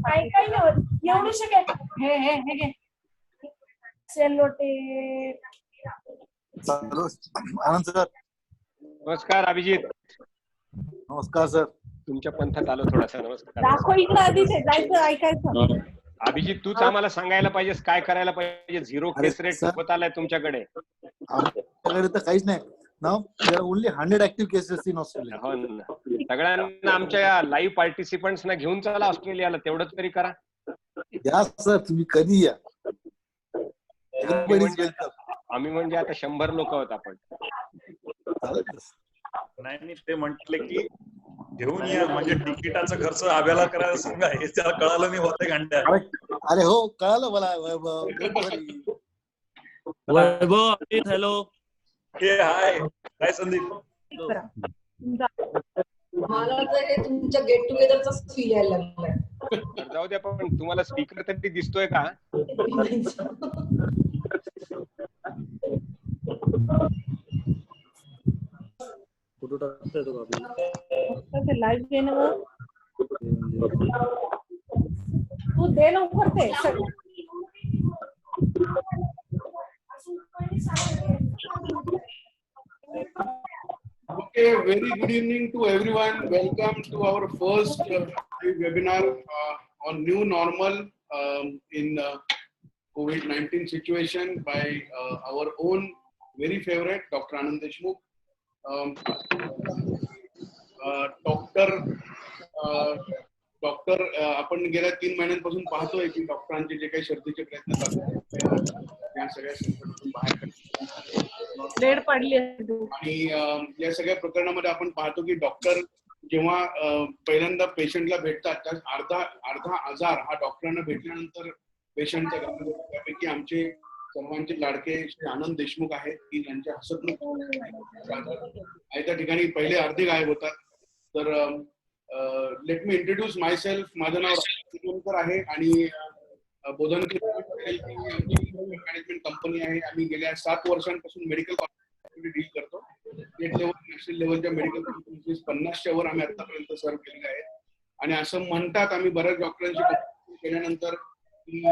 काही नाही होत. एवढू शकेल हे हे हे घे सेलोटे. आनंद सर नमस्कार. अभिजित नमस्कार सर. तुमच्या पंथात आलो थोडासा. नमस्कार. दाखव इकडे आधी ते जायचं ऐकायचं. अभिजित तूच आम्हाला सांगायला पाहिजेस काय करायला पाहिजे. 0 केस रेट सर. होत आलाय तुमच्याकडे. आमच्याकडे तर काहीच नाही. Now there only 100 active cases in Australia. हो ना. सगळ्यांना आमच्या लाईव्ह पार्टिसिपंट्स ना घेऊन चला ऑस्ट्रेलियाला. तेवढंच तरी करा. या सर तुम्ही कधी या. आम्ही म्हणजे आता 100 लोक आहोत आपण. नाही ते म्हटले की घेऊन या म्हणजे तिकिटाचा खर्च आब्याला करायला सांगा. हे त्याला कळालं नाही होते घंट्या. अरे हो कळालं मला. वैभव हॅलो. हे हाय काय संदीप. मला तर हे तुमच्या गेट टुगेदरचाच फील यायला लागलाय. जाऊ द्या पण तुम्हाला स्पीकर तरी दिसतोय का? फोटो टाकता येतो का आपल्याला लाईव्ह घेणं तू दे लवकर ते. Okay, very good evening to everyone. Welcome to our first webinar on new normal in COVID-19 situation by our own very favorite Dr. Anand Deshmukh. Doctor आपण गेल्या 3 महिन्यांपासून पाहतोय की डॉक्टरांचे जे काही शर्थीचे प्रयत्न चालू या सगळ्या संकटातून बाहेर लेड पडली आणि या सगळ्या प्रकरणामध्ये आपण पाहतो की डॉक्टर जेव्हा पहिल्यांदा पेशंटला भेटतात त्या अर्धा आजार हा डॉक्टरांना भेटल्यानंतर पेशंटच्या घरामध्ये. त्यापैकी आमचे सर्वांचे लाडके श्री आनंद देशमुख आहेत की ज्यांच्या हसतमुख आहे त्या ठिकाणी पहिले अर्धे गायब होतात. तर लेट मी इंट्रोड्यूस माय सेल्फ. माझं नाव राजेंद्र आहे आणि बोधनकर मॅनेजमेंट कंपनी आहे. आम्ही गेल्या 7 वर्षांपासून मेडिकल कॉलेज डील करतो. स्टेट लेवल नॅशनल लेवलच्या मेडिकल कंपनीज 50च्या वर आम्ही आतापर्यंत सर्व केलेले आहेत. आणि असं म्हणतात आम्ही बऱ्याच डॉक्टरांची केल्यानंतर की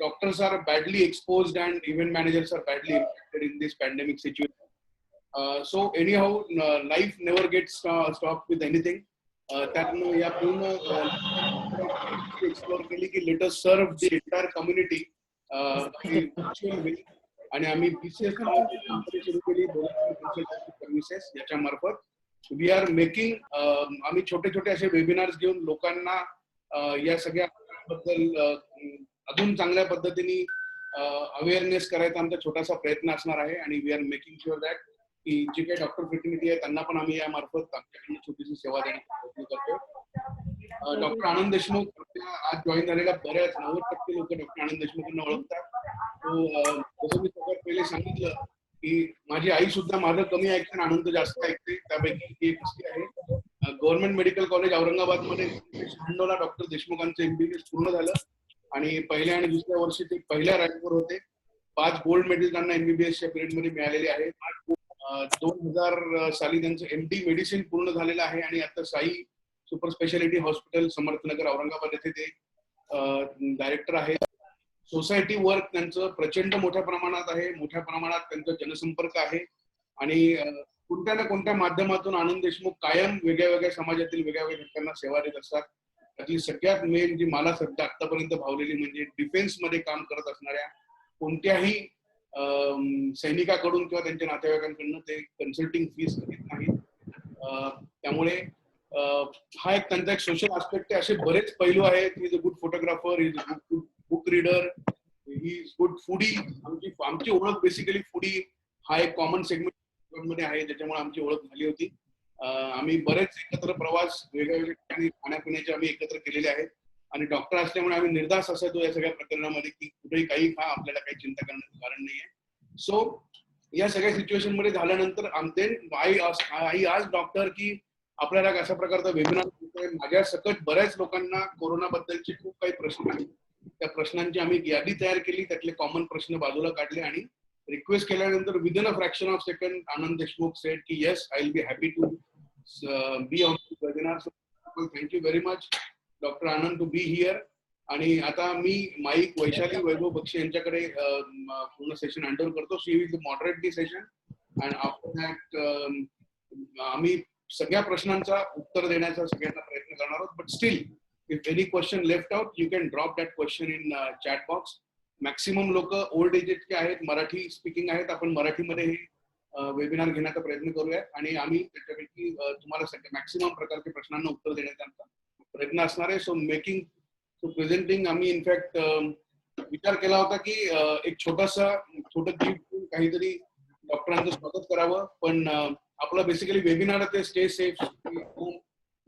doctors are badly exposed and event managers are badly impacted in this pandemic situation. So anyhow, life never gets stopped with anything. त्यातनं या पूर्ण एक्सप्लोर केली की let us serve the entire community आणि आम्ही BCS सुरू केली सर्व्हिसेस याच्या मार्फत वी आर मेकिंग. आम्ही छोटे छोटे असे वेबिनार्स घेऊन लोकांना या सगळ्या बद्दल अजून चांगल्या पद्धतीने अवेअरनेस करायचा आमचा छोटासा प्रयत्न असणार आहे. आणि we are making sure that की जे काही डॉक्टर फ्रेटर्निटी आहे त्यांना पण आम्ही या मार्फत आमच्याकडून छोटीशी सेवा देण्याचा प्रयत्न करतो. डॉक्टर आनंद देशमुख आज जॉईन झालेल्या बऱ्याच 90% लोक डॉक्टर आनंद देशमुखांना ओळखतात. जसं मी सगळ्यात पहिले सांगितलं की माझी आई सुद्धा माझं कमी ऐकते आणि आनंद जास्त ऐकते. त्यापैकी एक गोष्टी आहे. गव्हर्नमेंट मेडिकल कॉलेज औरंगाबाद मध्ये 96 ला डॉक्टर देशमुखांचं MBBS पूर्ण झालं आणि पहिल्या आणि दुसऱ्या वर्षी ते पहिल्या रँकवर होते. 5 गोल्ड मेडल त्यांना MBBSच्या पिरियड मध्ये मिळालेले आहेत. 2000 साली त्यांचं MD मेडिसिन पूर्ण झालेलं आहे आणि आता Sai super speciality hospital Samarth Nagar Aurangabad येथे ते डायरेक्टर आहेत. सोसायटी वर्क त्यांचं प्रचंड मोठ्या प्रमाणात आहे. मोठ्या प्रमाणात त्यांचा जनसंपर्क आहे आणि कोणत्या ना कोणत्या माध्यमातून आनंद देशमुख कायम वेगळ्या वेगळ्या समाजातील वेगळ्या वेगळ्या घटकांना सेवा देत असतात. त्यातली सगळ्यात मेन जी मला सध्या आतापर्यंत भावलेली म्हणजे डिफेन्स मध्ये काम करत असणाऱ्या कोणत्याही सैनिकाकडून किंवा त्यांच्या नातेवाईकांकडून ते कन्सल्टिंग फीस घेत नाहीत. त्यामुळे हा एक त्यांचा एक सोशल आस्पेक्ट आहे. असे बरेच पैलू आहेत. ही is a good photographer, he is a good book reader, he is good foodie. आमची ओळख बेसिकली फूडी हा एक कॉमन सेगमेंट मध्ये आहे ज्याच्यामुळे आमची ओळख झाली होती. आम्ही बरेच एकत्र प्रवास वेगळ्या वेगळ्या ठिकाणी खाण्यापिण्याचे आम्ही एकत्र केलेले आहेत आणि डॉक्टर असल्यामुळे आम्ही निर्धास्त असतो या सगळ्या प्रकरणामध्ये की कुठेही काही खा, आपल्याला काही चिंता करण्याचं कारण नाहीये. सो या सगळ्या सिच्युएशन मध्ये झाल्यानंतर आई आज डॉक्टर की आपल्याला अशा प्रकारचा वेबिनार माझ्या सकट बऱ्याच लोकांना कोरोना बद्दलचे खूप काही प्रश्न आहेत. त्या प्रश्नांची आम्ही यादी तयार केली. त्यातले कॉमन प्रश्न बाजूला काढले आणि रिक्वेस्ट केल्यानंतर within a fraction of second Anand Deshmukh said की yes I will be happy to be on this webinar. Thank you very much doctor Anand to be here. आणि आता मी माईक वैशाली वैभव बक्षी यांच्याकडे पूर्ण सेशन हँड ओव्हर करतो. She will moderate the session and after that आम्ही सगळ्या प्रश्नांचा उत्तर देण्याचा सगळ्यांना प्रयत्न करणार आहोत. But still if any question left out you can drop that question in chat box. Maximum लोक ओल्ड एजेसचे आहेत, मराठी स्पीकिंग आहेत. आपण मराठीमध्ये हे वेबिनार घेण्याचा प्रयत्न करूयात आणि आम्ही त्याच्यापैकी तुम्हाला सगळ्या मॅक्सिमम प्रकारच्या प्रश्नांना उत्तर देण्याचा आमचा प्रयत्न असणार आहे. सो प्रेझेंटिंग आम्ही इनफॅक्ट विचार केला होता की एक छोटं गिफ्ट काहीतरी डॉक्टरांचं स्वागत करावं. पण आपलं बेसिकली वेबिनार ते stay safe,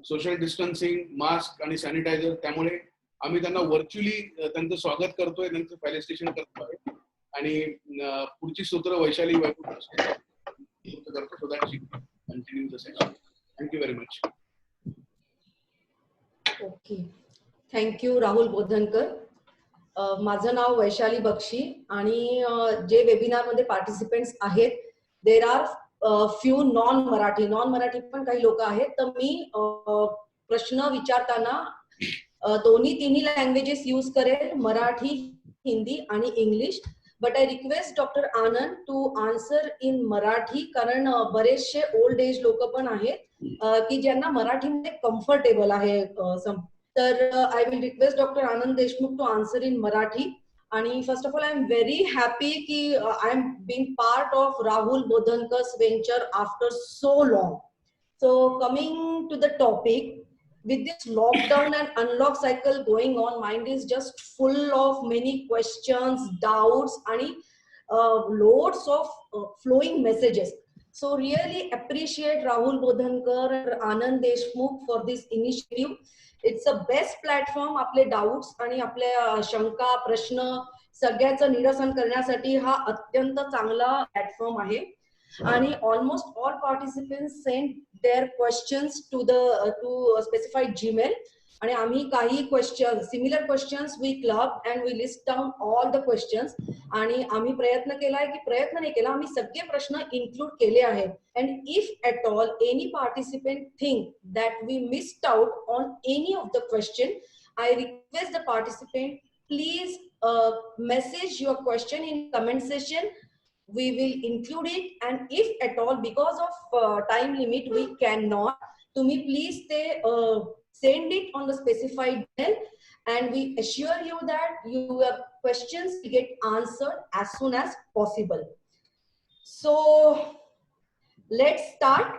social distancing, mask आणि सॅनिटायझर. त्यामुळे आम्ही त्यांना व्हर्च्युअली त्यांचं स्वागत करतोय, त्यांचं फेलिसिटेशन करतोय आणि पुढची सूत्र वैशाली वैभव करतो. So that she continue the session. Thank you very much. Okay, thank you Rahul Bodhankar. माझं नाव वैशाली बक्षी आणि जे वेबिनारमध्ये पार्टिसिपेंट्स आहेत there are few non Marathi पण काही लोक आहेत. तर मी प्रश्न विचारताना दोन्ही तिन्ही लँग्वेजेस यूज करेल, मराठी, हिंदी आणि English. But I request doctor Anand to answer in Marathi, कारण बरेचसे ओल्ड एज लोक पण आहेत की ज्यांना मराठीमध्ये कम्फर्टेबल आहे. तर I will request doctor Anand Deshmukh to answer in Marathi. आणि first of all I am very happy की I am being part of Rahul Bodhankar's venture after so long. So coming to the topic, with this lockdown and unlock cycle going on, mind is just full of many questions, doubts and loads of flowing messages. So really appreciate Rahul Bodhankar and Anand Deshmukh for this initiative. It's a best platform आपले doubts आणि आपल्या शंका प्रश्न सगळ्याचं निरसन करण्यासाठी हा अत्यंत चांगला प्लॅटफॉर्म आहे. आणि almost all participants sent their questions to specified Gmail. आणि आम्ही काही question similar questions we club and we list down all the questions. आणि आम्ही प्रयत्न नाही केला, आम्ही सगळे प्रश्न इन्क्लूड केले आहेत. And if at all any participant think that we missed out on any of the question, I request the participant please message your question in comment section. We will include it, and if at all because of time limit we cannot, तुम्ही please send it on the specified mail and we assure you that your questions will get answered as soon as possible. So let's start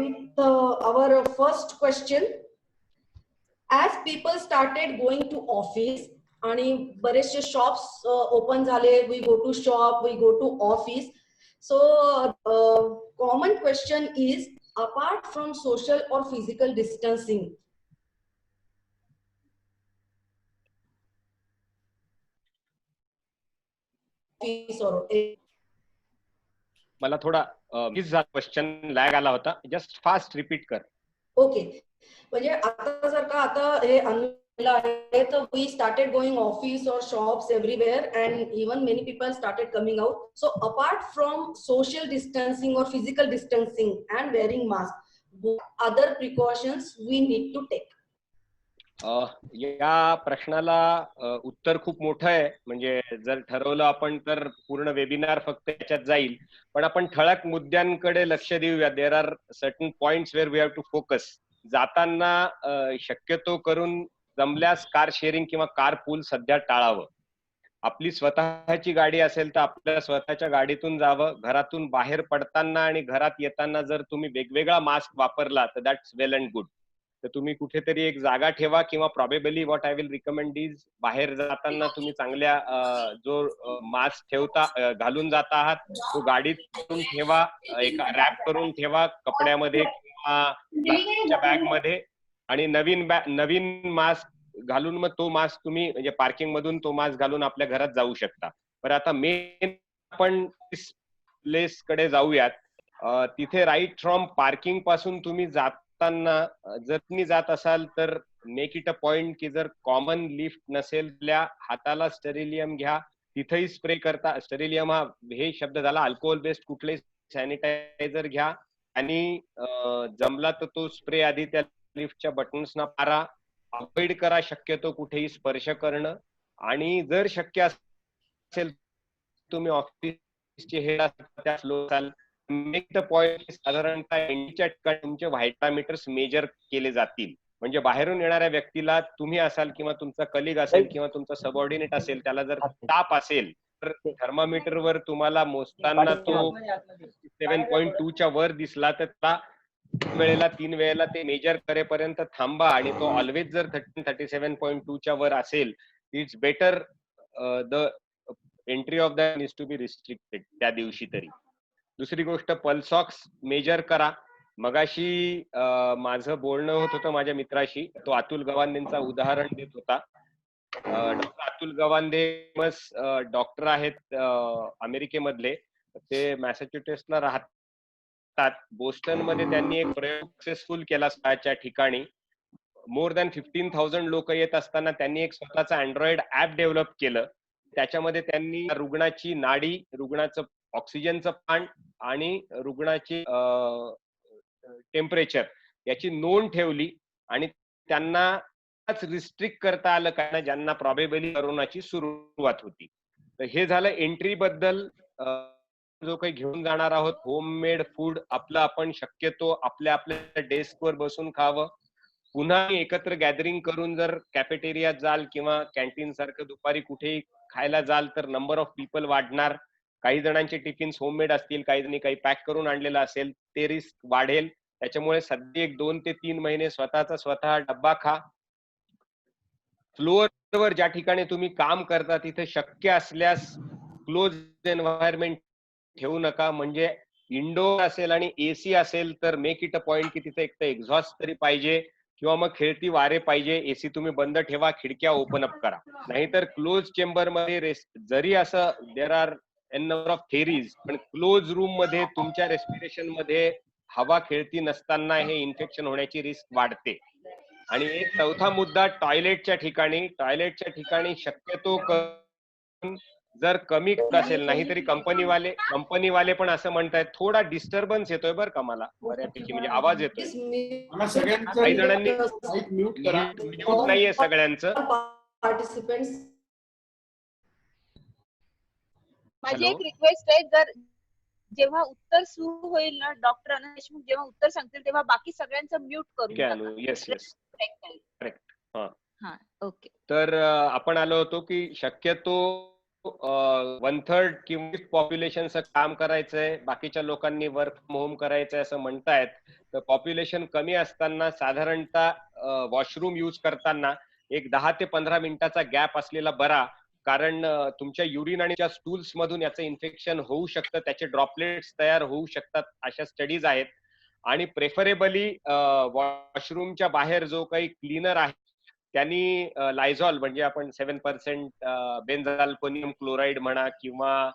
with our first question. As people started going to office आणि बरेचसे shops open झाले, we go to shop, we go to office. So common question is, apart from social और physical distancing, मला थोडा question lag आला होता, just fast repeat कर. Okay, म्हणजे आता जर का आता हे आहे तर we started going office or shops everywhere and even many people started coming out. So apart from social distancing or physical distancing and wearing mask, what other precautions we need to take? या प्रश्नाला उत्तर खूप मोठं आहे. म्हणजे जर ठरवलं आपण तर पूर्ण वेबिनार फक्त याच्यात जाईल, पण आपण ठळक मुद्द्यांकडे लक्ष देऊया. There are certain points where we have to focus. जाताना शक्यतो करून जमल्यास कार शेअरिंग किंवा कार पूल सध्या टाळावं. आपली स्वतःची गाडी असेल तर आपल्या स्वतःच्या गाडीतून जावं. घरातून बाहेर पडताना आणि घरात येताना जर तुम्ही वेगवेगळा मास्क वापरला तर दॅट्स वेल अँड गुड. तर तुम्ही कुठेतरी एक जागा ठेवा किंवा probably what I will recommend is, बाहेर जाताना तुम्ही चांगल्या जो मास्क ठेवता घालून जात आहात तो गाडीत ठेवा, एक रॅप करून ठेवा कपड्यामध्ये किंवा प्लास्टिकच्या बॅग मध्ये. आणि नवीन मास्क घालून मग तो मास्क तुम्ही म्हणजे पार्किंग मधून तो मास्क घालून आपल्या घरात जाऊ शकता. पण आता मेन आपण प्लेस कडे जाऊयात. तिथे राईट फ्रॉम पार्किंग पासून तुम्ही जाताना जर तुम्ही जात असाल तर मेक इट अ पॉइंट की जर कॉमन लिफ्ट नसेल त्या हाताला स्टेरिलियम घ्या, तिथेही स्प्रे करता. स्टेरिलियम हा हे शब्द झाला, अल्कोहोल बेस्ड कुठलेही सॅनिटायझर घ्या आणि जमला तर तो स्प्रे आधी त्या लिफ्टच्या बटन्सना मारा. अवॉइड करा शक्यतो कुठेही स्पर्श करणं, आणि जर शक्य असेल तुम्ही ऑफिसचे हेड त्या फ्लो असाल, मेक द पॉइंट साधारणतः एंडच्या ठिकाणी तुमचे व्हायटामीटर्स मेजर केले जातील. म्हणजे बाहेरून येणाऱ्या व्यक्तीला, तुम्ही असाल किंवा तुमचा कलिग असेल किंवा तुमचा सबऑर्डिनेट असेल, त्याला जर ताप असेल तर थर्मामीटरवर तुम्हाला मोजताना तो 7.2च्या वर दिसला तर त्या 3 वेळेला ते मेजर करेपर्यंत थांबा, आणि तो ऑलवेज जर 37.2च्या वर असेल, it's better the entry of the needs to be restricted त्या दिवशी तरी. दुसरी गोष्ट, पल्स ऑक्स मेजर करा. मगाशी माझं बोलणं होत होतं माझ्या मित्राशी, तो अतुल गवांदेंचा उदाहरण देत होता. डॉक्टर अतुल गवांदे डॉक्टर आहेत अमेरिकेमधले, ते मॅसेच्युसेट्सला राहतात. बोस्टन मध्ये त्यांनी एक प्रयोग सक्सेसफुल केला स्वतःच्या ठिकाणी. मोर दॅन 15,000 लोक येत असताना त्यांनी एक स्वतःचं अँड्रॉइड ऍप डेव्हलप केलं. त्याच्यामध्ये त्यांनी रुग्णाची नाडी, रुग्णाचं ऑक्सिजनचं पान आणि रुग्णाची टेम्परेचर याची नोंद ठेवली, आणि त्यांना रिस्ट्रिक्ट करता आलं काय, ज्यांना प्रॉबेबली कोरोनाची सुरुवात होती. तर हे झालं एंट्री बद्दल. जो काही घेऊन जाणार आहोत होममेड फूड, आपलं आपण शक्यतो आपल्या आपल्या डेस्कवर बसून खावं. पुन्हा एकत्र गॅदरिंग करून जर कॅफेटेरियात जाल किंवा कॅन्टीन सारखं दुपारी कुठेही खायला जाल तर नंबर ऑफ पीपल वाढणार. काही जणांचे टिफिन्स होममेड असतील, काही जणी काही पॅक करून आणलेलं असेल, ते रिस्क वाढेल. त्याच्यामुळे सध्या 2 ते 3 महिने स्वतः डब्बा खा. फ्लोअरवर ज्या ठिकाणी तुम्ही काम करता तिथे शक्य असल्यास क्लोज एन्व्हायरमेंट ठेवू नका. म्हणजे इंडोर असेल आणि एसी असेल तर मेक इट अ पॉइंट की तिथे एक तर एक्झॉस्ट तरी पाहिजे, किंवा मग खेळती वारे पाहिजे. एसी तुम्ही बंद ठेवा, खिडक्या ओपन अप करा. नाहीतर क्लोज चेंबर मध्ये जरी असं there are N number of theories, पण क्लोज रूम मध्ये तुमच्या रेस्पिरेशन मध्ये हवा खेळती नसताना हे इन्फेक्शन होण्याची रिस्क वाढते. आणि एक चौथा मुद्दा, टॉयलेटच्या ठिकाणी शक्यतो जर कमी असेल, नाहीतरी कंपनीवाले पण असं म्हणतायत, थोडा डिस्टर्बन्स येतोय बरं का मला बऱ्यापैकी, म्हणजे आवाज येतोय. काही जणांनी म्यूट नाहीये सगळ्यांचं. पार्टिसिपेंट्स, माझी एक रिक्वेस्ट आहे, जर जेव्हा उत्तर सुरू होईल ना, डॉक्टर अनंत देशमुख जेव्हा उत्तर सांगतील तेव्हा बाकी सगळ्यांचं म्यूट करून टाका. Yes correct. हा, ओके. तर आपण आलो होतो की शक्यतो 1/3 किंवा पॉप्युलेशनचं काम करायचंय, बाकीच्या लोकांनी वर्क फ्रॉम होम करायचंय असं म्हणतायत. तर पॉप्युलेशन कमी असताना साधारणतः वॉशरूम यूज करताना एक 10 ते 15 मिनिटाचा गॅप असलेला बरा, कारण तुमच्या युरिन आणि स्टूल्स मधून याचं इन्फेक्शन होऊ शकतं, त्याचे ड्रॉपलेट्स तयार होऊ शकतात, अशा स्टडीज आहेत. आणि प्रेफरेबली वॉशरूमच्या बाहेर जो काही क्लीनर आहे त्यांनी लायझॉल, म्हणजे आपण 7% बेन्झाल्कोनियम क्लोराईड म्हणा, किंवा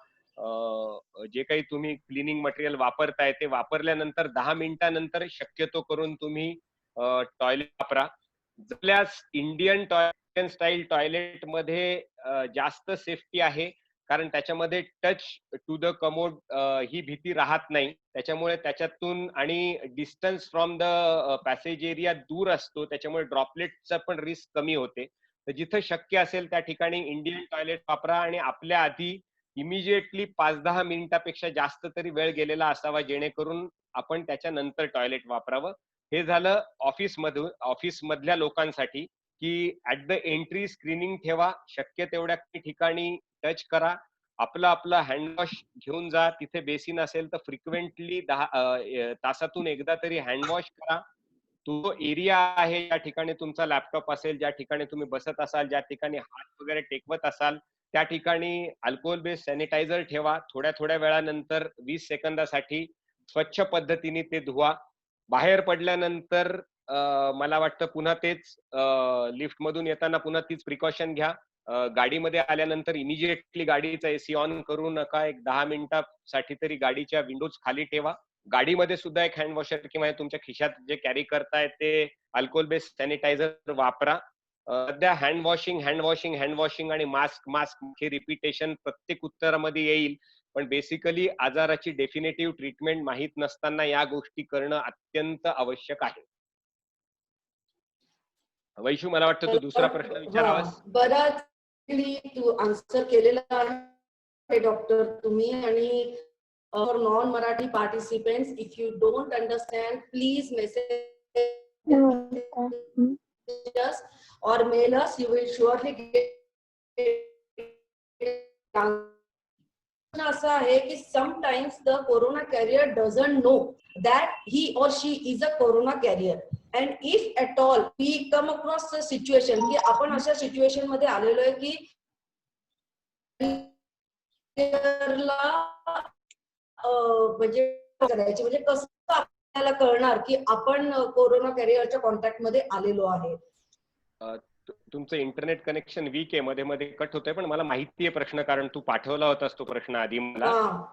जे काही तुम्ही क्लिनिंग मटेरियल वापरताय ते वापरल्यानंतर 10 मिनिटांनंतर शक्यतो करून तुम्ही टॉयलेट वापरा. जपल्यास इंडियन स्टाईल टॉयलेट मध्ये जास्त सेफ्टी आहे, कारण त्याच्यामध्ये टच टू द कमोड ही भीती राहत नाही. त्याच्यामुळे त्याच्यातून, आणि distance from the passage area दूर असतो, त्याच्यामुळे ड्रॉपलेटचा पण रिस्क कमी होते. तर जिथं शक्य असेल त्या ठिकाणी इंडियन टॉयलेट वापरा, आणि आपल्या आधी इमिजिएटली 5-10 मिनिटापेक्षा जास्त तरी वेळ गेलेला असावा, जेणेकरून आपण त्याच्यानंतर टॉयलेट वापरावं. हे झालं ऑफिस मधल्या लोकांसाठी, की ऍट द एंट्री स्क्रीनिंग ठेवा, शक्य तेवढ्या ठिकाणी टच करा, आपला हँडवॉश घेऊन जा. तिथे बेसिन असेल तर फ्रिक्वेंटली तासातून एकदा तरी हँडवॉश करा. तो एरिया आहे ज्या ठिकाणी तुमचा लॅपटॉप असेल, ज्या ठिकाणी तुम्ही बसत असाल, ज्या ठिकाणी हात वगैरे टेकवत असाल, त्या ठिकाणी अल्कोहोल बेस्ड सॅनिटायझर ठेवा. थोड्या वेळानंतर 20 सेकंदासाठी स्वच्छ पद्धतीने ते धुवा. बाहेर पडल्यानंतर मला वाटतं पुन्हा तेच, लिफ्ट मधून येताना पुन्हा तीच प्रिकॉशन घ्या. गाडीमध्ये आल्यानंतर इमिजिएटली गाडीचा एसी ऑन करू नका. एक 10 मिनिटासाठी तरी गाडीच्या विंडोज खाली ठेवा. गाडीमध्ये सुद्धा एक हँड वॉशर किंवा तुमच्या खिशात जे कॅरी करताय ते अल्कोहोल बेस्ड सॅनिटायझर वापरा. सध्या हँड वॉशिंग आणि मास्क हे रिपिटेशन प्रत्येक उत्तरामध्ये येईल, पण बेसिकली आजाराची डेफिनेटिव्ह ट्रीटमेंट माहित नसताना या गोष्टी करणं अत्यंत आवश्यक आहे. वैशू, मला वाटतं तू दुसरा प्रश्न विचारावास. बराच तू आन्सर केलेला आहे डॉक्टर तुम्ही. आणि for non Marathi participants, if you don't understand please message or mail us. You will surely get असं आहे की sometimes the corona carrier doesn't know that he or she is a corona carrier, and if at all we come across a situation की आपण अशा situation मध्ये आलेलो आहे की म्हणजे करायचे, म्हणजे कसं आपल्याला कळणार की आपण कोरोना कॅरियरच्या कॉन्टॅक्ट मध्ये आलेलो आहे. तुमचं इंटरनेट कनेक्शन वीक आहे, मध्ये मध्ये कट होतंय, पण मला माहिती आहे प्रश्न, कारण तू पाठवला होतास तो प्रश्न आधी मला.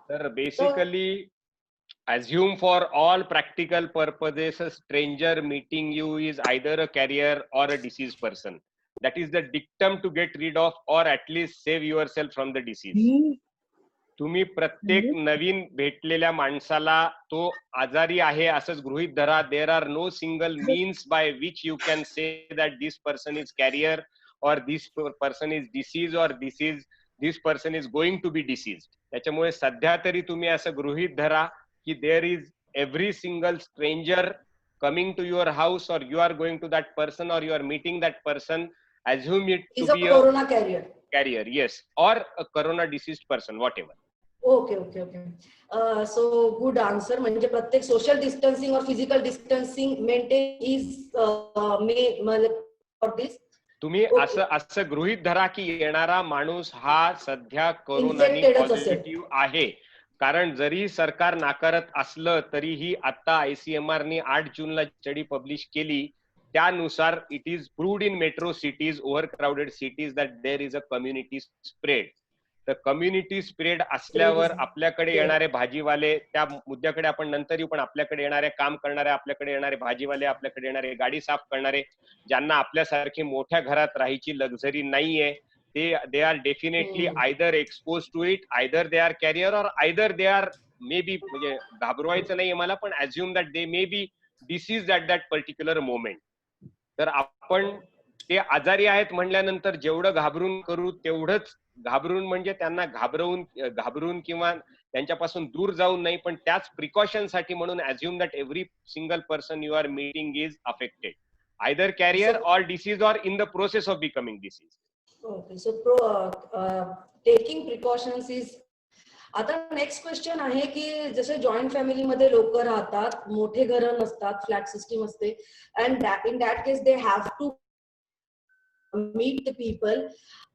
तर basically assume for all practical purposes a stranger meeting you is either a carrier or a diseased person. That is the dictum to get rid of or at least save yourself from the disease. तुम्ही प्रत्येक नवीन भेटलेल्या माणसाला तो आजारी आहे असंच गृहीत धरा. There are no single means by which you can say that this person is carrier or this person is disease or this person is going to be disease. त्याच्यामुळे सध्या तरी तुम्ही असं गृहीत धरा की there is every single stranger coming to your house, or you are going to that person, or you are meeting that person, assume it to be a corona carrier, yes, or a corona diseased person, whatever. Okay okay okay. So good answer. म्हणजे प्रत्येक social distancing or physical distancing maintain is for this. तुम्ही असं गृहीत धरा की येणारा माणूस हा सध्या कोरोनाने पॉझिटिव्ह आहे. कारण जरी सरकार नाकारत असलं तरीही आता ICMR ने 8 जूनला स्टडी पब्लिश केली, त्यानुसार it is proved in metro cities, over crowded cities, that there is a community spread. तर कम्युनिटी स्प्रेड असल्यावर आपल्याकडे येणारे भाजीवाले, त्या मुद्द्याकडे आपण नंतर येऊ, पण आपल्याकडे येणारे काम करणारे, आपल्याकडे येणारे भाजीवाले, आपल्याकडे येणारे गाडी साफ करणारे, ज्यांना आपल्यासारखी मोठ्या घरात राहायची लक्झरी नाहीये, they are definitely either exposed to it, either they are carrier, or either they are maybe, म्हणजे घाबरवायचं नाहीये मला, पण assume that they may be diseased at that particular moment. तर आपण ते आजारी आहेत म्हणल्यानंतर जेवढं घाबरून करू तेवढंच घाबरून, म्हणजे त्यांना घाबरून किंवा त्यांच्यापासून दूर जाऊन नाही, पण त्याच प्रिकॉशन साठी म्हणून assume that every single person you are meeting is affected, either carrier or disease or in the process of becoming disease. Okay. So taking precautions is. आता नेक्स्ट क्वेश्चन आहे की जसे जॉईंट फॅमिलीमध्ये लोक राहतात, मोठे घरं नसतात, फ्लॅट सिस्टीम असते, and in that case they have to meet the people.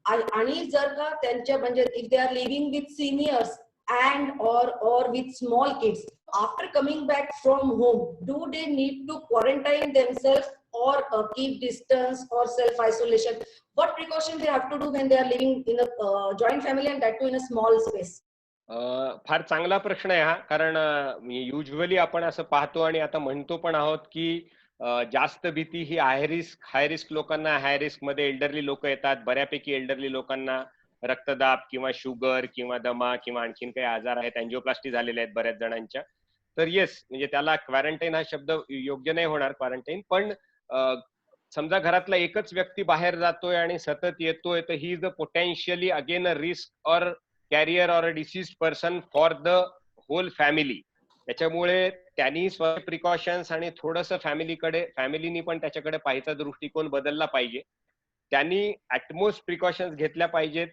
आणि जर का त्यांच्या म्हणजे if they are living with seniors and or with small kids, after coming back from home, do they need to quarantine themselves or keep distance or self isolation? What precaution they have to do when they are living in a joint family, and that too in a small space? फार चांगला प्रश्न आहे हा. कारण usually आपण असं पाहतो आणि आता म्हणतो पण आहोत की जास्त भीती ही हाय रिस्क लोकांना, हाय रिस्क मध्ये एल्डरली लोक येतात. बऱ्यापैकी एल्डरली लोकांना रक्तदाब किंवा शुगर किंवा दमा किंवा आणखीन काही आजार आहेत, अँजिओप्लास्टी झालेले आहेत बऱ्याच जणांच्या. तर येस, म्हणजे त्याला क्वारंटाईन हा शब्द योग्य नाही होणार क्वारंटाईन, पण समजा घरातला एकच व्यक्ती बाहेर जातोय आणि सतत येतोय, तर he is a potentially again a risk और कॅरियर और a disease person for the whole family. त्याच्यामुळे त्यांनी स्वतः प्रिकॉशन्स आणि थोडस फॅमिलीनी पण त्याच्याकडे पाहायचा दृष्टिकोन बदलला पाहिजे. त्यांनी ॲटमोस्ट प्रिकॉशन्स घेतल्या पाहिजेत.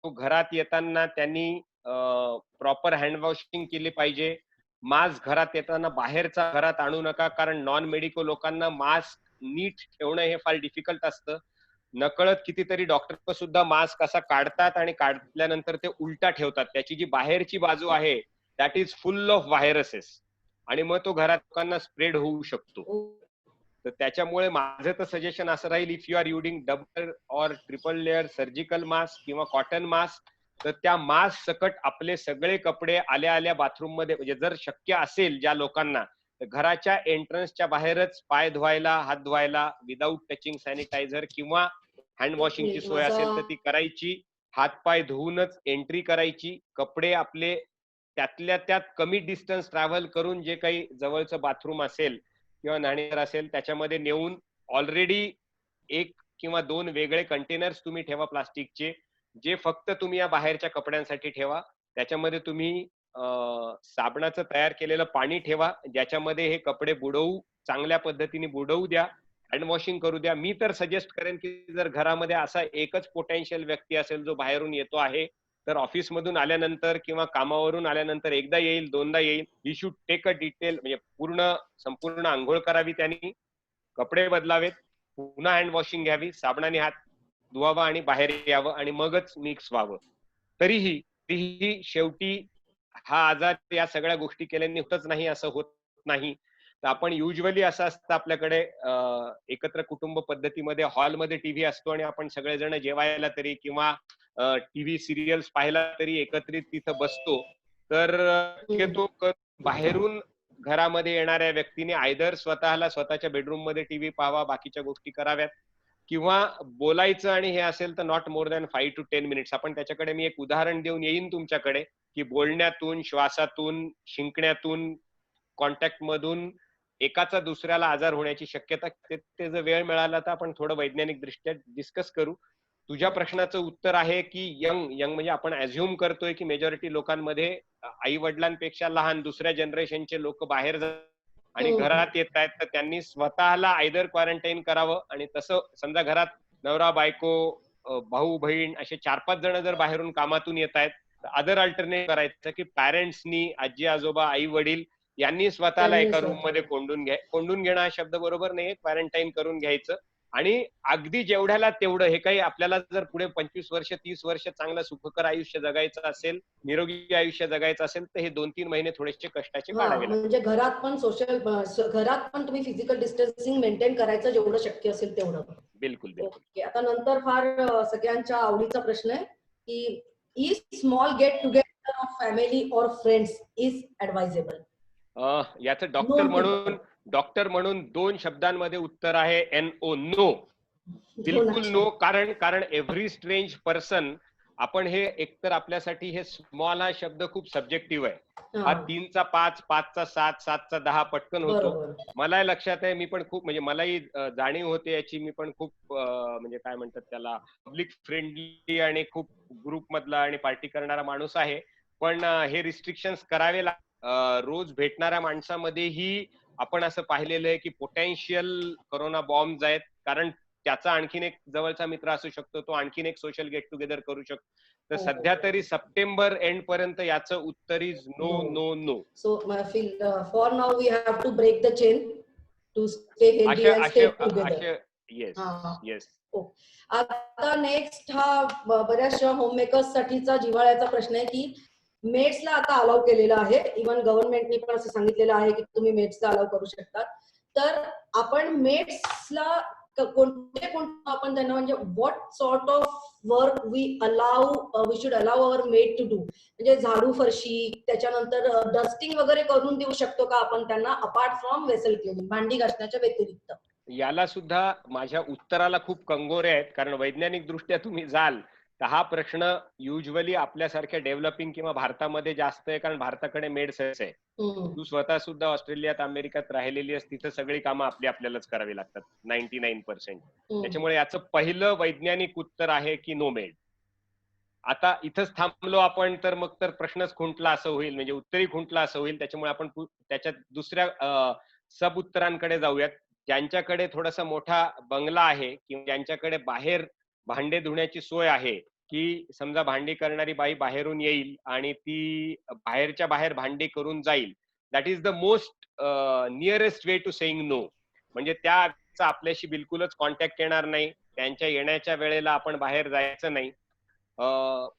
तो घरात येताना त्यांनी प्रॉपर हँड वॉशिंग केले पाहिजे. मास्क घरात येताना बाहेरचा घरात आणू नका, कारण नॉन मेडिकल लोकांना मास्क नीट ठेवणं हे फार डिफिकल्ट असतं. नकळत कितीतरी डॉक्टर सुद्धा मास्क असा काढतात आणि काढल्यानंतर ते उलटा ठेवतात. त्याची जी बाहेरची बाजू आहे that is full of viruses, आणि मग तो घरात लोकांना स्प्रेड होऊ शकतो. तर त्याच्यामुळे माझं तर सजेशन असं राहील, if you are using double और ट्रिपल लेअर सर्जिकल मास्क किंवा कॉटन मास्क, तर त्या मास्क सकट आपले सगळे कपडे आल्या बाथरूम मध्ये, म्हणजे जर शक्य असेल ज्या लोकांना, घराच्या एंट्रन्सच्या बाहेरच पाय धुवायला, हात धुवायला विदाऊट टचिंग सॅनिटायझर किंवा हँड वॉशिंगची सोय असेल तर ती करायची. हातपाय धुवूनच एंट्री करायची. कपडे आपले त्यातल्या त्यात कमी डिस्टन्स ट्रॅव्हल करून जे काही जवळचं बाथरूम असेल किंवा न्हाणीघर असेल त्याच्यामध्ये नेऊन ऑलरेडी 1 किंवा 2 वेगळे कंटेनर्स तुम्ही ठेवा प्लास्टिकचे, जे फक्त तुम्ही या बाहेरच्या कपड्यांसाठी ठेवा. त्याच्यामध्ये तुम्ही साबणाचं तयार केलेलं पाणी ठेवा, ज्याच्यामध्ये हे कपडे चांगल्या पद्धतीने बुडवू द्या, हँड वॉशिंग करू द्या. मी तर सजेस्ट करेन की जर घरामध्ये असा एकच पोटेन्शियल व्यक्ती असेल जो बाहेरून येतो आहे, तर ऑफिसमधून आल्यानंतर किंवा कामावरून आल्यानंतर एकदा येईल, दोनदा येईल, he should take a detail, म्हणजे संपूर्ण अंघोळ करावी त्यांनी, कपडे बदलावेत, पुन्हा हँड वॉशिंग घ्यावी, साबणाने हात धुवावा आणि बाहेर यावं आणि मगच मिक्स व्हावं. तरीही शेवटी हा आजार या सगळ्या गोष्टी केल्याने होतच नाही असं होत नाही. तर आपण युजली असं असतं आपल्याकडे एकत्र कुटुंब पद्धतीमध्ये हॉलमध्ये टीव्ही असतो आणि आपण सगळेजण जेवायला तरी किंवा टीव्ही सिरियल्स पाहायला तरी एकत्रित तिथं बसतो. तर बाहेरून घरामध्ये येणाऱ्या व्यक्तीने आयदर स्वतःच्या बेडरूम मध्ये टीव्ही पाहावा, बाकीच्या गोष्टी कराव्यात, किंवा बोलायचं आणि हे असेल तर not more than 5 to 10 minutes. आपण त्याच्याकडे मी एक उदाहरण देऊन येईन तुमच्याकडे, की बोलण्यातून, श्वासातून, शिंकण्यातून, कॉन्टॅक्ट मधून एकाचा दुसऱ्याला आजार होण्याची शक्यता, ते जर वेळ मिळाला तर आपण थोडं वैज्ञानिक दृष्ट्या डिस्कस करू. तुझ्या प्रश्नाचं उत्तर आहे की यंग म्हणजे आपण अझ्युम करतोय की मेजॉरिटी लोकांमध्ये आई वडिलांपेक्षा लहान दुसऱ्या जनरेशनचे लोक बाहेर आणि घरात येत आहेत, तर त्यांनी स्वतःला आयदर क्वारंटाईन करावं. आणि तसं समजा घरात नवरा बायको, भाऊ बहीण असे 4-5 जण जर बाहेरून कामातून येत आहेत, तर अदर अल्टरनेट करायचं की पॅरेंट्सनी, आजी आजोबा, आई वडील यांनी स्वतःला एका रूम मध्ये कोंडून घेणं हा शब्द बरोबर नाही, क्वारंटाईन करून घ्यायचं. आणि अगदी जेवढ्याला तेवढं, हे काही आपल्याला जर पुढे 25 वर्ष 30 वर्ष चांगलं सुखकर आयुष्य जगायचं असेल, निरोगी आयुष्य जगायचं असेल, तर हे 2-3 महिने थोडेसे कष्टाचे काढावे लागतात. म्हणजे घरात पण तुम्ही फिजिकल डिस्टन्सिंग मेंटेन करायचं जेवढं शक्य असेल तेवढं. बिलकुल. ओके, आता नंतर फार सगळ्यांच्या आवडीचा प्रश्न आहे की is small get together of family और फ्रेंड्स इज ऍडवाइजेबल? याचं डॉक्टर म्हणून 2 शब्दांमध्ये उत्तर आहे NO, नो. बिलकुल नो. कारण एव्हरी स्ट्रेंज पर्सन, आपण हे एकतर आपल्यासाठी हे स्मॉल हा शब्द खूप सब्जेक्टिव्ह आहे. हा 3चा 5, 5चा 7, 7चा 10 पटकन होतो. मला लक्षात आहे, मी पण खूप, म्हणजे मलाही जाणीव होते याची, मी पण खूप म्हणजे काय म्हणतात त्याला, पब्लिक फ्रेंडली आणि खूप ग्रुप मधला आणि पार्टी करणारा माणूस आहे. पण हे रिस्ट्रिक्शन्स करावे लागतात. रोज भेटणाऱ्या माणसामध्येही आपण असं पाहिलेलं आहे की पोटेन्शियल कोरोना बॉम्ब्स आहेत, कारण त्याचा आणखीन एक जवळचा मित्र असू शकतो, तो आणखीन एक सोशल गेट टुगेदर करू शकतो. तर सध्या तरी सप्टेंबर एंड पर्यंत याचं उत्तर is no, no, no. So for now we have to break the chain to stay healthy and stay together. Yes. आता नेक्स्ट हा बऱ्याचशा होममेकर्स साठीचा जिव्हाळ्याचा प्रश्न आहे की मेड्सला आता अलाउ केलेलं आहे. इव्हन गव्हर्नमेंटने पण असं सांगितलेलं आहे की तुम्ही मेड्सला अलाउ करू शकता. तर आपण मेड्सला कोणते आपण त्यांना, म्हणजे what sort of work we should allow our maid to do, म्हणजे झाडू फरशी, त्याच्यानंतर डस्टिंग वगैरे करून देऊ शकतो का आपण त्यांना, अपार्ट फ्रॉम वेसल क्लिनिंग, भांडी घासण्याच्या व्यतिरिक्त? याला सुद्धा माझ्या उत्तराला खूप कंगोरे आहेत, कारण वैज्ञानिक दृष्ट्या तुम्ही जाल तर हा प्रश्न युजली आपल्यासारख्या डेव्हलपिंग किंवा भारतामध्ये जास्त आहे, कारण भारताकडे मेड्स आहे. तू स्वतः सुद्धा ऑस्ट्रेलियात, अमेरिकेत राहिलेली आहेस, तिथं सगळी कामं आपल्यालाच करावी लागतात 99%. त्याच्यामुळे याचं पहिलं वैज्ञानिक उत्तर आहे की नो मेड. आता इथंच थांबलो आपण तर मग तर प्रश्नच खुंटला असं होईल, म्हणजे उत्तरही खुंटला असं होईल. त्याच्यामुळे आपण त्याच्यात दुसऱ्या सब उत्तरांकडे जाऊयात. ज्यांच्याकडे थोडासा मोठा बंगला आहे किंवा ज्यांच्याकडे बाहेर भांडे धुण्याची सोय आहे, की समजा भांडी करणारी बाई बाहेरून येईल आणि ती बाहेरच्या बाहेर भांडी करून जाईल, that is the most nearest way to saying no. म्हणजे त्याचा आपल्याशी बिलकुलच कॉन्टॅक्ट येणार नाही, त्यांच्या येण्याच्या वेळेला आपण बाहेर जायचं नाही.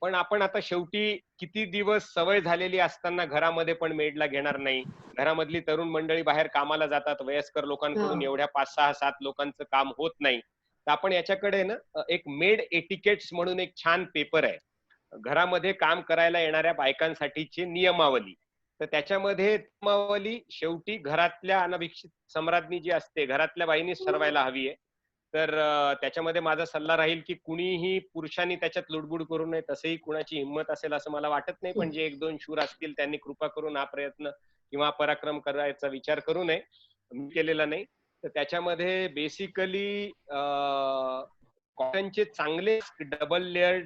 पण आपण आता शेवटी किती दिवस सवय झालेली असताना घरामध्ये पण मेडला घेणार नाही. घरामधली तरुण मंडळी बाहेर कामाला जातात, वयस्कर लोकांकडून एवढ्या 5-6-7 लोकांचं काम होत नाही. तर आपण याच्याकडे ना एक मेड एटिकेट्स म्हणून एक छान पेपर आहे, घरामध्ये काम करायला येणाऱ्या बायकांसाठीची नियमावली. तर त्याच्यामध्ये नियमावली शेवटी घरातल्या अनभिक्षित सम्राज्ञी जी असते, घरातल्या बाईंनीच ठरवायला हवी आहे. तर त्याच्यामध्ये माझा सल्ला राहील की कुणीही पुरुषांनी त्याच्यात लुडबुड करू नये. तसेही कुणाची हिंमत असेल असं मला वाटत नाही, पण जे 1-2 शूर असतील त्यांनी कृपा करून हा प्रयत्न किंवा पराक्रम करायचा विचार करू नये. मी केलेला नाही. तर त्याच्यामध्ये बेसिकली कॉटनचे चांगले डबल लेअर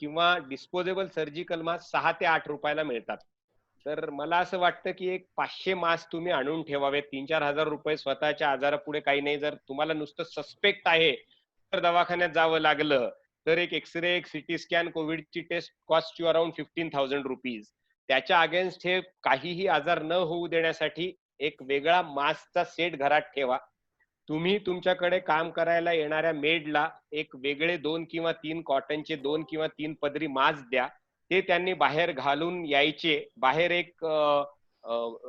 किंवा डिस्पोजेबल सर्जिकल मास्क 6 ते 8 रुपयाला मिळतात. तर मला असं वाटतं की एक 500 मास्क तुम्ही आणून ठेवावेत. 3-4 हजार रुपये स्वतःच्या आजारापुढे काही नाही. जर तुम्हाला नुसतं सस्पेक्ट आहे तर दवाखान्यात जावं लागलं तर एक एक्सरे, एक सिटी स्कॅन, कोविडची test cost you around 15,000 rupees. त्याच्या अगेन्स्ट हे काहीही आजार न होऊ देण्यासाठी एक वेगळा मास्कचा सेट घरात ठेवा. तुम्ही तुमच्याकडे काम करायला येणाऱ्या मेडला एक वेगळे 2 किंवा 3 कॉटनचे 2 किंवा 3 पदरी मास्क द्या. ते त्यांनी बाहेर घालून यायचे. बाहेर एक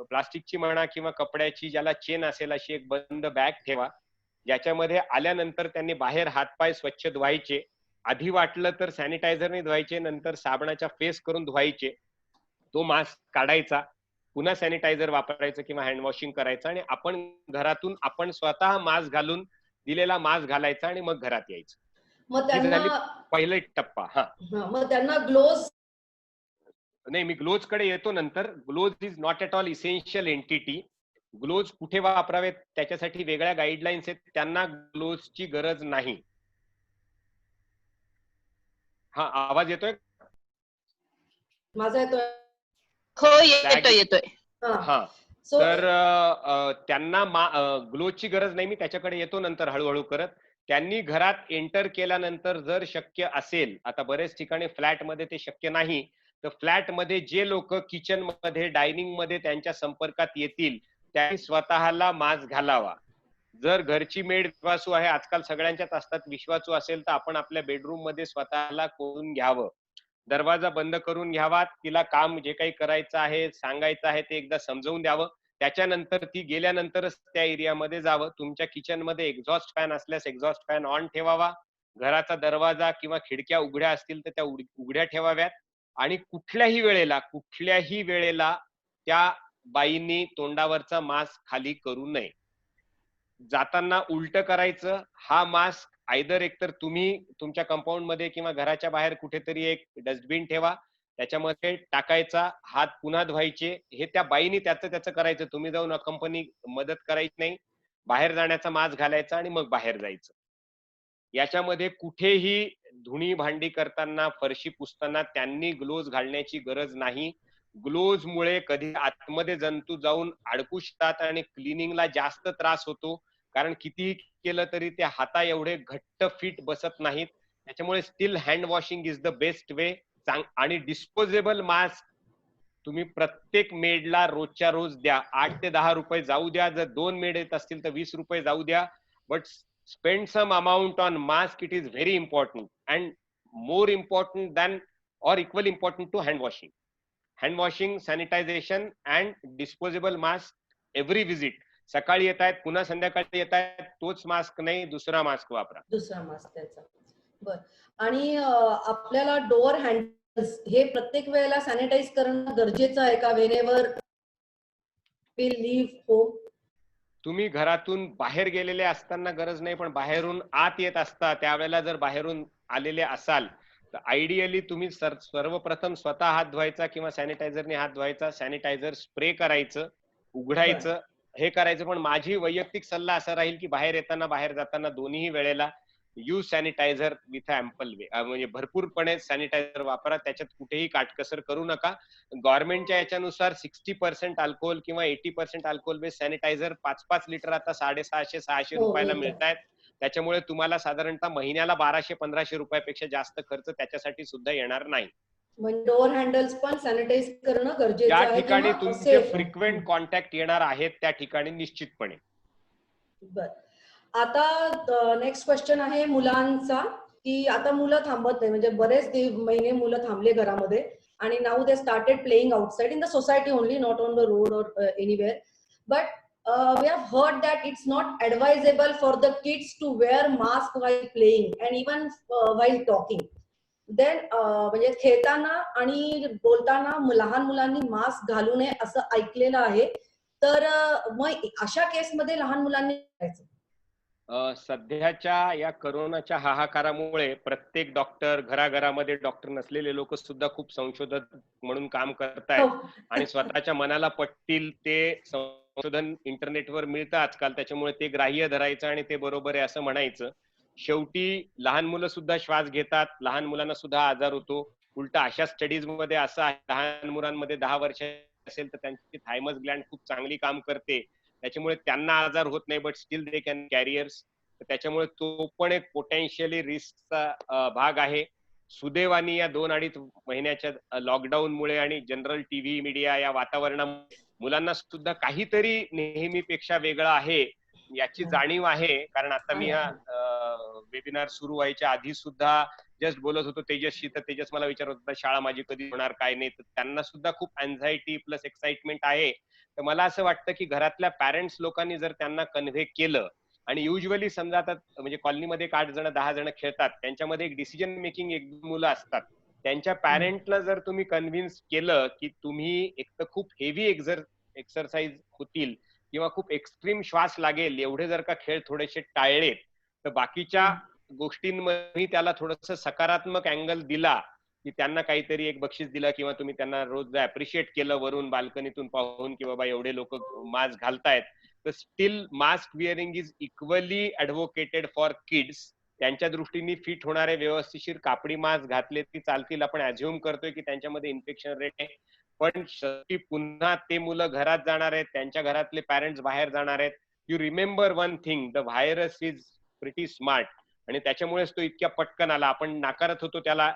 प्लास्टिकची म्हणा किंवा कपड्याची ज्याला चेन असेल अशी एक बंद बॅग ठेवा, ज्याच्यामध्ये आल्यानंतर त्यांनी बाहेर हातपाय स्वच्छ धुवायचे. आधी वाटलं तर सॅनिटायझरने धुवायचे, नंतर साबणाच्या फेस करून धुवायचे. तो मास्क काढायचा, पुन्हा सॅनिटायझर वापरायचं किंवा हँड वॉशिंग करायचं आणि आपण घरातून आपण स्वतः मास्क घालून दिलेला मास्क घालायचा आणि मग घरात यायचं. मग ही झाली त्यांना पहिला टप्पा. हा, मग त्यांना ग्लोव्ज नाही, मी ग्लोव्ज कडे येतो नंतर. Gloves is not at all essential entity. Gloves कुठे वापरावेत त्याच्यासाठी वेगळ्या गाईडलाईन्स आहेत. त्यांना ग्लोव्जची गरज नाही. हा, आवाज येतोय? माझा येतोय? हो, येतोय. हा, So, तर त्यांना ग्लोव्जची गरज नाही. मी त्याच्याकडे येतो नंतर हळूहळू करत. त्यांनी घरात एंटर केल्यानंतर जर शक्य असेल, आता बरेच ठिकाणी फ्लॅट मध्ये ते शक्य नाही, तर फ्लॅट मध्ये जे लोक किचन मध्ये, डायनिंग मध्ये त्यांच्या संपर्कात येतील त्यांनी स्वतःला मास्क घालावा. जर घरची मेड विश्वासू आहे, आजकाल सगळ्यांच्याच असतात, विश्वासू असेल तर आपण आपल्या बेडरूम मध्ये स्वतःला कोरून घ्यावं. दरवाजा बंद करून घ्यावा. तिला काम जे काही करायचं आहे, सांगायचं आहे ते एकदा समजावून द्यावं. त्याच्यानंतर ती गेल्यानंतरच त्या एरियामध्ये जावं. तुमच्या किचन मध्ये एक्झॉस्ट फॅन असल्यास एक्झॉस्ट फॅन ऑन ठेवावा. घराचा दरवाजा किंवा खिडक्या उघड्या असतील तर त्या उघड्या ठेवाव्यात. आणि कुठल्याही वेळेला त्या बाईंनी तोंडावरचा मास्क खाली करू नये. जाताना उलट करायचं. हा मास्क आयदर एकतर तुम्ही तुमच्या कंपाऊंड मध्ये किंवा घराच्या बाहेर कुठेतरी एक डस्टबिन ठेवा, त्याच्यामध्ये टाकायचा. हात पुन्हा धुवायचे. हे त्या बाईनी त्याचं करायचं. तुम्ही जाऊन कंपनी मदत करायची नाही. बाहेर जाण्याचा मास्क घालायचा आणि मग बाहेर जायचं. याच्यामध्ये कुठेही धुणी भांडी करताना, फरशी पुसताना त्यांनी ग्लोव्ज घालण्याची गरज नाही. ग्लोव्ज मुळे कधी आतमध्ये जंतू जाऊन अडकू शकतात आणि क्लिनिंगला जास्त त्रास होतो. कारण कितीही केलं तरी ते हाता एवढे घट्ट फिट बसत नाहीत. त्याच्यामुळे steel hand washing is the best वे. आणि डिस्पोजेबल मास्क तुम्ही प्रत्येक मेडला रोजच्या रोज द्या. 8 ते 10 रुपये जाऊ द्या. जर 2 मेड येत असतील तर 20 रुपये जाऊ द्या. But spend some amount on mask. It is very important and more important than or equally important to hand washing. Hand washing, sanitization and disposable mask every visit. सकाळी येत आहेत, पुन्हा संध्याकाळी येत आहेत, तोच मास्क नाही, दुसरा मास्क वापरा. दुसरा मास्क त्याचा. बर. आणि आपल्याला डोअर हँडल्स हे प्रत्येक वेळेला सॅनिटाइज करणं गरजेचं आहे का? Whenever we leave home. तुम्ही घरातून बाहेर गेलेले असताना गरज नाही, पण बाहेरून आत येत असता त्यावेळेला जर बाहेरून आलेले असाल तर आयडियली तुम्ही सर्वप्रथम स्वतः हात धुवायचा किंवा सॅनिटायझरने हात धुवायचा. सॅनिटायझर स्प्रे करायचं, उघडायचं, हे करायचं. पण माझी वैयक्तिक सल्ला असा राहील की बाहेर येताना बाहेर जाताना दोन्ही वेळेला यूज सॅनिटायझर विथ अँपल वे. म्हणजे भरपूरपणे सॅनिटायझर वापरा. त्याच्यात कुठेही काटकसर करू नका. गव्हर्नमेंटच्या याच्यानुसार 60% अल्कोहोल किंवा 80% अल्कोहोल बेस्ड सॅनिटायझर 5-5 लिटर आता 650-600 रुपयाला मिळत आहेत. त्याच्यामुळे तुम्हाला साधारणतः महिन्याला 1200-1500 रुपयापेक्षा जास्त खर्च त्याच्यासाठी सुद्धा येणार नाही. म्हणजे डोअर हँडल्स पण सॅनिटाइज करणं गरजेचं आहे. ज्या ठिकाणी तुमचे फ्रिक्वेंट कॉन्टॅक्ट येणार आहेत त्या ठिकाणी निश्चितपणे. बर. आता नेक्स्ट क्वेश्चन आहे मुलांचा, की आता मुलं थांबत नाही. म्हणजे बरेच महिने मुलं थांबले घरामध्ये आणि now they started playing outside in the society only, not on the road or anywhere. But we have heard that it's not advisable for the kids to wear mask while playing and even while talking. Then म्हणजे खेळताना आणि बोलताना लहान मुलांनी mask घालू नये असं ऐकलेलं आहे. तर मग अशा केसमध्ये लहान मुलांनी करायचं? सध्याच्या या करोनाच्या हाहाकारामुळे प्रत्येक डॉक्टर, घराघरामध्ये डॉक्टर नसलेले लोक सुद्धा खूप संशोधक म्हणून काम करतायत आणि स्वतःच्या मनाला पटतील ते संशोधन इंटरनेटवर मिळतं आजकाल, त्याच्यामुळे ते ग्राह्य धरायचं आणि ते बरोबर आहे असं म्हणायचं. शेवटी लहान मुलं सुद्धा श्वास घेतात, लहान मुलांना सुद्धा आजार होतो. उलट अशा स्टडीज मध्ये असं आहे, लहान मुलांमध्ये 10 वर्ष असेल तर त्यांची थायमस ग्लँड खूप चांगली काम करते, त्याच्यामुळे त्यांना आजार होत नाही, but still they can carriers. त्याच्यामुळे तो पण एक पोटेन्शियली रिस्कचा भाग आहे. सुदैवाने या 2-2.5 महिन्याच्या लॉकडाऊनमुळे आणि जनरल टीव्ही मीडिया या वातावरणामुळे मुलांना सुद्धा काहीतरी नेहमीपेक्षा वेगळं आहे याची जाणीव आहे. कारण आता मी हा वेबिनार सुरू व्हायच्या आधी सुद्धा जस्ट बोलत होतो तेजसशी, तर तेजस मला विचारत होता शाळा माझी कधी होणार काय नाही, तर त्यांना सुद्धा खूप अँझायटी प्लस एक्साइटमेंट आहे. तर मला असं वाटतं की घरातल्या पॅरेंट्स लोकांनी जर त्यांना कन्व्हे केलं, आणि युजली समजा आता म्हणजे कॉलनीमध्ये 8 जण 10 जण खेळतात, त्यांच्यामध्ये एक डिसिजन मेकिंग एक मुलं असतात, त्यांच्या पॅरेंटला जर तुम्ही कन्व्हिन्स केलं की तुम्ही एक तर खूप हेवी एक्सरसाइज होतील किंवा खूप एक्स्ट्रीम श्वास लागेल एवढे जर का खेळ थोडेसे टाळलेत, तर बाकीच्या गोष्टींमध्ये त्याला थोडस सकारात्मक अँगल दिला की त्यांना काहीतरी एक बक्षीस दिलं किंवा तुम्ही त्यांना रोज अप्रिशिएट केलं वरून बाल्कनीतून पाहून की बाबा एवढे लोक मास्क घालतायत, तर still mask wearing is equally advocated for kids. त्यांच्या दृष्टीने फिट होणारे व्यवस्थिशीर कापडी मास्क घातले ती चालतील. आपण अज्युम करतोय की त्यांच्यामध्ये इन्फेक्शन रेट आहे, पण शेवटी पुन्हा ते मुलं घरात जाणार आहेत, त्यांच्या घरातले पॅरेंट्स बाहेर जाणार आहेत. You remember one thing, the virus is pretty smart, आणि त्याच्यामुळेच तो इतक्या पटकन आला. आपण नाकारत होतो त्याला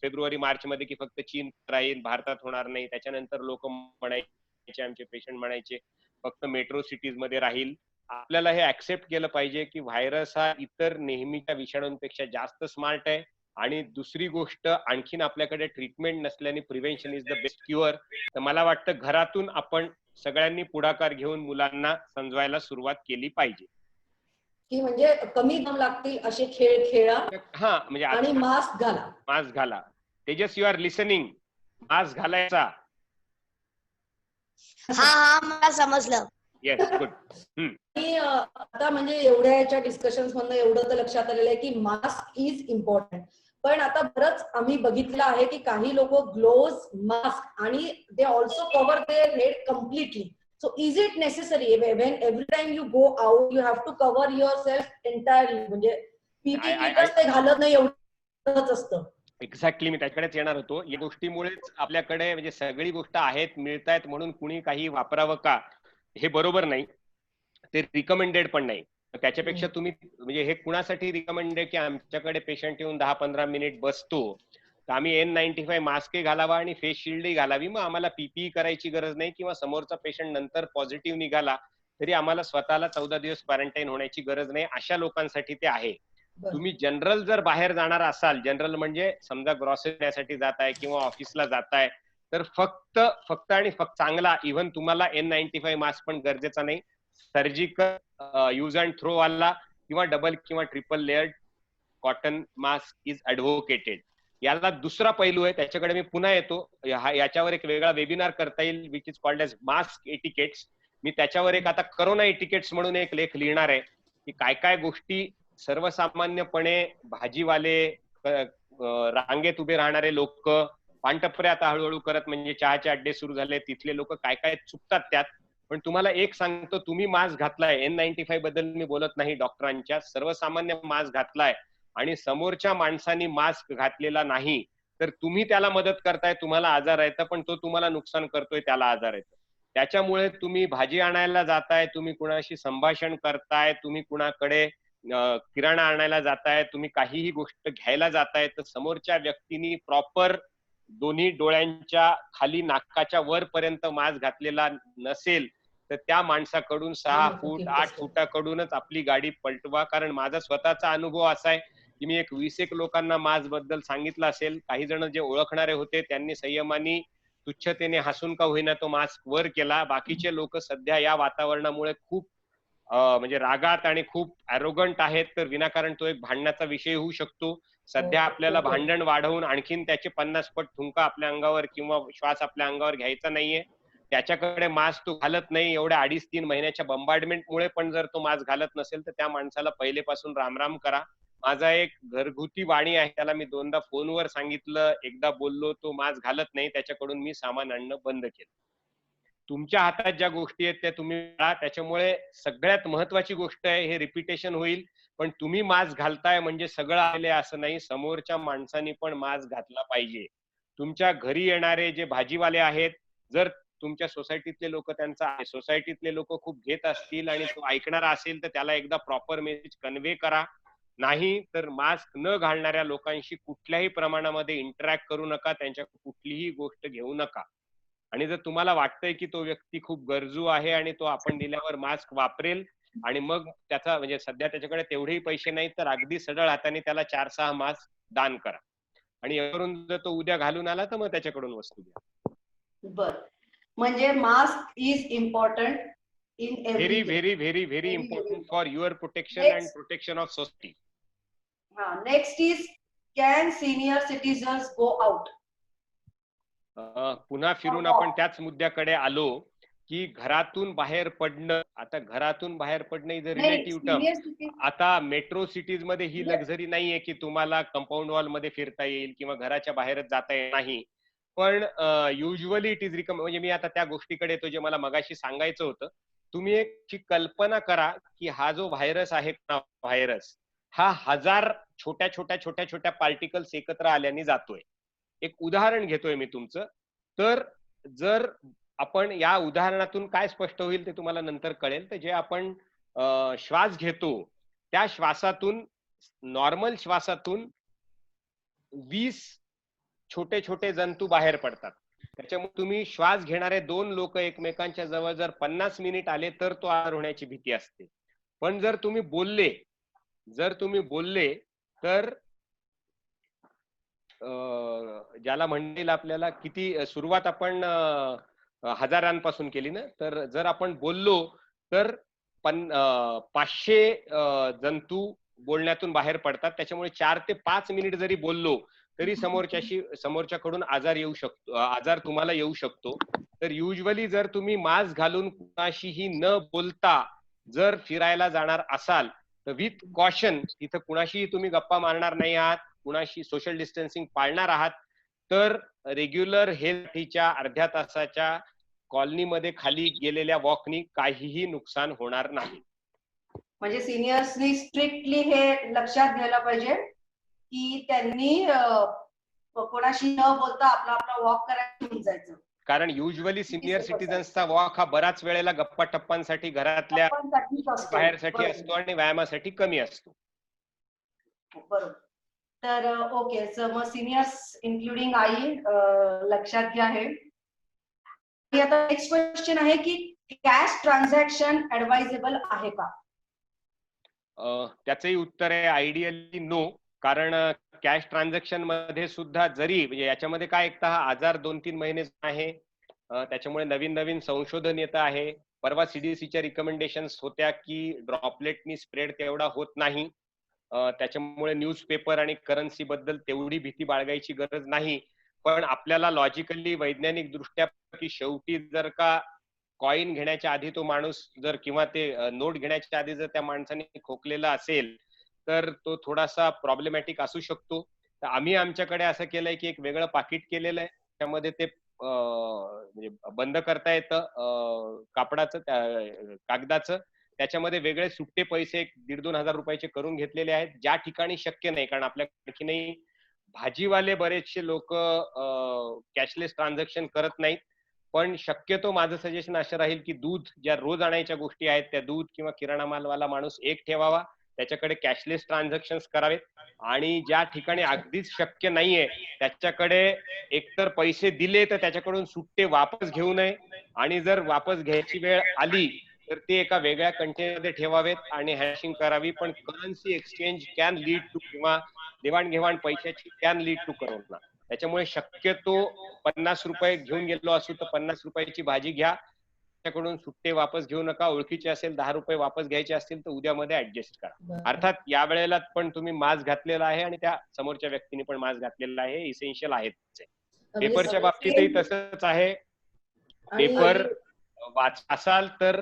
फेब्रुवारी मार्च मध्ये की फक्त चीन राहील, भारतात होणार नाही. त्याच्यानंतर लोक म्हणायचे, आमचे पेशंट म्हणायचे फक्त मेट्रो सिटीज मध्ये राहील. आपल्याला हे ऍक्सेप्ट केलं पाहिजे की व्हायरस हा इतर नेहमीच्या विषाणूंपेक्षा जास्त स्मार्ट आहे. आणि दुसरी गोष्ट, आणखीन आपल्याकडे ट्रीटमेंट नसल्याने prevention is the best cure. तर मला वाटतं घरातून आपण सगळ्यांनी पुढाकार घेऊन मुलांना समजवायला सुरुवात केली पाहिजे की म्हणजे कमी दम लागतील असे खेळ खेळा. हा, म्हणजे आणि मास्क घाला. मास्क घाला. Tejas, you are listening? Mask घालायचा. हा मला समजलं. Yes, good. आणि आता म्हणजे एवढ्या याच्या डिस्कशन्स मधनं एवढं तर लक्षात आलेलं आहे की मास्क इज इम्पॉर्टंट. पण आता बरंच आम्ही बघितलं आहे की काही लोक ग्लोव्ज, मास्क आणि they also cover their head completely. So is it necessary when every time you go out you have to cover yourself entirely? म्हणजे PPE ते घालत नाही एवढंच असतं. एक्झॅक्टली, मी त्याच्याकडेच येणार होतो. या गोष्टीमुळेच आपल्याकडे म्हणजे सगळी गोष्ट आहेत, मिळतायत म्हणून कुणी काही वापरावं का हे बरोबर नाही, ते रिकमेंडेड पण नाही. त्याच्यापेक्षा तुम्ही म्हणजे हे कुणासाठी रिकमेंडेड की आमच्याकडे पेशंट येऊन 10-15 मिनिट बसतो, तर आम्ही N95 मास्कही घालावा आणि फेस शिल्डही घालावी. मग आम्हाला पीपीई करायची गरज नाही, किंवा समोरचा पेशंट नंतर पॉझिटिव्ह निघाला तरी आम्हाला स्वतःला 14 दिवस क्वारंटाईन होण्याची गरज नाही. अशा लोकांसाठी ते आहे. तुम्ही जनरल जर बाहेर जाणार असाल, जनरल म्हणजे समजा ग्रॉसरी घेण्यासाठी जाताय किंवा ऑफिसला जाताय, तर फक्त आणि फक्त चांगला, इव्हन तुम्हाला N95 मास्क पण गरजेचा नाही, सर्जिकल यूज अँड थ्रो वाला किंवा डबल किंवा triple layered cotton mask is advocated. याला दुसरा पैलू आहे, त्याच्याकडे मी पुन्हा येतो. याच्यावर एक वेगळा वेबिनार करता येईल which is called as mask etiquettes. मी त्याच्यावर एक आता करोना एटिकेट्स म्हणून एक लेख लिहिणार आहे की काय काय गोष्टी सर्वसामान्यपणे भाजीवाले, रांगेत उभे राहणारे लोक, पानटपरे आता हळूहळू करत म्हणजे चहाचे अड्डे सुरू झाले, तिथले लोक काय काय चुकतात त्यात. पण तुम्हाला एक सांगतो, तुम्ही मास्क घातलाय, N95 बद्दल मी बोलत नाही, डॉक्टरांच्या सर्वसामान्य मास्क घातलाय आणि समोरच्या माणसाने मास्क घातलेला नाही, तर तुम्ही त्याला मदत करताय, तुम्हाला आजार येतं, पण तो तुम्हाला नुकसान करतोय, त्याला आजार येतं. त्याच्यामुळे तुम्ही भाजी आणायला जाताय, तुम्ही कुणाशी संभाषण करताय, तुम्ही कुणाकडे किराणा आणायला जाताय, तुम्ही काहीही गोष्ट घ्यायला जाताय, तर समोरच्या व्यक्तीने प्रॉपर दोन्ही डोळ्यांच्या खाली नाकाच्या वर पर्यंत मास्क घातलेला नसेल, तर त्या माणसाकडून 6 फूट 8 फुटाकडूनच आपली गाडी पलटवा. कारण माझा स्वतःचा अनुभव असा आहे की मी 20 लोकांना मास्क बद्दल सांगितलं असेल, काही जण जे ओळखणारे होते त्यांनी संयमाने तुच्छतेने हसून का होईना तो मास्क वर केला. बाकीचे लोक सध्या या वातावरणामुळे खूप म्हणजे रागात आणि खूप अॅरोगंट आहेत, तर विनाकारण तो एक भांडण्याचा विषय होऊ शकतो. सध्या आपल्याला भांडण वाढवून आणखीन त्याचे 50 पट ठुंका आपल्या अंगावर किंवा श्वास आपल्या अंगावर घ्यायचा नाहीये. त्याच्याकडे मास्क तो घालत नाही, एवढ्या 2.5-3 महिन्याच्या बंबार्डमेंटमुळे पण जर तो मास्क घालत नसेल तर त्या माणसाला पहिलेपासून रामराम करा. माझा एक घरगुती वाणी आहे, त्याला मी 2दा फोनवर सांगितलं, एकदा बोललो, तो मास्क घालत नाही, त्याच्याकडून मी सामान आणणं बंद केलं. तुमच्या हातात ज्या गोष्टी आहेत त्या तुम्ही करा. त्याच्यामुळे सगळ्यात महत्वाची गोष्ट आहे, हे रिपिटेशन होईल, पण तुम्ही मास्क घालताय म्हणजे सगळं आले असं नाही. समोरच्या माणसाने पण मास्क घातला पाहिजे. तुमच्या घरी येणारे जे भाजीवाले आहेत, जर तुमच्या सोसायटीतले लोक त्यांचा सोसायटीतले लोक खूप घेत असतील आणि तो ऐकणारा असेल तर त्याला एकदा प्रॉपर मेसेज कन्वे करा. नाही तर मास्क न घालणाऱ्या लोकांशी कुठल्याही प्रमाणामध्ये इंटरॅक्ट करू नका, त्यांच्या कुठलीही गोष्ट घेऊ नका. आणि जर तुम्हाला वाटतंय की तो व्यक्ती खूप गरजू आहे आणि तो आपण दिल्यावर मास्क वापरेल आणि मग त्याचा म्हणजे सध्या त्याच्याकडे तेवढेही पैसे नाहीत, तर अगदी सरळ हाताने त्याला 4-6 मास्क दान करा. आणि यावरून जर तो उद्या घालून आला तर मग त्याच्याकडून वस्तू घ्या. बर, म्हणजे mask is important in very very very very important for your protection and protection of society. Next is can senior citizens go out. पुन्हा फिरून आपण त्याच मुद्द्याकडे आलो की घरातून बाहेर पडणं. आता घरातून बाहेर पडणं इज अ रिलेटिव्ह टर्म. आता मेट्रो सिटीज मध्ये ही लक्झरी नाहीये की तुम्हाला कंपाऊंड वॉल मध्ये फिरता येईल किंवा घराच्या बाहेरच जाता येईल नाही. पण युजली इट इज रिकमेंड. म्हणजे मी आता त्या गोष्टीकडे येतो जे मला मगाशी सांगायचं होतं. तुम्ही एक कल्पना करा की हा जो व्हायरस आहे व्हायरस हा 1000 छोट्या छोट्या छोट्या छोट्या पार्टिकल्स एकत्र आल्याने जातोय. एक उदाहरण घेतोय मी तुमचं. तर जर आपण या उदाहरणातून काय स्पष्ट होईल ते तुम्हाला नंतर कळेल. तर जे आपण श्वास घेतो त्या श्वासातून नॉर्मल श्वासातून 20 छोटे छोटे जंतू बाहेर पडतात. त्याच्यामुळे तुम्ही श्वास घेणारे 2 लोक एकमेकांच्या जवळ जर 50 मिनिट आले तर तो आजार होण्याची भीती असते. पण जर तुम्ही बोलले तर ज्याला म्हणेल आपल्याला किती सुरुवात आपण हजारांपासून केली ना. तर जर आपण बोललो तर 500 जंतू बोलण्यातून बाहेर पडतात. त्याच्यामुळे 4 ते 5 मिनिट जरी बोललो तरी समोरच्याकडून आजार तुम्हाला येऊ शकतो. तर युजली जर तुम्ही मास्क घालून कुणाशीही न बोलता जर फिरायला जाणार असाल तर विथ कॉशन, तिथं कुणाशीही तुम्ही गप्पा मारणार नाही आहात, कुणाशी सोशल डिस्टन्सिंग पाळणार आहात, तर रेग्युलर हेल्थच्या अर्ध्या तासाच्या कॉलनीमध्ये खाली गेलेल्या वॉकनी काहीही नुकसान होणार नाही. म्हणजे सिनियर्सनी स्ट्रिक्टली हे लक्षात घ्यायला पाहिजे की त्यांनी कोणाशी न बोलता आपला आपला वॉक करायला घेऊन जायचं. कारण युजली सिनियर सिटीजन्सचा वॉक हा बराच वेळेला गप्पा टप्पांसाठी घरातल्या बाहेरसाठी असतो आणि व्यायामासाठी कमी असतो. बरोबर. तर ओके, सर मग सिनियर्स इन्क्लुडिंग आई लक्षात घ्या हे. आता नेक्स्ट क्वेश्चन आहे की कॅश ट्रान्झॅक्शन ऍडवाइजेबल आहे का? त्याचंही उत्तर आहे आयडियली नो. कारण कॅश ट्रान्झॅक्शन मध्ये सुद्धा जरी म्हणजे याच्यामध्ये काय एक तर हा आजार 2-3 महिने आहे, त्याच्यामुळे नवीन नवीन संशोधन येत आहे. परवा CDCच्या रिकमेंडेशन्स होत्या की ड्रॉपलेटनी स्प्रेड तेवढा होत नाही. त्याच्यामुळे न्यूजपेपर आणि करन्सी बद्दल तेवढी भीती बाळगायची गरज नाही. पण आपल्याला लॉजिकली वैज्ञानिक दृष्ट्या की शेवटी जर का कॉइन घेण्याच्या आधी तो माणूस जर किंवा ते नोट घेण्याच्या आधी जर त्या माणसाने खोकलेला असेल तर तो थोडासा प्रॉब्लेमॅटिक असू शकतो. तर आम्ही आमच्याकडे असं केलंय की एक वेगळं पाकिट केलेलं आहे. त्यामध्ये ते म्हणजे बंद करता येतं कापडाचं कागदाचं. त्याच्यामध्ये वेगळे सुट्टे पैसे 1,500-2 हजार रुपयाचे करून घेतलेले आहेत. ज्या ठिकाणी शक्य नाही, कारण आपल्याकडे आणखीनही भाजीवाले बरेचसे लोक कॅशलेस ट्रान्झॅक्शन करत नाहीत. पण शक्यतो माझं सजेशन असं राहील की दूध ज्या रोज आणायच्या गोष्टी आहेत त्या दूध किंवा किराणा मालवाला माणूस एक ठेवावा, त्याच्याकडे कॅशलेस ट्रान्झॅक्शन करावेत. आणि ज्या ठिकाणी अगदीच शक्य नाहीये त्याच्याकडे एकतर पैसे दिले तर त्याच्याकडून सुट्टे वापस घेऊ नये, आणि जर वापस घ्यायची वेळ आली तर ते एका वेगळ्या कंटेनरमध्ये ठेवावेत आणि हॅशिंग करावी. पण currency exchange can lead to किंवा देवाणघेवाण पैशाची कॅन लीड टू करोना. त्याच्यामुळे शक्यतो 50 रुपये घेऊन गेलो असू तर 50 रुपयाची भाजी घ्या, त्याच्याकडून सुट्टे वापस घेऊ नका. ओळखीचे असेल 10 रुपये वापस घ्यायचे असतील तर उद्यामध्ये ऍडजस्ट करा. अर्थात या वेळेला पण तुम्ही मास्क घातलेला आहे आणि त्या समोरच्या व्यक्तीने पण मास्क घातलेला आहे, इसेन्शियल आहे. पेपरच्या बाबतीतही तसंच आहे. पेपर असाल तर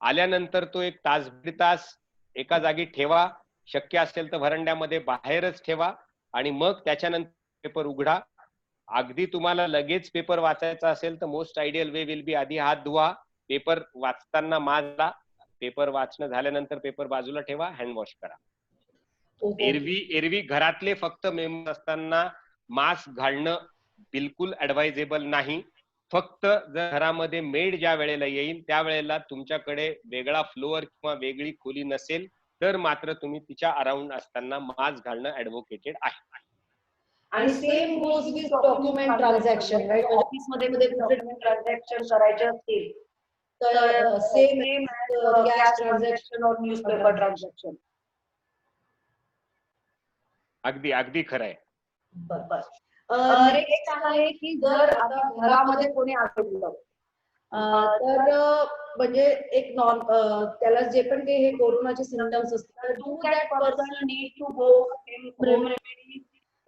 आल्यानंतर तो 1 तास 1.5 तास एका जागी ठेवा. शक्य असेल तर व्हरांड्यामध्ये बाहेरच ठेवा आणि मग त्याच्यानंतर पेपर उघडा. अगदी तुम्हाला लगेच पेपर वाचायचा असेल तर most ideal way will be आधी हात धुवा, पेपर वाचताना मास्क ला, पेपर वाचणं झाल्यानंतर पेपर बाजूला ठेवा, हँड वॉश करा. एरवी घरातले फक्त मेंबर असताना मास्क घालणं बिलकुल ऍडवाइजेबल नाही. फक्त जर घरामध्ये मेड ज्या वेळेला येईल त्यावेळेला तुमच्याकडे वेगळा फ्लोअर किंवा वेगळी खोली नसेल तर मात्र तुम्ही तिच्या अराउंड असताना मास्क घालणं ऍडव्होकेटेड आहे. आणि same goes with document transaction, right? Office मध्ये डॉक्युमेंट ट्रान्झॅक्शन करायचे असतील तर सेम कॅश ट्रान्झॅक्शन और न्यूजपेपर ट्रान्झॅक्शन. अगदी खरंय. नेक्स्ट आहे की जर आता घरामध्ये कोणी आढळलं तर म्हणजे एक नॉन त्याला जे पण काही हे कोरोनाचे सिम्पटम्स असतात, do that person need to go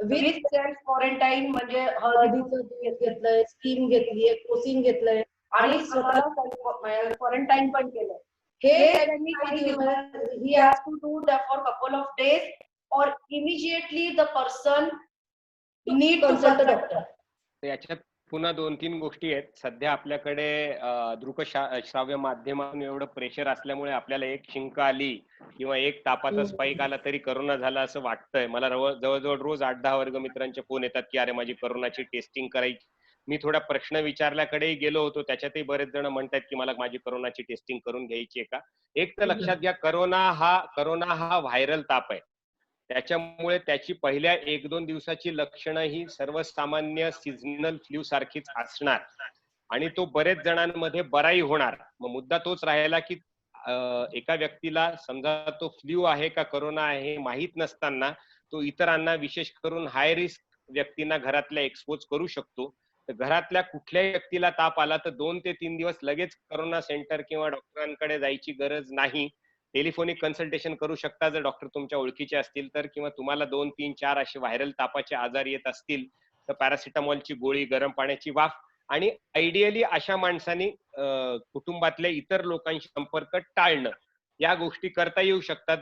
with self quarantine, म्हणजे हळदीचं दूध घेतलंय, स्टीम घेतलीये, कोसिंग घेतलंय आणि स्वतः क्वारंटाईन पण केलंय, हे त्यांनी he has to do that for couple of days or immediately the person need to consult the doctor. याच्यात पुन्हा 2-3 गोष्टी आहेत. सध्या आपल्याकडे दृकश्राव्य माध्यमातून एवढं प्रेशर असल्यामुळे आपल्याला एक शिंक आली किंवा एक तापाचा स्पाइक आला तरी करोना झाला असं वाटतंय. मला जवळजवळ रोज 8-10 वर्गमित्रांचे फोन येतात की अरे माझी करोनाची टेस्टिंग करायची. मी थोडा प्रश्न विचारल्याकडेही गेलो होतो, त्याच्यातही बरेच जण म्हणतात की मला माझी करोनाची टेस्टिंग करून घ्यायची आहे का. एक तर लक्षात घ्या, करोना हा व्हायरल ताप आहे. त्याच्यामुळे त्याची पहिल्या 1-2 दिवसाची लक्षणं ही सर्वसामान्य सीझनल फ्लू सारखीच असणार आणि तो बरेच जणांमध्ये बराही होणार. मग मुद्दा तोच राहिला की एका व्यक्तीला समजा तो फ्लू आहे का करोना आहे माहित नसताना तो इतरांना, विशेष करून हाय रिस्क व्यक्तींना घरातल्या एक्सपोज करू शकतो. तर घरातल्या कुठल्याही व्यक्तीला ताप आला तर 2 ते 3 दिवस लगेच करोना सेंटर किंवा डॉक्टरांकडे जायची गरज नाही. टेलिफोनिक कन्सल्टेशन करू शकता जर डॉक्टर तुमच्या ओळखीचे असतील तर, किंवा तुम्हाला 2, 3, 4 असे व्हायरल तापाचे आजार येत असतील तर पॅरासिटामॉलची गोळी, गरम पाण्याची वाफ, आणि आयडियली अशा माणसांनी कुटुंबातल्या इतर लोकांशी संपर्क टाळणं, या गोष्टी करता येऊ शकतात.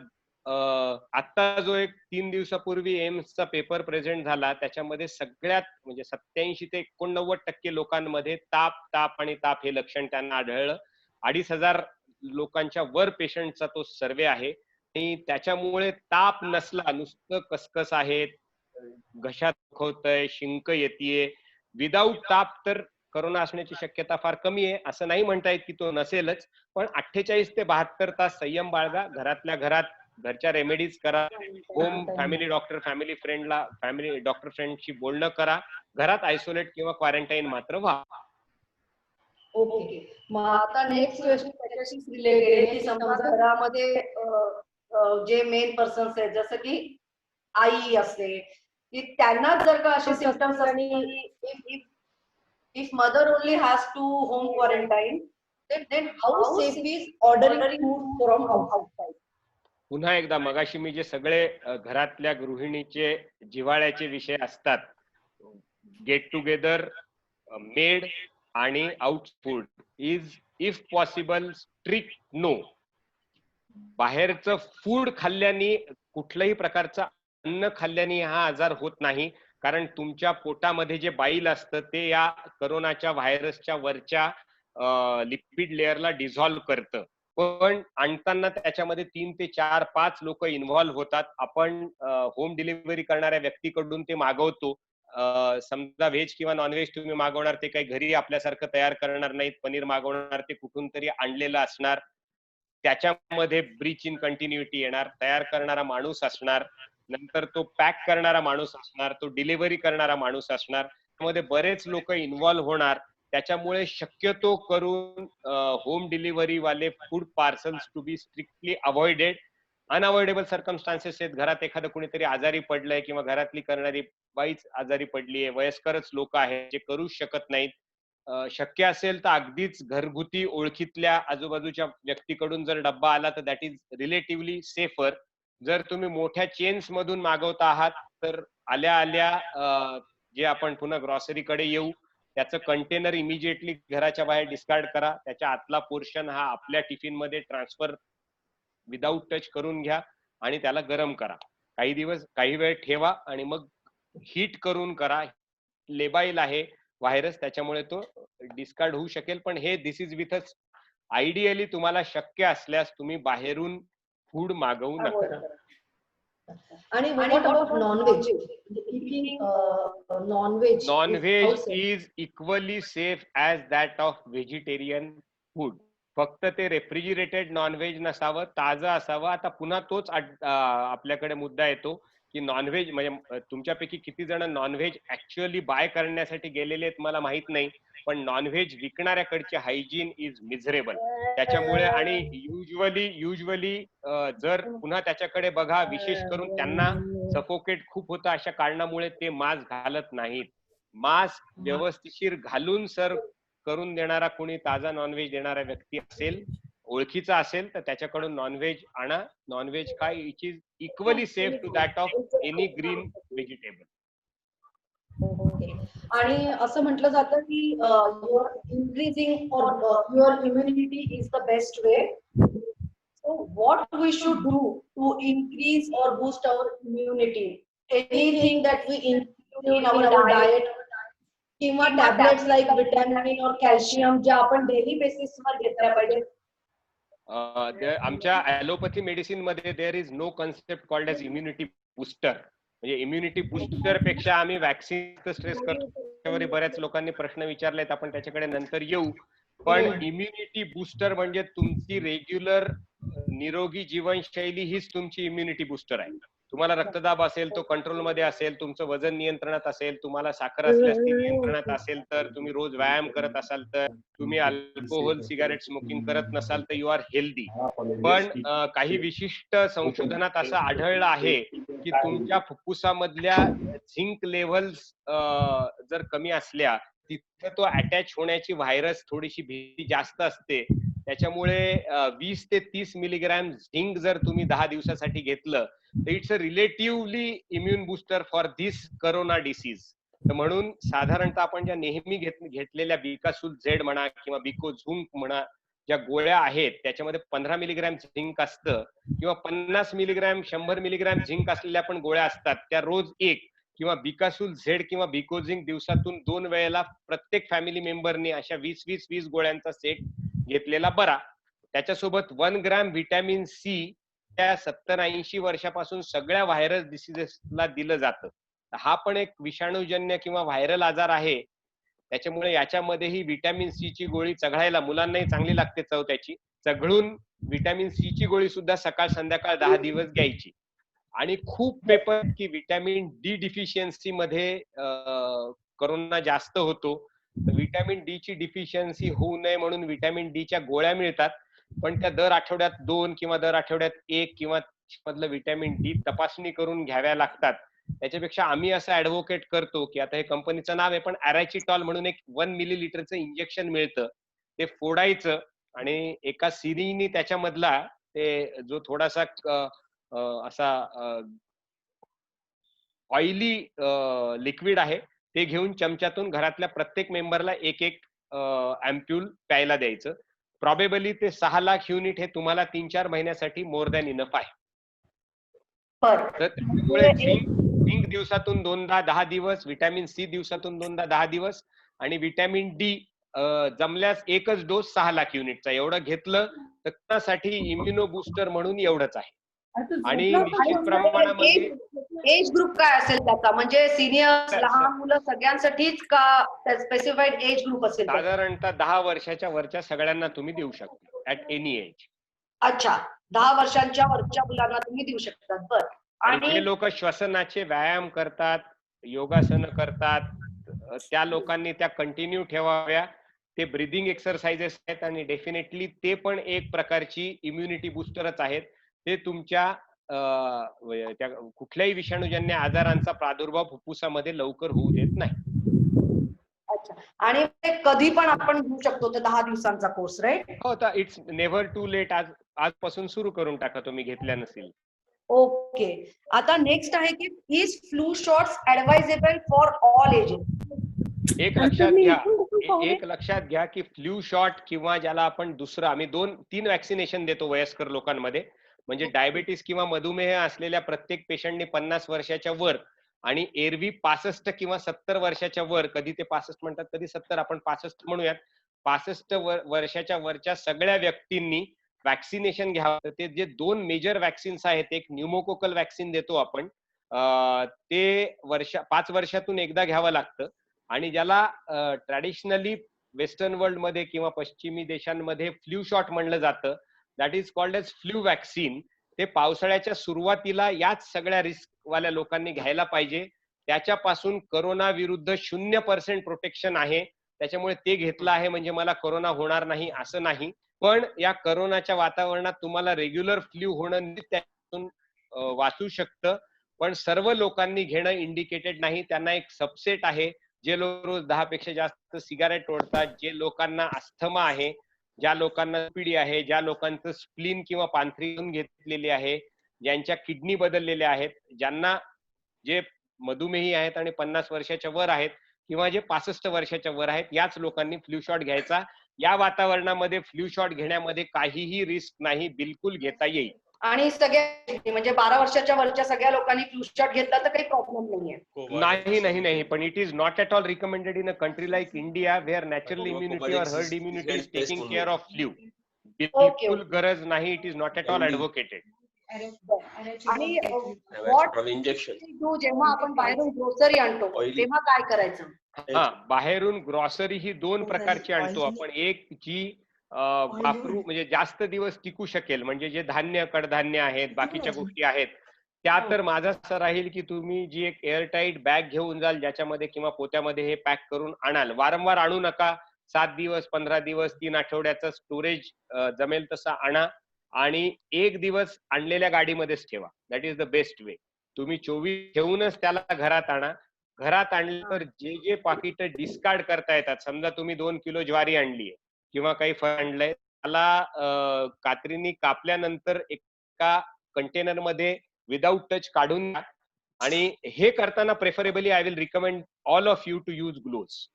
आता जो एक 3 दिवसापूर्वी एम्सचा पेपर प्रेझेंट झाला त्याच्यामध्ये सगळ्यात म्हणजे 87 ते 89% लोकांमध्ये ताप हे लक्षण त्यांना आढळलं. 2,500 लोकांच्या वर पेशंटचा तो सर्वे आहे आणि त्याच्यामुळे ताप नसला, नुसतं कसकस आहे, घशात दुखतंय, शिंक येतेय, विदाऊट ताप तर करोना असण्याची शक्यता फार कमी आहे. असं नाही म्हणता येत की तो नसेलच, पण 48 ते 72 तास संयम बाळगा, घरातल्या घरात घरच्या रेमेडीज करा, होम फॅमिली डॉक्टर फ्रेंडशी बोलणं करा, घरात आयसोलेट किंवा क्वारंटाईन मात्र व्हा. ओके, मग आता नेक्स्ट क्वेश्चन त्याच्याशीच रिलेटेड आहे की समजा घरामध्ये जे मेन पर्सन्स आहेत जसं की आई असते की त्यांना जर का असे सिम्पटम्स आणि if mother only has to home quarantine then how safe is ordering food from outside? पुन्हा एकदा मगाशी मी जे सगळे घरातल्या गृहिणीचे जिव्हाळ्याचे विषय असतात, गेट टुगेदर, मेड आणि out food is if possible strict no. बाहेरचं फूड खाल्ल्याने, कुठल्याही प्रकारचं अन्न खाल्ल्याने हा आजार होत नाही, कारण तुमच्या पोटामध्ये जे बाईल असतं ते या करोनाच्या व्हायरसच्या वरच्या लिपिड लेअरला डिझॉल्व्ह करतं. पण आणताना त्याच्यामध्ये 3 ते 4-5 लोक इन्व्हॉल्व्ह होतात. आपण होम डिलिव्हरी करणाऱ्या व्यक्तीकडून ते मागवतो. समजा व्हेज किंवा नॉनव्हेज तुम्ही मागवणार, ते काही घरी आपल्यासारखं तयार करणार नाहीत. पनीर मागवणार, ते कुठून तरी आणलेलं असणार, त्याच्यामध्ये ब्रीच इन कंटिन्युटी येणार, तयार करणारा माणूस असणार, नंतर तो पॅक करणारा माणूस असणार, तो डिलिव्हरी करणारा माणूस असणार, त्यामध्ये बरेच लोक इन्व्हॉल्व्ह होणार. त्याच्यामुळे शक्यतो करून होम डिलिव्हरी वाले food parcels to be strictly avoided. Unavoidable circumstances आहेत, घरात एखादं कुणीतरी आजारी पडलंय किंवा घरातली करणारी बाईच आजारी पडलीये, वयस्करच लोक आहेत जे करू शकत नाहीत, शक्य असेल तर अगदीच घरगुती ओळखीतल्या आजूबाजूच्या व्यक्तीकडून जर डब्बा आला तर दॅट इज रिलेटिव्हली सेफर. जर तुम्ही मोठ्या चेन्स मधून मागवता आहात तर आल्या आल्या जे आपण पुन्हा ग्रॉसरीकडे येऊ, त्याचं कंटेनर इमिजिएटली घराच्या बाहेर डिस्कार्ड करा. त्याच्या आतला पोर्शन हा आपल्या टिफिन मध्ये ट्रान्सफर विदाऊट टच करून घ्या आणि त्याला गरम करा. काही वेळ ठेवा आणि मग हीट करून करा. लेबाईल आहे व्हायरस, त्याच्यामुळे तो डिस्कार्ड होऊ शकेल. पण हे दिस इज विथ आयडियली तुम्हाला शक्य असल्यास तुम्ही बाहेरून फूड मागवू नका. आणि what about nonveg? Nonveg nonveg is equally safe as that of vegetarian food. फक्त ते रेफ्रिजरेटेड नॉनव्हेज नसावं, ताजं असावं. आता पुन्हा तोच आपल्याकडे मुद्दा येतो की नॉनव्हेज म्हणजे तुमच्यापैकी किती जण नॉनव्हेज ऍक्च्युअली बाय करण्यासाठी गेलेले आहेत मला माहित नाही, पण नॉनव्हेज विकणाऱ्याकडचे हायजीन इज मिझरेबल. त्याच्यामुळे आणि युजली जर पुन्हा त्याच्याकडे बघा, विशेष करून त्यांना सफोकेट खूप होतं अशा कारणामुळे ते मास्क घालत नाहीत. मास्क व्यवस्थिशीर घालून सर्व करून देणारा कोणी ताजा नॉनव्हेज देणारा व्यक्ती असेल, ओळखीचा असेल, तर त्याच्याकडून नॉनव्हेज आणा. नॉनव्हेज काय it is equally safe to that of any green vegetable. आणि असं म्हटलं जातं की your increasing or your immunity is the best way. So what we should do to increase or boost our immunity? Anything that we include in our diet किंवा tablets like vitamin or calcium जे आपण daily बेसिसवर घेतल्या पाहिजे? आमच्या allopathy medicine मध्ये there is no concept called as immunity booster. म्हणजे immunity booster पेक्षा आम्ही वॅक्सिन स्ट्रेस करतो. त्याच्यावर बऱ्याच लोकांनी प्रश्न विचारलेत, आपण त्याच्याकडे नंतर येऊ. पण इम्युनिटी बूस्टर म्हणजे तुमची रेग्युलर निरोगी जीवनशैली हीच तुमची इम्युनिटी बूस्टर आहे. तुम्हाला रक्तदाब असेल तो कंट्रोलमध्ये असेल, तुमचं वजन नियंत्रणात असेल, तुम्हाला साखर असल्यास ती नियंत्रणात असेल, तर तुम्ही रोज व्यायाम करत असाल, तर तुम्ही अल्कोहोल सिगारेट स्मोकिंग करत नसाल, तर यू आर हेल्दी. पण काही विशिष्ट संशोधनात असं आढळलं आहे की तुमच्या फुफ्फुसामधल्या झिंक लेव्हल्स जर कमी असल्या, तिथे तो अटॅच होण्याची व्हायरस थोडीशी भीती जास्त असते. त्याच्यामुळे 20 ते 30 मिलीग्रॅम झिंक जर तुम्ही 10 दिवसासाठी घेतलं तर it's a relatively immune booster for this corona disease. तर म्हणून साधारणतः आपण ज्या नेहमी घेतलेल्या बिकासूल झेड म्हणा किंवा बिकोझुंक म्हणा, ज्या गोळ्या आहेत त्याच्यामध्ये 15 मिलीग्रॅम झिंक असतं किंवा 50 मिलीग्रॅम 100 मिलीग्रॅम झिंक असलेल्या पण गोळ्या असतात, त्या रोज एक किंवा बिकासूल झेड किंवा बिकोझिंक दिवसातून 2 वेळेला प्रत्येक फॅमिली मेंबरनी अशा 20 गोळ्यांचा सेट घेतलेला बरा. त्याच्यासोबत 1 ग्रॅम व्हिटॅमिन सी त्या 70-80 वर्षापासून सगळ्या व्हायरस डिसीजेसला दिलं जातं. हा पण एक विषाणूजन्य किंवा व्हायरल आजार आहे. त्याच्यामुळे याच्यामध्येही व्हिटॅमिन सी ची गोळी चघळायला मुलांनाही चांगली लागते चव त्याची. चघळून व्हिटॅमिन सी ची गोळी सुद्धा सकाळ संध्याकाळ 10 दिवस घ्यायची. आणि खूप पेपर की व्हिटॅमिन डी डिफिशियन्सी मध्ये करोना जास्त होतो. व्हिटॅमिन डी ची डिफिशियन्सी होऊ नये म्हणून व्हिटॅमिन डी च्या गोळ्या मिळतात, पण त्या दर आठवड्यात 2 किंवा दर आठवड्यात 1 किंवा मधलं व्हिटॅमिन डी तपासणी करून घ्याव्या लागतात. त्याच्यापेक्षा आम्ही असं ऍडव्होकेट करतो की आता हे कंपनीचं नाव आहे, पण अॅराचिटॉल म्हणून एक 1 मिलीलिटरचं इंजेक्शन मिळतं, ते फोडायचं आणि एका सिरीनी त्याच्यामधला ते जो थोडासा असा ऑइली लिक्विड आहे ते घेऊन चमच्यातून घरातल्या प्रत्येक मेंबरला एक अँप्यूल प्यायला द्यायचं. प्रॉबेबली ते 6 लाख युनिट हे तुम्हाला 3-4 महिन्यासाठी मोर दॅन इनफ आहे. तर त्यामुळे झिंक दिवसातून 2दा 10 दिवस, व्हिटॅमिन सी दिवसातून 2दा 10 दिवस आणि व्हिटॅमिन डी जमल्यास एकच डोस 6 लाख युनिटचा एवढं घेतलं तर त्यासाठी इम्युनो बूस्टर म्हणून एवढंच आहे. आणि निश्चित प्रमाणामध्ये एज ग्रुप काय असेल त्याचा? म्हणजे सिनियर, लहान मुलं सगळ्यांसाठीच का स्पेसिफाईड एज ग्रुप असेल? साधारणतः 10 वर्षाच्या वरच्या सगळ्यांना तुम्ही देऊ शकता ऍट एनी एज. अच्छा, 10 वर्षांच्या वरच्या मुलांना तुम्ही देऊ शकता. बरं. आणि जे लोक श्वसनाचे व्यायाम करतात, योगासन करतात, त्या लोकांनी त्या कंटिन्यू ठेवाव्या. ते ब्रीदिंग एक्सरसाइजेस आहेत आणि डेफिनेटली ते पण एक प्रकारची इम्युनिटी बूस्टरच आहेत. ते तुमच्या त्या कुठल्याही विषाणूजन्य आजारांचा प्रादुर्भाव फुफ्फुसामध्ये लवकर होऊ देत नाही. अच्छा, आणि कधी पण आपण घेऊ शकतो ते 10 दिवसांचा कोर्स, राईट? हो, तर इट्स नेव्हर टू लेट. आजपासून सुरू करून टाका तुम्ही घेतल्या नसेल. ओके. आता नेक्स्ट आहे की is flu shots advisable for all ages? एक लक्षात घ्या की फ्लू शॉट किंवा ज्याला आपण दुसरं, आम्ही 2-3 वॅक्सिनेशन देतो वयस्कर लोकांमध्ये. म्हणजे डायबिटीस किंवा मधुमेह असलेल्या प्रत्येक पेशंटने 50 वर्षाच्या वर आणि एरवी 65 किंवा 70 वर्षाच्या वर, कधी ते 65 म्हणतात कधी 70, आपण 65 म्हणूयात, 65 वर्षाच्या वरच्या सगळ्या व्यक्तींनी वॅक्सिनेशन घ्यावं. तर ते जे 2 मेजर वॅक्सिन्स आहेत, एक न्यूमोकोकल वॅक्सिन देतो आपण, ते 5 वर्षातून एकदा घ्यावं लागतं. आणि ज्याला ट्रॅडिशनली वेस्टर्न वर्ल्ड मध्ये किंवा पश्चिमी देशांमध्ये फ्लू शॉट म्हणलं जातं, that is called as flu vaccine. ते पावसाळ्याच्या सुरुवातीला याच सगळ्या रिस्क वाल्या लोकांनी घ्यायला पाहिजे. त्याच्यापासून कोरोना विरुद्ध 0% प्रोटेक्शन आहे. त्याच्यामुळे ते घेतलं आहे म्हणजे मला कोरोना होणार नाही असं नाही. पण या कोरोनाच्या वातावरणात तुम्हाला रेग्युलर फ्लू होणं त्यातून वाचू शकतं. पण सर्व लोकांनी घेणं इंडिकेटेड नाही. त्यांना एक सबसेट आहे, जे लोक रोज 10 पेक्षा जास्त सिगारेट ओढतात, जे लोकांना अस्थमा आहे, ज्या लोकांना पिढी आहे, ज्या लोकांचं स्प्लीन किंवा पांढरी घेतलेली आहे, ज्यांच्या किडनी बदललेल्या आहेत, ज्यांना जे मधुमेही आहेत आणि 50 वर्षाच्या वर आहेत किंवा जे 65 वर्षाच्या वर आहेत, याच लोकांनी फ्लू शॉट घ्यायचा. या वातावरणामध्ये फ्लू शॉट घेण्यामध्ये काहीही रिस्क नाही, बिलकुल घेता येईल. आणि सगळ्या म्हणजे 12 वर्षाच्या वरच्या सगळ्या लोकांनी फ्लू शॉट घेतला तर काही प्रॉब्लेम नाहीये. नाही, पण it is not at all recommended in a country like India where natural immunity or herd immunity is taking care of flu. बिलकुल गरज नाही. It is not at all advocated. आणि जेव्हा आपण बाहेरून ग्रोसरी आणतो तेव्हा काय करायचं? बाहेरून ग्रॉसरी ही 2 प्रकारची आणतो आपण. एक जी वापरू म्हणजे जास्त दिवस टिकू शकेल, म्हणजे जे धान्य, कडधान्य आहेत, बाकीच्या गोष्टी आहेत, त्या तर माझा असं राहील की तुम्ही जी एक एअरटाईट बॅग घेऊन जाल, ज्याच्यामध्ये किंवा पोत्यामध्ये हे पॅक करून आणाल. वारंवार आणू नका. 7 दिवस, 15 दिवस, 3 आठवड्याचं स्टोरेज जमेल तसा आणा. आणि 1 दिवस आणलेल्या गाडीमध्येच ठेवा. दॅट इज द बेस्ट वे. तुम्ही 24 ठेवूनच त्याला घरात आणा. घरात आणल्यावर जे जे पाकिट डिस्कार्ड करता येतात, समजा तुम्ही 2 किलो ज्वारी आणलीये किंवा काही फळ आणलंय, त्याला कात्रीने कापल्यानंतर एका कंटेनर मध्ये विदाउट टच काढून द्या. आणि हे करताना preferably I will recommend all of you to use gloves.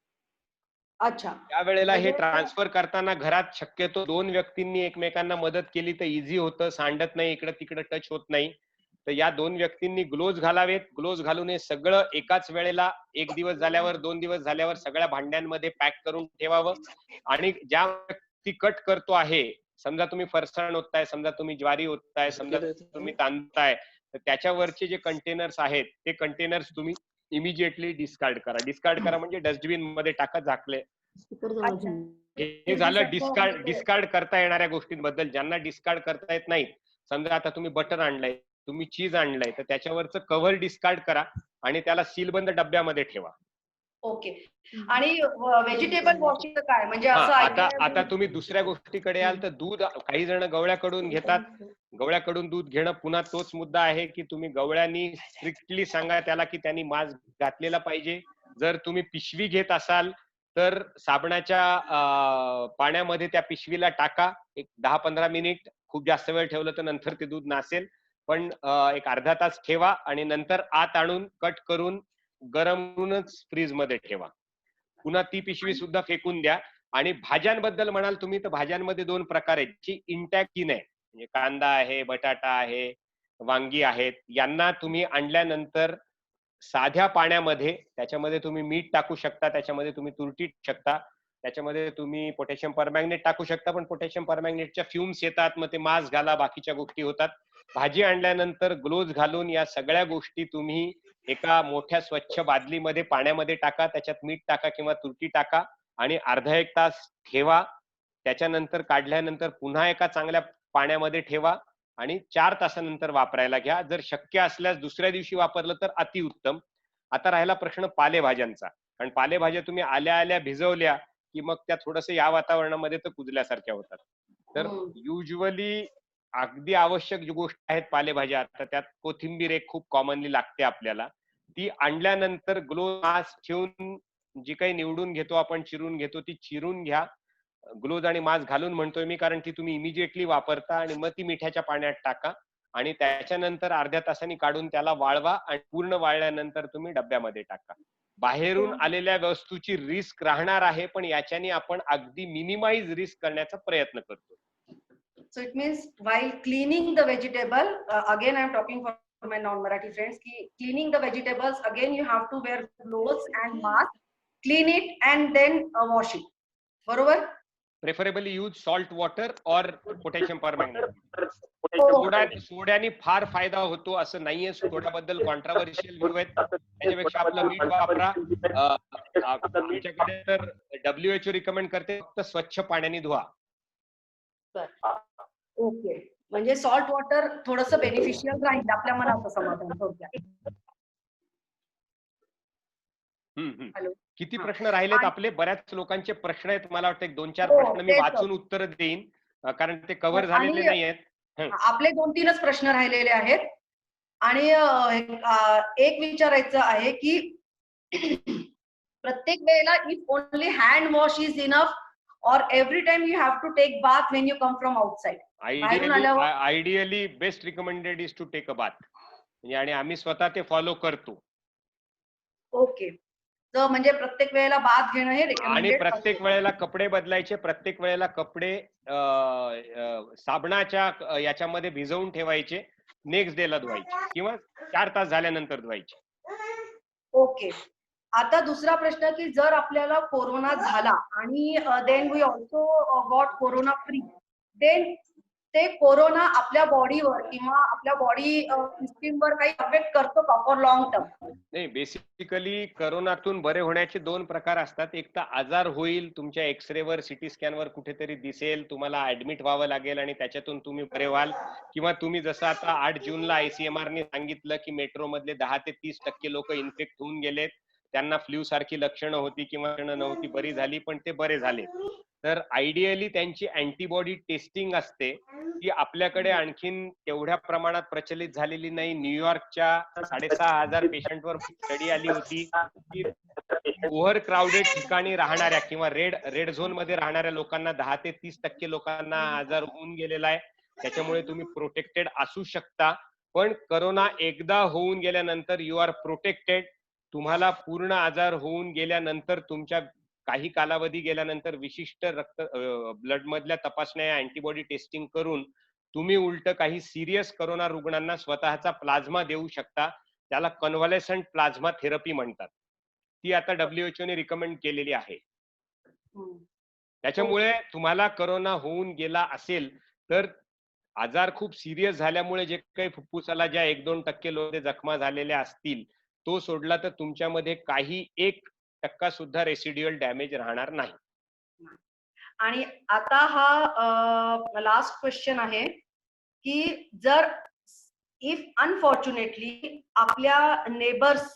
अच्छा. त्यावेळेला हे ट्रान्सफर करताना घरात शक्यतो 2 व्यक्तींनी एकमेकांना मदत केली तर इझी होतं, सांडत नाही, इकडं तिकडं टच होत नाही. तर या 2 व्यक्तींनी ग्लोव्ज घालावेत. ग्लोव्ज घालून हे सगळं एकाच वेळेला 1 दिवस झाल्यावर, 2 दिवस झाल्यावर सगळ्या भांड्यांमध्ये पॅक करून ठेवावं. आणि ज्या व्यक्ती कट करतो आहे, समजा तुम्ही फरसाण ओतताय, समजा तुम्ही ज्वारी ओतताय, समजा तुम्ही तांदताय, तर त्याच्यावरचे जे कंटेनर्स आहेत ते कंटेनर्स तुम्ही इमिजिएटली डिस्कार्ड करा. डिस्कार्ड करा म्हणजे डस्टबिन मध्ये टाका, झाकले. हे झालं डिस्कार्ड करता येणाऱ्या गोष्टींबद्दल. ज्यांना डिस्कार्ड करता येत नाही, समजा आता तुम्ही बटर आणलंय, तुम्ही चीज आणलंय, तर त्याच्यावरचं कव्हर डिस्कार्ड करा आणि त्याला सीलबंद डब्यामध्ये ठेवा. ओके. आणि व्हेजिटेबल वॉशिंग काय म्हणजे असं आता तुम्ही दुसऱ्या गोष्टीकडे याल तर दूध, काही जण गवळ्याकडून घेतात. गवळ्याकडून दूध घेणं पुन्हा तोच मुद्दा आहे की तुम्ही गवळ्यांनी स्ट्रिक्टली सांगा त्याला की त्यांनी मास्क घातलेला पाहिजे. जर तुम्ही पिशवी घेत असाल तर साबणाच्या पाण्यामध्ये त्या पिशवीला टाका. एक 10-15 मिनिट, खूप जास्त वेळ ठेवलं तर नंतर ते दूध नासेल. पण एक अर्धा तास ठेवा आणि नंतर आत आणून कट करून गरम करूनच फ्रीज मध्ये ठेवा. पुन्हा ती पिशवी सुद्धा फेकून द्या. आणि भाज्यांबद्दल म्हणाल तुम्ही तर भाज्यांमध्ये 2 प्रकार आहेत, जी इंटॅक्ट की नाही, म्हणजे कांदा आहे, बटाटा आहे, वांगी आहेत. यांना तुम्ही आणल्यानंतर साध्या पाण्यामध्ये, त्याच्यामध्ये तुम्ही मीठ टाकू शकता, त्याच्यामध्ये तुम्ही तुरटी टाकू शकता, त्याच्यामध्ये तुम्ही पोटॅशियम परमॅंगनेट टाकू शकता. पण पोटॅशियम परमॅंगनेटच्या फ्युम्स येतात, मग ते मास्क घाला, बाकीच्या गोष्टी होतात. भाजी आणल्यानंतर ग्लोव्ज घालून या सगळ्या गोष्टी तुम्ही एका मोठ्या स्वच्छ बादलीमध्ये पाण्यामध्ये टाका, त्याच्यात मीठ टाका किंवा तुरटी टाका आणि अर्धा 1 तास ठेवा. त्याच्यानंतर काढल्यानंतर पुन्हा एका चांगल्या पाण्यामध्ये ठेवा आणि 4 तासानंतर वापरायला घ्या. जर शक्य असल्यास दुसऱ्या दिवशी वापरलं तर अतिउत्तम. आता राहिला प्रश्न पालेभाज्यांचा. कारण पालेभाज्या तुम्ही आल्या भिजवल्या की मग त्या थोडस या वातावरणामध्ये तर कुजल्यासारख्या होतात. तर युजली अगदी आवश्यक जी गोष्ट आहेत पालेभाज्या, आता त्यात कोथिंबीर एक खूप कॉमनली लागते आपल्याला. ती आणल्यानंतर ग्लोव्ह मास्क ठेवून जी काही निवडून घेतो आपण, चिरून घेतो, ती चिरून घ्या. ग्लोव्ह आणि मास्क घालून म्हणतोय मी, कारण ती तुम्ही इमिजिएटली वापरता. आणि मग ती मिठाच्या पाण्यात टाका आणि त्याच्यानंतर अर्ध्या तासांनी काढून त्याला वाळवा आणि पूर्ण वाळल्यानंतर तुम्ही डब्यामध्ये टाका. बाहेरून आलेल्या वस्तूची रिस्क राहणार आहे, पण याच्याने आपण अगदी मिनिमाइज रिस्क करण्याचा प्रयत्न करतो. So it means while cleaning the vegetable, again I am talking for my non-Marathi friends, cleaning the vegetables, again you have to wear gloves and mask, clean it and then wash it. बरोबर? Preferably use salt water और potassium परमॅंगनेट. हो. सोड्याने फार फायदा होतो असं नाहीये. सोड्याबद्दल कॉन्ट्राव्हर्शियल view आहेत. त्याच्यापेक्षा आपलं मीठ वापरा. आमच्याकडे तर WHO रिकमेंड करते फक्त स्वच्छ पाण्याने धुवा. ओके, म्हणजे सॉल्ट वॉटर थोडस बेनिफिशियल राहील आपल्या मनाचं समाधान थोडक्यात. हॅलो, किती प्रश्न राहिलेत आपले? बऱ्याच लोकांचे प्रश्न आहेत. मला वाटतं 2-4 हो, प्रश्न मी तेच. वाचून उत्तर देईन कारण ते कव्हर झालेले नाही आहेत. आपले 2-3च प्रश्न राहिलेले आहेत आणि एक विचारायचं आहे की प्रत्येक वेळेला if only hand wash is enough or every time you have to take bath when you come from outside. Ideally best recommended is to take a bath. आणि आम्ही स्वतः ते फॉलो करतो. ओके, तर म्हणजे प्रत्येक वेळेला बाथ घेणं हे आणि रिकमेंडेड. प्रत्येक वेळेला कपडे बदलायचे. प्रत्येक वेळेला कपडे साबणाच्या याच्यामध्ये भिजवून ठेवायचे. नेक्स्ट डे ला धुवायचे किंवा 4 तास झाल्यानंतर धुवायचे. ओके, आता दुसरा प्रश्न की जर आपल्याला कोरोना झाला आणि then we also got corona free, then ते कोरोना आपल्या बॉडीवर किंवा आपल्या बॉडी सिस्टीमवर काही अफेक्ट करतो का फॉर लॉंग टर्म? नाही, बेसिकली करोनातून बरे होण्याचे 2 प्रकार असतात. एक तर आजार होईल, तुमच्या एक्सरेवर सिटी स्कॅनवर कुठेतरी दिसेल, तुम्हाला ऍडमिट व्हावं लागेल आणि त्याच्यातून तुम्ही बरे व्हाल. किंवा तुम्ही जसं आता 8 जूनला ICMR ने सांगितलं की मेट्रो मधले 10 ते 30% लोक इन्फेक्ट होऊन गेलेत. त्यांना फ्लू सारखी लक्षणं होती किंवा नव्हती, बरी झाली पण ते बरे झाले. तर आयडियली त्यांची अँटीबॉडी टेस्टिंग असते ती आपल्याकडे आणखीन तेवढ्या प्रमाणात प्रचलित झालेली नाही. न्यूयॉर्कच्या 6,500 पेशंटवर स्टडी आली होती की ओव्हर क्राऊडेड ठिकाणी राहणाऱ्या किंवा रेड झोन मध्ये राहणाऱ्या लोकांना 10 ते 30% लोकांना आजार होऊन गेलेला आहे. त्याच्यामुळे तुम्ही प्रोटेक्टेड असू शकता. पण करोना एकदा होऊन गेल्यानंतर यू आर प्रोटेक्टेड. तुम्हाला पूर्ण आजार होऊन गेल्यानंतर तुमच्या काही कालावधी गेल्यानंतर विशिष्ट रक्त ब्लड मधल्या तपासण्या अँटीबॉडी टेस्टिंग करून तुम्ही उलट काही सिरियस करोना रुग्णांना स्वतःचा प्लाझ्मा देऊ शकता. त्याला कन्व्हॅलेसंट प्लाझ्मा थेरपी म्हणतात. ती आता WHO ने रिकमेंड केलेली आहे. त्याच्यामुळे तुम्हाला करोना होऊन गेला असेल तर आजार खूप सिरियस झाल्यामुळे जे काही फुफ्फुसाला ज्या 1-2% लोक जखमा झालेल्या असतील तो सोडला तर तुमच्यामध्ये काही 1% सुद्धा रेसिड्युअल डॅमेज राहणार नाही. आणि आता हा लास्ट क्वेश्चन आहे की जर इफ अनफॉर्च्युनेटली आपल्या नेबर्स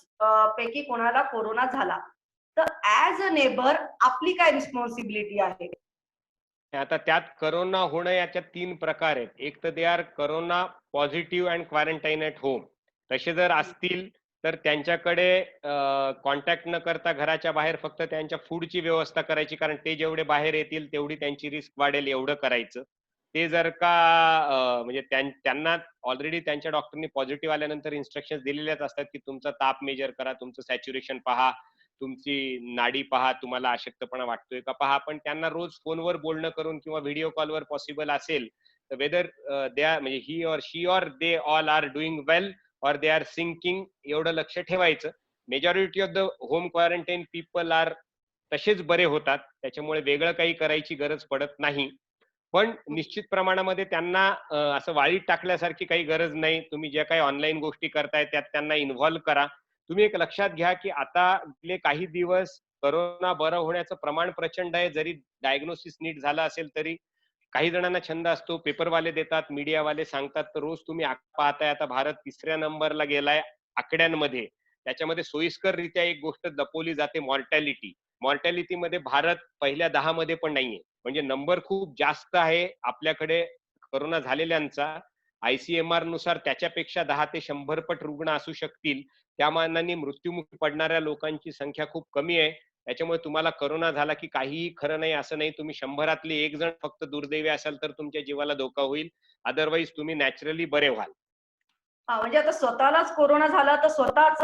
पैकी कोणाला कोरोना झाला तर ऍज अ नेबर आपली काय रिस्पॉन्सिबिलिटी आहे? आता त्यात करोना होणं याच्यात 3 प्रकार आहेत. एक तर they are corona positive and quarantine at home. तसे जर असतील तर त्यांच्याकडे कॉन्टॅक्ट न करता घराच्या बाहेर फक्त त्यांच्या फूडची व्यवस्था करायची, कारण ते जेवढे बाहेर येतील तेवढी त्यांची रिस्क वाढेल एवढं करायचं. ते जर का म्हणजे त्यांना ऑलरेडी त्यांच्या डॉक्टरनी पॉझिटिव्ह आल्यानंतर इन्स्ट्रक्शन दिलेल्याच असतात की तुमचा ताप मेजर करा, तुमचं सॅच्युरेशन पहा, तुमची नाडी पहा, तुम्हाला अशक्तपणा वाटतोय का पहा. पण त्यांना रोज फोनवर बोलणं करून किंवा व्हिडिओ कॉलवर पॉसिबल असेल तर वेदर दे आर म्हणजे he or she or they all are doing well or they are sinking एवढं लक्ष ठेवायचं. Majority of the home quarantine people are तसेच बरे होतात. त्याच्यामुळे वेगळं काही करायची गरज पडत नाही. पण निश्चित प्रमाणामध्ये त्यांना असं वाळीत टाकल्यासारखी काही गरज नाही. तुम्ही ज्या काही ऑनलाईन गोष्टी करताय त्यात त्यांना इन्व्हॉल्व करा. तुम्ही एक लक्षात घ्या की आता गेले काही दिवस करोना बरं होण्याचं प्रमाण प्रचंड आहे. जरी डायग्नोसिस नीट झालं असेल तरी काही जणांना छंद असतो, पेपरवाले देतात, मीडियावाले सांगतात, तर रोज तुम्ही पाहताय आता भारत 3ऱ्या नंबरला गेलाय आकड्यांमध्ये. त्याच्यामध्ये सोयीस्कररित्या एक गोष्ट लपवली जाते, मॉर्टॅलिटी. मॉर्टॅलिटीमध्ये भारत पहिल्या 10 मध्ये पण नाहीये. म्हणजे नंबर खूप जास्त आहे आपल्याकडे करोना झालेल्यांचा. ICMR नुसार त्याच्यापेक्षा 10 ते 100 पट रुग्ण असू शकतील. त्या मानाने मृत्युमुखी पडणाऱ्या लोकांची संख्या खूप कमी आहे. त्याच्यामुळे तुम्हाला करोना झाला की काहीही खरं नाही असं नाही. तुम्ही 100रातले 1 जण फक्त दुर्दैवी असाल तर तुमच्या जीवाला धोका होईल. अदरवाईज तुम्ही नॅचरली बरे व्हाल. म्हणजे आता स्वतःलाच कोरोना झाला तर स्वतःच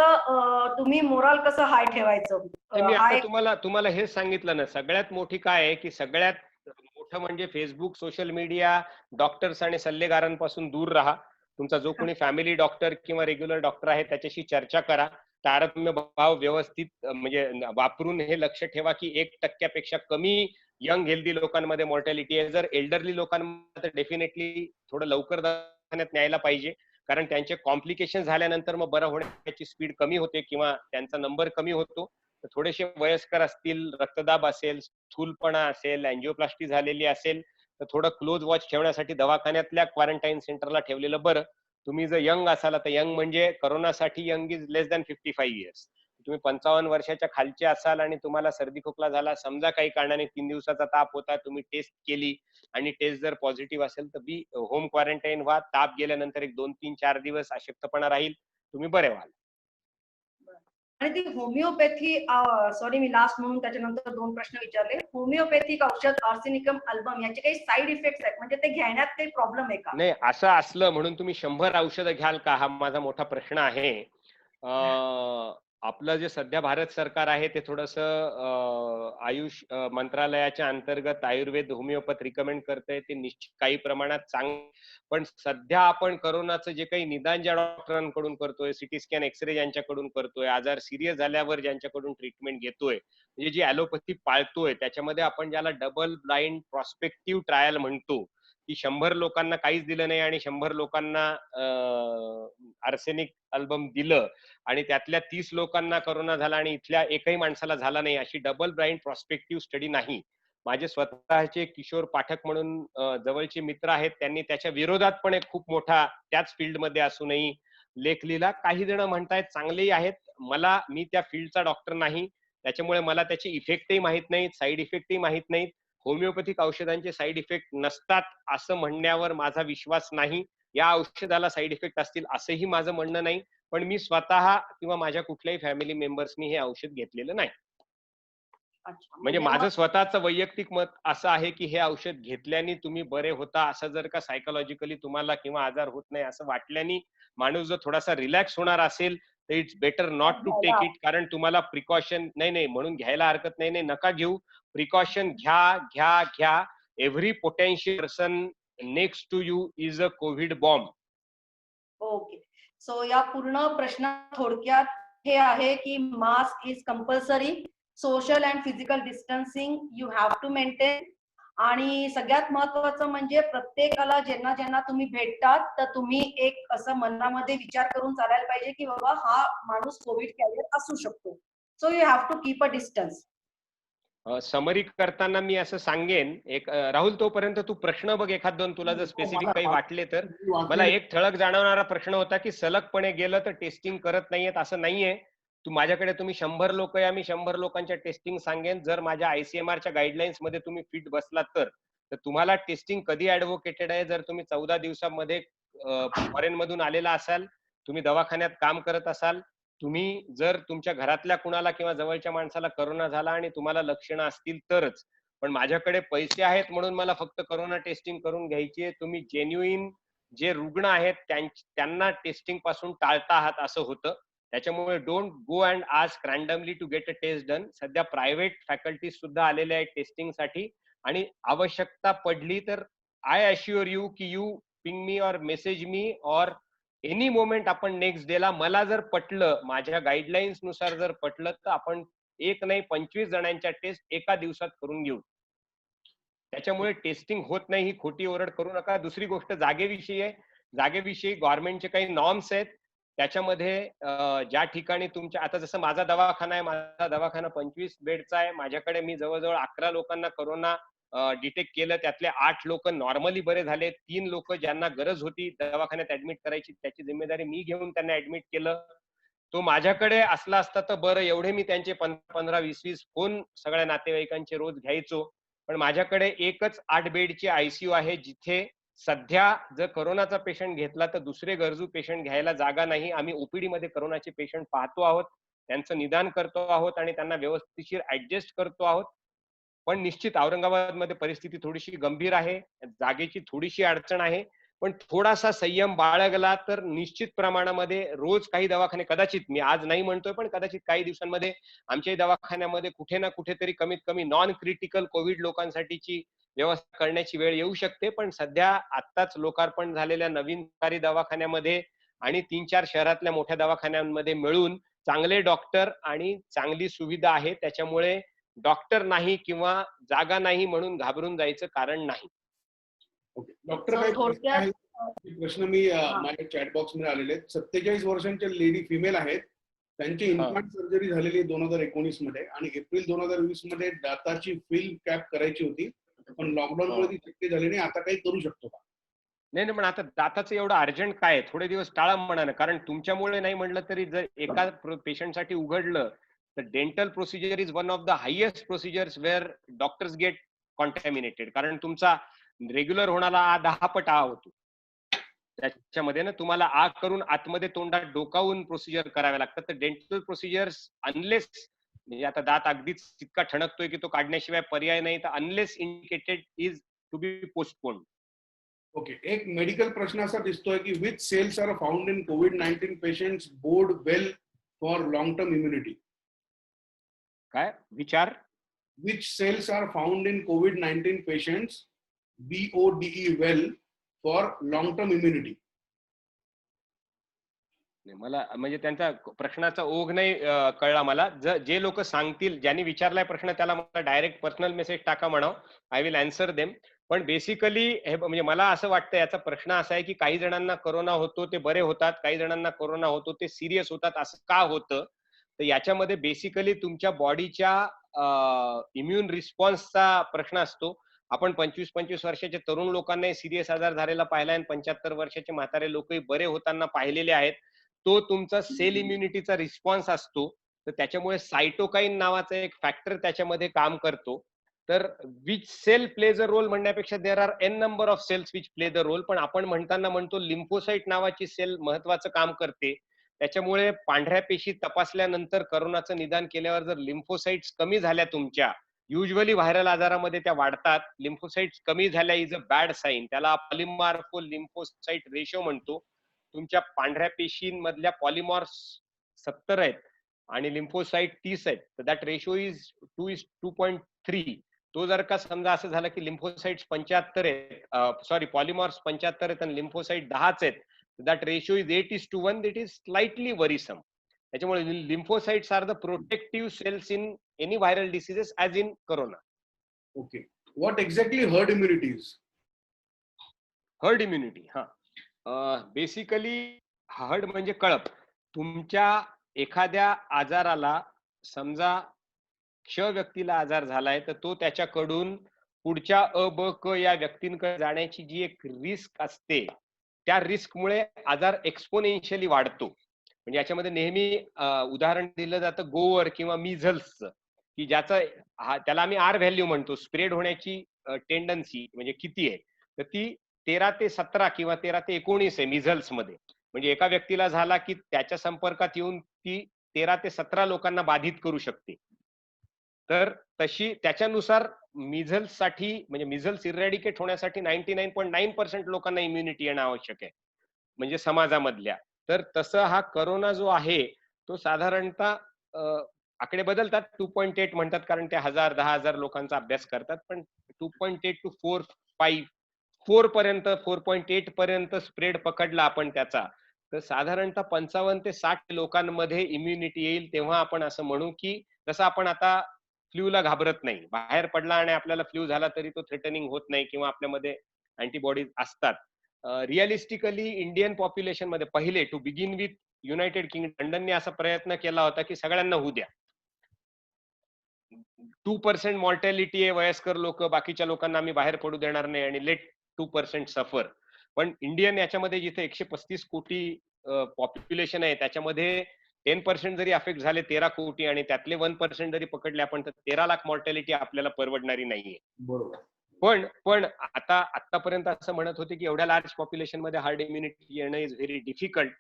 तुम्ही मोराल कसं हाय ठेवायचं? मी आता तुम्हाला हेच सांगितलं ना. सगळ्यात मोठी काय आहे की सगळ्यात मोठं म्हणजे फेसबुक, सोशल मीडिया, डॉक्टर्स आणि सल्लेगारांपासून दूर राहा. तुमचा जो कोणी फॅमिली डॉक्टर किंवा रेग्युलर डॉक्टर आहे त्याच्याशी चर्चा करा. तारतम्य भाव व्यवस्थित म्हणजे वापरून हे लक्ष ठेवा की 1% कमी यंग हेल्दी लोकांमध्ये मॉर्टॅलिटी आहे. जर एल्डरली लोकांमध्ये तर डेफिनेटली थोडं लवकर दवाखान्यात न्यायला पाहिजे, कारण त्यांचे कॉम्प्लिकेशन झाल्यानंतर मग बरं होण्याची स्पीड कमी होते किंवा त्यांचा नंबर कमी होतो. तर थोडेसे वयस्कर असतील, रक्तदाब असेल, स्थूलपणा असेल, अँजिओप्लास्टी झालेली असेल, तर थोडं क्लोज वॉच ठेवण्यासाठी दवाखान्यातल्या क्वारंटाईन सेंटरला ठेवलेलं बरं. तुम्ही जर यंग असाल तर यंग म्हणजे करोनासाठी young is less than 55 years. तुम्ही 55 वर्षाच्या खालचे असाल आणि तुम्हाला सर्दी खोकला झाला, समजा काही कारणाने 3 दिवसाचा ताप होता, तुम्ही टेस्ट केली आणि टेस्ट जर पॉझिटिव्ह असेल तर बी होम क्वारंटाईन व्हा. ताप गेल्यानंतर एक 2-3-4 दिवस अशक्तपणा राहील, तुम्ही बरे व्हाल. आणि ती होमिओपॅथी, सॉरी मी लास्ट म्हणून त्याच्यानंतर 2 प्रश्न विचारले. होमिओपॅथिक औषध आर्सेनिकम अल्बम याचे काही साईड इफेक्ट्स आहेत, म्हणजे ते घेण्यात काही प्रॉब्लेम आहे का? नाही, असं असलं म्हणून तुम्ही 100 औषधं घ्याल का, हा माझा मोठा प्रश्न आहे. आपलं जे सध्या भारत सरकार आहे ते थोडंसं आयुष मंत्रालयाच्या अंतर्गत आयुर्वेद होमिओपॅथ रिकमेंड करतंय, ते निश्चित काही प्रमाणात पण सध्या आपण करोनाचं जे काही निदान ज्या डॉक्टरांकडून करतोय, सिटी स्कॅन, एक्सरे ज्यांच्याकडून करतोय, आजार सिरियस झाल्यावर ज्यांच्याकडून ट्रीटमेंट घेतोय, म्हणजे जी ॲलोपॅथी पाळतोय, त्याच्यामध्ये आपण ज्याला डबल ब्लाइंड प्रॉस्पेक्टिव्ह ट्रायल म्हणतो, की 100 लोकांना काहीच दिलं नाही आणि 100 लोकांना आर्सेनिक अल्बम दिलं आणि त्यातल्या 30 लोकांना करोना झाला आणि इथल्या एकही माणसाला झाला नाही, अशी डबल ब्लाइंड प्रॉस्पेक्टिव्ह स्टडी नाही. माझे स्वतःचे किशोर पाठक म्हणून जवळचे मित्र आहेत, त्यांनी त्याच्या विरोधात पण एक खूप मोठा त्याच फील्डमध्ये असूनही लेख लिहिला. काही जण म्हणतायत चांगलेही आहेत. मी त्या फील्डचा डॉक्टर नाही, त्याच्यामुळे मला त्याचे इफेक्टही माहित नाहीत, साईड इफेक्टही माहित नाहीत. होमिओपॅथिक औषधांचे साईड इफेक्ट नसतात असं म्हणण्यावर माझा विश्वास नाही. या औषधाला साईड इफेक्ट असतील असंही माझं म्हणणं नाही, पण मी स्वतः किंवा माझ्या कुठल्याही फॅमिली मेंबर्सनी हे औषध घेतलेलं नाही. म्हणजे माझं स्वतःचं वैयक्तिक मत असं आहे की हे औषध घेतल्याने तुम्ही बरे होता असं जर का सायकोलॉजिकली तुम्हाला किंवा आजार होत नाही असं वाटल्याने माणूस जर थोडासा रिलॅक्स होणार असेल तर it's better not to take it. कारण तुम्हाला प्रिकॉशन नाही म्हणून घ्यायला हरकत नाही, नका घेऊ. प्रिकॉशन घ्या. Every potential person next to you is a covid bomb. Okay, so या पूर्ण प्रश्न थोडक्यात हे आहे की mask is compulsory, social and physical distancing you have to maintain, आणि सगळ्यात महत्वाचं म्हणजे प्रत्येकाला ज्यांना तुम्ही भेटतात तर तुम्ही एक असं मनामध्ये विचार करून चालायला पाहिजे की बाबा हा माणूस कोविड कॅरियर असू शकतो. So you have to keep a distance. Summary करताना मी असं सांगेन, राहुल तोपर्यंत तू प्रश्न बघ एखाद दोन, तुला जर स्पेसिफिक काही वाटले तर. मला एक ठळक जाणवणारा प्रश्न होता की सलगपणे गेलं तर टेस्टिंग करत नाहीयेत, असं नाहीये. माझ्याकडे तुम्ही 100 लोक या, मी 100 लोकांच्या टेस्टिंग सांगेन. जर माझ्या ICMR गाईडलाईन्स मध्ये तुम्ही फिट बसलात तर तुम्हाला टेस्टिंग कधी ऍडव्होकेटेड आहे. जर तुम्ही 14 दिवसामध्ये फॉरेन मधून आलेला असाल, तुम्ही दवाखान्यात काम करत असाल, तुम्ही जर तुमच्या घरातल्या कुणाला किंवा जवळच्या माणसाला करोना झाला आणि तुम्हाला लक्षणं असतील तरच. पण माझ्याकडे पैसे आहेत म्हणून मला फक्त करोना टेस्टिंग करून घ्यायची आहे. तुम्ही जेन्युइन जे रुग्ण आहेत त्यांना टेस्टिंग पासून टाळता आहात असं होतं. त्याच्यामुळे don't go and ask randomly to get a test done. सध्या प्रायव्हेट फॅकल्टीज सुद्धा आलेल्या आहेत टेस्टिंग साठी, आणि आवश्यकता पडली तर आय अश्युअर यू की यू पिंग मी और मेसेज मी और एनी मोमेंट आपण नेक्स्ट डेला, मला जर पटलं, माझ्या गाईडलाईन्स नुसार जर पटलं तर आपण 1 नाही 25 जणांच्या टेस्ट एका दिवसात करून घेऊ. त्याच्यामुळे टेस्टिंग होत नाही ही खोटी ओरड करू नका. दुसरी गोष्ट जागेविषयी आहे. जागेविषयी गव्हर्नमेंटचे काही नॉर्म्स आहेत. त्याच्यामध्ये ज्या ठिकाणी तुमच्या, आता जसं माझा दवाखाना आहे, माझा दवाखाना 25 बेडचा आहे. माझ्याकडे मी जवळजवळ 11 लोकांना करोना डिटेक्ट केलं. त्यातले 8 लोक नॉर्मली बरे झाले. 3 लोक ज्यांना गरज होती दवाखान्यात ऍडमिट करायची त्याची जिम्मेदारी मी घेऊन त्यांना ऍडमिट केलं. तो माझ्याकडे असला असता तर बरं, एवढे मी त्यांचे 15-20 फोन सगळ्या नातेवाईकांचे रोज घ्यायचो. पण माझ्याकडे एकच 8 बेडची ICU आहे, जिथे सध्या जर करोनाचा पेशंट घेतला तर दुसरे गरजू पेशंट घ्यायला जागा नाही. आम्ही OPD मध्ये करोनाचे पेशंट पाहतो आहोत, त्यांचं निदान करतो आहोत आणि त्यांना व्यवस्थितशीर ऍडजस्ट करतो आहोत. पण निश्चित औरंगाबादमध्ये परिस्थिती थोडीशी गंभीर आहे, जागेची थोडीशी अडचण आहे. पण थोडासा संयम बाळगला तर निश्चित प्रमाणामध्ये रोज काही दवाखाने, कदाचित मी आज नाही म्हणतोय पण कदाचित काही दिवसांमध्ये आमच्याही दवाखान्यामध्ये कुठे ना कुठेतरी कमीत कमी नॉन क्रिटिकल कोविड लोकांसाठीची व्यवस्था करण्याची वेळ येऊ शकते. पण सध्या आत्ताच लोकार्पण झालेल्या नवीन सरकारी दवाखान्यामध्ये आणि 3-4 शहरातल्या मोठ्या दवाखान्यांमध्ये मिळून चांगले डॉक्टर आणि चांगली सुविधा आहे. त्याच्यामुळे डॉक्टर नाही किंवा जागा नाही म्हणून घाबरून जायचं कारण नाही. ओके डॉक्टर, काही प्रश्न थोडक्यात आहेत? प्रश्न मी माझ्या चॅट बॉक्स मध्ये आलेले आहेत. 47 वर्षांच्या लेडी फिमेल आहेत, त्यांची इम्प्लांट सर्जरी झालेली 2019 मध्ये आणि एप्रिल 2020 मध्ये दाताची फिल कॅप करायची होती, पण लॉकडाऊन मुळे ती शक्य झाली नाही. आता काही करू शकतो का? नाही, पण आता दाताचं एवढं अर्जंट काय आहे? थोडे दिवस टाळा म्हणा ना, कारण तुमच्यामुळे नाही म्हटलं तरी जर एका पेशंटसाठी उघडलं तर dental procedure is one of the highest procedures where doctors get contaminated. कारण तुमचा रेग्युलर होणारा 10 पट होतो. त्याच्यामध्ये ना तुम्हाला आग करून आतमध्ये तोंडात डोकावून प्रोसिजर कराव्या लागतात. तर डेंटल प्रोसिजर्स अनलेस म्हणजे आता दात अगदीच इतका ठणकतोय की तो काढण्याशिवाय पर्याय नाही, तर unless indicated is to be postponed. Okay, एक मेडिकल प्रश्न असा दिसतोय की which cells are found in COVID-19 patients board well for long term immunity? काय विचार? Which cells are found in COVID-19 patients BODE well for long-term immunity? मला म्हणजे त्यांचा प्रश्नाचा ओघ नाही कळला मला. जे लोक सांगतील, ज्यांनी विचारलाय प्रश्न त्याला मला डायरेक्ट पर्सनल मेसेज टाका म्हणाव, आय विल आन्सर देम. पण बेसिकली हे म्हणजे मला असं वाटतं याचा प्रश्न असा आहे की काही जणांना कोरोना होतो ते बरे होतात, काही जणांना कोरोना होतो ते सिरियस होतात. असं का होतं? तर याच्यामध्ये बेसिकली तुमच्या बॉडीच्या इम्युन रिस्पॉन्सचा प्रश्न असतो. आपण 25-25 वर्षाच्या तरुण लोकांनाही सिरियस आजार झालेला पाहिला आणि 75 वर्षाचे म्हातारे लोकही बरे होताना पाहिलेले आहेत. तो तुमचा सेल इम्युनिटीचा रिस्पॉन्स असतो. तर त्याच्यामुळे सायटोकाईन नावाचा एक फॅक्टर त्याच्यामध्ये काम करतो. तर which cell plays a role म्हणण्यापेक्षा there are N number of cells which play the role. पण आपण म्हणताना म्हणतो लिम्फोसाइट नावाची सेल महत्वाचं काम करते. त्याच्यामुळे पांढऱ्या पेशी तपासल्यानंतर करोनाचं निदान केल्यावर जर लिम्फोसाइट्स कमी झाल्या तुमच्या, युजली व्हायरल आजारामध्ये त्या वाढतात, लिम्फोसाइट्स कमी झाल्या इज अ बॅड साईन. त्याला पॉलिमॉर्फो लिम्फोसाइट रेशो म्हणतो. तुमच्या पांढऱ्या पेशींमधल्या पॉलिमॉर्स 70 आहेत आणि लिम्फोसाइट 30 आहेत, तर दॅट रेशो इज 2:2.3. तो जर का समजा असं झालं की लिम्फोसाइट्स 75 आहेत, सॉरी पॉलिमॉर्स 75 आहेत आणि लिम्फोसाइट 10च आहेत, that ratio is 8:1. It is slightly worrisome. त्याच्यामुळे lymphocytes are the protective cells in any viral diseases as in corona. Okay, what exactly herd immunity is? Herd immunity basically herd म्हणजे कळप. तुमच्या एखाद्या आजाराला समजा क्ष व्यक्तीला आजार झालाय तर तो त्याच्याकडून पुढच्या अ ब क या व्यक्तींकडे जाण्याची जी एक रिस्क असते, त्या रिस्कमुळे आजार एक्सपोनेन्शियली वाढतो. म्हणजे याच्यामध्ये नेहमी उदाहरण दिलं जातं गोवर किंवा मिझल्सचं, की ज्याचं त्याला आम्ही आर व्हॅल्यू म्हणतो, स्प्रेड होण्याची टेंडन्सी म्हणजे किती आहे, तर ती 13 ते 17 किंवा 13 ते 19 आहे मिझल्स मध्ये. म्हणजे एका व्यक्तीला झाला की त्याच्या संपर्कात येऊन ती 13 ते 17 लोकांना बाधित करू शकते. तर तशी त्याच्यानुसार मिझल्स साठी म्हणजे मिझल्स इरॅडिकेट होण्यासाठी 99.9% लोकांना इम्युनिटी येणं आवश्यक आहे, म्हणजे समाजामधल्या. तर तसं हा करोना जो आहे तो साधारणतः आकडे बदलतात, 2.8 म्हणतात कारण ते 1000-10,000 लोकांचा अभ्यास करतात, पण 2.8 to 4 पर्यंत 4.8 पर्यंत स्प्रेड पकडला आपण त्याचा, तर साधारणतः 55 ते 60 लोकांमध्ये इम्युनिटी येईल. तेव्हा आपण असं म्हणू की जसं आपण आता फ्लूला घाबरत नाही, बाहेर पडला आणि आपल्याला फ्लू झाला तरी तो थ्रेटनिंग होत नाही किंवा आपल्यामध्ये अँटीबॉडीज असतात. रिअलिस्टिकली इंडियन पॉप्युलेशन मध्ये पहिले to begin with United Kingdom, लंडनने असा प्रयत्न केला होता की सगळ्यांना होऊ द्या, 2% मॉर्टॅलिटी आहे वयस्कर लोक, बाकीच्या लोकांना आम्ही बाहेर पडू देणार नाही आणि लेट 2% सफर. पण इंडियन याच्यामध्ये जिथे 135 कोटी पॉप्युलेशन आहे त्याच्यामध्ये 10% जरी अफेक्ट झाले 13 कोटी आणि त्यातले 1% जरी पकडले आपण तर 13 लाख मॉर्टॅलिटी आपल्याला परवडणारी नाहीये. बरोबर. पण आतापर्यंत असं म्हणत होते की एवढ्या लार्ज पॉप्युलेशन मध्ये हार्ड इम्युनिटी येणं इज व्हेरी डिफिकल्ट.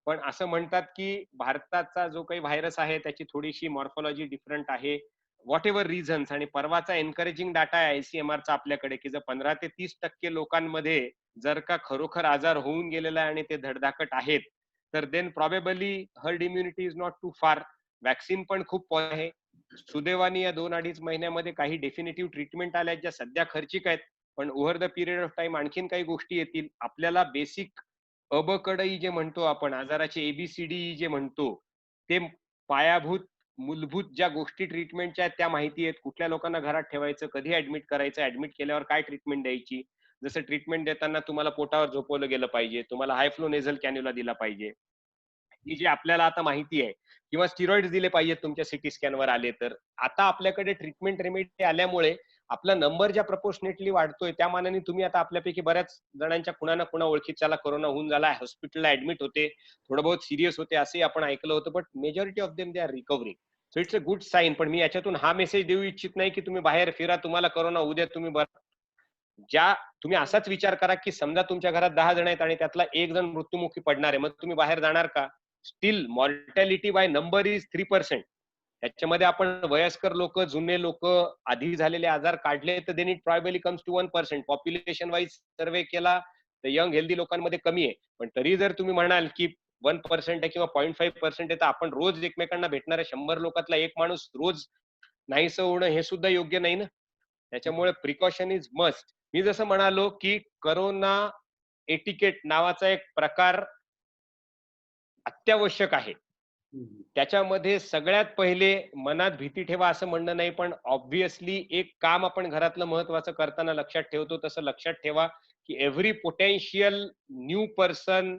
पण असं म्हणतात की भारताचा जो काही व्हायरस आहे त्याची थोडीशी मॉर्फॉलॉजी डिफरंट आहे, व्हॉट एव्हर रिझन्स. आणि परवाचा एनकरेजिंग डाटा आहे ICMRचा आपल्याकडे की जर 15 ते 30% लोकांमध्ये जर का खरोखर आजार होऊन गेलेला आहे आणि ते धडधाकट आहेत तर then probably herd immunity is not too far. Vaccine पण खूप आहे. सुदैवाने या 2-2.5 महिन्यामध्ये काही डेफिनेटिव्ह ट्रीटमेंट आल्या ज्या सध्या खर्चिक आहेत, पण over the period of time आणखीन काही गोष्टी येतील. आपल्याला बेसिक अबकडई जे म्हणतो आपण, आजाराचे ABCD जे म्हणतो, ते पायाभूत मूलभूत ज्या गोष्टी ट्रीटमेंटच्या आहेत त्या माहिती आहेत. कुठल्या लोकांना घरात ठेवायचं, कधी ऍडमिट करायचं, ऍडमिट केल्यावर काय ट्रीटमेंट द्यायची. जसं ट्रीटमेंट देताना तुम्हाला पोटावर झोपवलं गेलं पाहिजे, तुम्हाला हाय फ्लो नेझल कॅन्युला दिला पाहिजे, ही जी आपल्याला आता माहिती आहे, किंवा स्टिरॉइड्स दिले पाहिजेत तुमच्या सिटी स्कॅनवर आले तर. आता आपल्याकडे ट्रीटमेंट रेमेडी आल्यामुळे आपला नंबर ज्या प्रपोर्शनेटली वाढतोय त्या मानाने तुम्ही आता आपल्यापैकी बऱ्याच जणांच्या कुणा ना कुणा ओळखीच्याला कोरोना होऊन झाला, हॉस्पिटलला ऍडमिट होते, थोडं बहुत सिरियस होते असंही आपण ऐकलं होतं, but majority of them they are recovering. So it's a good sign. पण मी याच्यातून हा मेसेज देऊ इच्छित नाही की तुम्ही बाहेर फिरा, तुम्हाला कोरोना उद्या तुम्ही तुम्ही असाच विचार करा की समजा तुमच्या घरात 10 जण आहेत आणि त्यातला एक जण मृत्युमुखी पडणार आहे, मग तुम्ही बाहेर जाणार का? Steel mortality by number is 3%. त्याच्यामध्ये आपण वयस्कर लोक, जुने लोक, आधी झालेले आजार काढले तर then it probably comes to 1%. Population wise survey केला तर यंग हेल्दी लोकांमध्ये कमी आहे. पण तरी जर तुम्ही म्हणाल की 1% आहे किंवा 0.5% आहे, तर आपण रोज एकमेकांना भेटणाऱ्या 100 लोकातला एक माणूस रोज नाहीसं होणं हे सुद्धा योग्य नाही ना. त्याच्यामुळे प्रिकॉशन इज मस्ट. मी जसं म्हणालो की करोना एटिकेट नावाचा एक प्रकार अत्यावश्यक आहे. त्याच्यामध्ये सगळ्यात पहिले मनात भीती ठेवा असं म्हणणं नाही, पण ऑब्व्हियसली एक काम आपण घरातलं महत्वाचं करताना लक्षात ठेवतो तसं लक्षात ठेवा की every potential new person,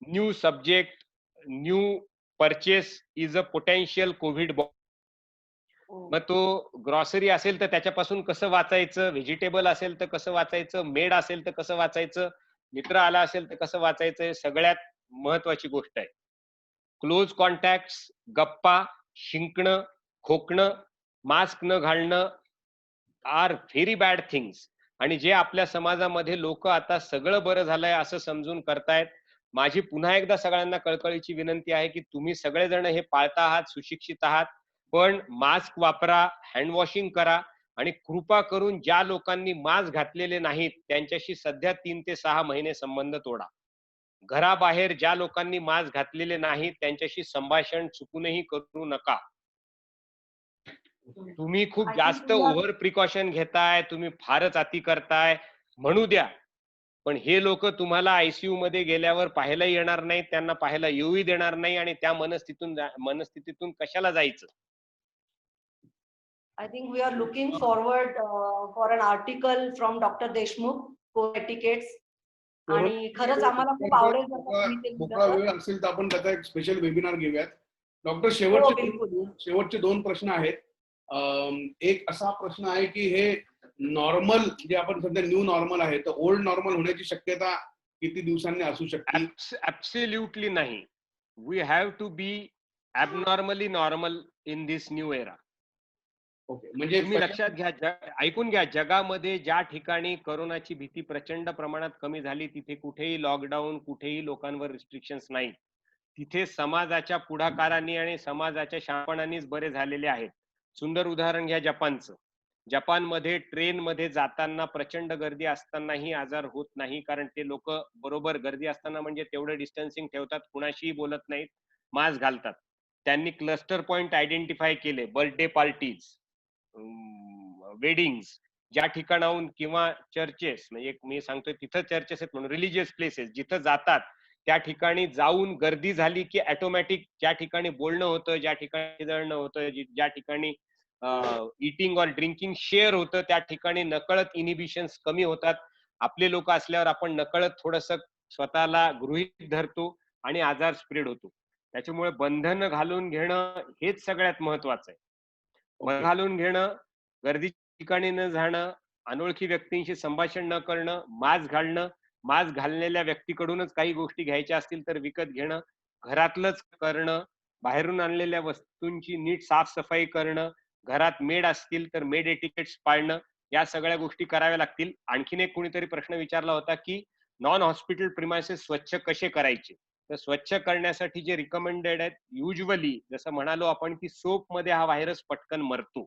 new subject, new purchase is a potential Covid bomb. मग तो ग्रॉसरी असेल तर त्याच्यापासून कसं वाचायचं, व्हेजिटेबल असेल तर कसं वाचायचं, मेड असेल तर कसं वाचायचं, मित्र आला असेल तर कसं वाचायचं, सगळ्यात महत्वाची गोष्ट आहे. क्लोज कॉन्टॅक्ट, गप्पा, शिंकणं, खोकणं, मास्क न घालणं आर व्हेरी बॅड थिंग्स. आणि जे आपल्या समाजामध्ये लोक आता सगळं बरं झालंय असं समजून करतायत. माझी पुन्हा एकदा सगळ्यांना कळकळीची विनंती आहे की तुम्ही सगळेजण हे पाळता आहात, सुशिक्षित आहात, पण मास्क वापरा, हँड वॉशिंग करा, आणि कृपा करून ज्या लोकांनी मास्क घातलेले नाहीत त्यांच्याशी सध्या 3 ते 6 महिने संबंध तोडा. घराबाहेर ज्या लोकांनी मास्क घातलेले नाहीत त्यांच्याशी संभाषण चुकूनही करू नका. तुम्ही खूप जास्त ओव्हर प्रिकॉशन घेताय, तुम्ही फारच अति करताय म्हणू द्या, पण हे लोक तुम्हाला आयसीयू मध्ये गेल्यावर पाहायला येणार नाहीत, त्यांना पाहायला येऊही देणार नाही, आणि त्या मनस्थितीतून कशाला जायचं. I think we are looking forward for an article from Dr. Deshmukh, co-etiquettes. आणि खरंच आम्हाला खूप आवडेल जर का तुम्ही ते मोकळा वेळ असेल तर आपण त्याचा एक स्पेशल वेबिनार घेऊयात. डॉक्टर, शेवटचे 2 प्रश्न आहेत. एक असा प्रश्न आहे की हे नॉर्मल जे आपण सध्या न्यू नॉर्मल आहे, तर ओल्ड नॉर्मल होण्याची शक्यता किती दिवसांनी असू शकते? ऍब्सोल्युटली नाही. We have to be abnormally normal in this new era. Okay, म्हणजे तुम्ही लक्षात घ्या, ऐकून घ्या, जगामध्ये ज्या ठिकाणी कोरोनाची भीती प्रचंड प्रमाणात कमी झाली तिथे कुठेही लॉकडाऊन, कुठेही लोकांवर रिस्ट्रिक्शन्स नाही. तिथे समाजाच्या पुढाकारांनी आणि समाजाच्या शहाणपणानेच बरे झालेले आहेत. सुंदर उदाहरण घ्या जपानचं. जपानमध्ये ट्रेनमध्ये जाताना प्रचंड गर्दी असतानाही आजार होत नाही, कारण ते लोक बरोबर गर्दी असताना म्हणजे तेवढं डिस्टन्सिंग ठेवतात, कुणाशीही बोलत नाहीत, मास्क घालतात. त्यांनी क्लस्टर पॉइंट आयडेंटिफाय केले, बर्थडे पार्टीज, वेडिंग्स, ज्या ठिकाणाहून किंवा चर्चेस, म्हणजे मी सांगतोय तिथं चर्चेस आहेत म्हणून, रिलिजियस प्लेसेस जिथं जातात त्या ठिकाणी जाऊन गर्दी झाली की ऑटोमॅटिक ज्या ठिकाणी बोलणं होतं, ज्या ठिकाणी जळणं होतं, ज्या ठिकाणी इटिंग और ड्रिंकिंग शेअर होतं, त्या ठिकाणी नकळत इनिबिशन्स कमी होतात. आपले लोक असल्यावर आपण नकळत थोडस स्वतःला गृहीत धरतो आणि आजार स्प्रेड होतो. त्याच्यामुळे बंधन घालून घेणं हेच सगळ्यात महत्वाचं आहे. घालून घेणं, गर्दी ठिकाणी न जाणं, अनोळखी व्यक्तींशी संभाषण न करणं, मास्क घालणं, मास्क घाललेल्या व्यक्तीकडूनच काही गोष्टी घ्यायच्या असतील तर विकत घेणं, घरातलंच करणं, बाहेरून आणलेल्या वस्तूंची नीट साफसफाई करणं, घरात मेड असतील तर मेड एटिकेट्स पाळणं, या सगळ्या गोष्टी कराव्या लागतील. आणखीन एक कोणीतरी प्रश्न विचारला होता की नॉन हॉस्पिटल प्रिमायसेस स्वच्छ कसे करायचे. तर स्वच्छ करण्यासाठी जे रिकमेंडेड आहेत, युजली जसं म्हणालो आपण की सोप मध्ये हा व्हायरस पटकन मरतो.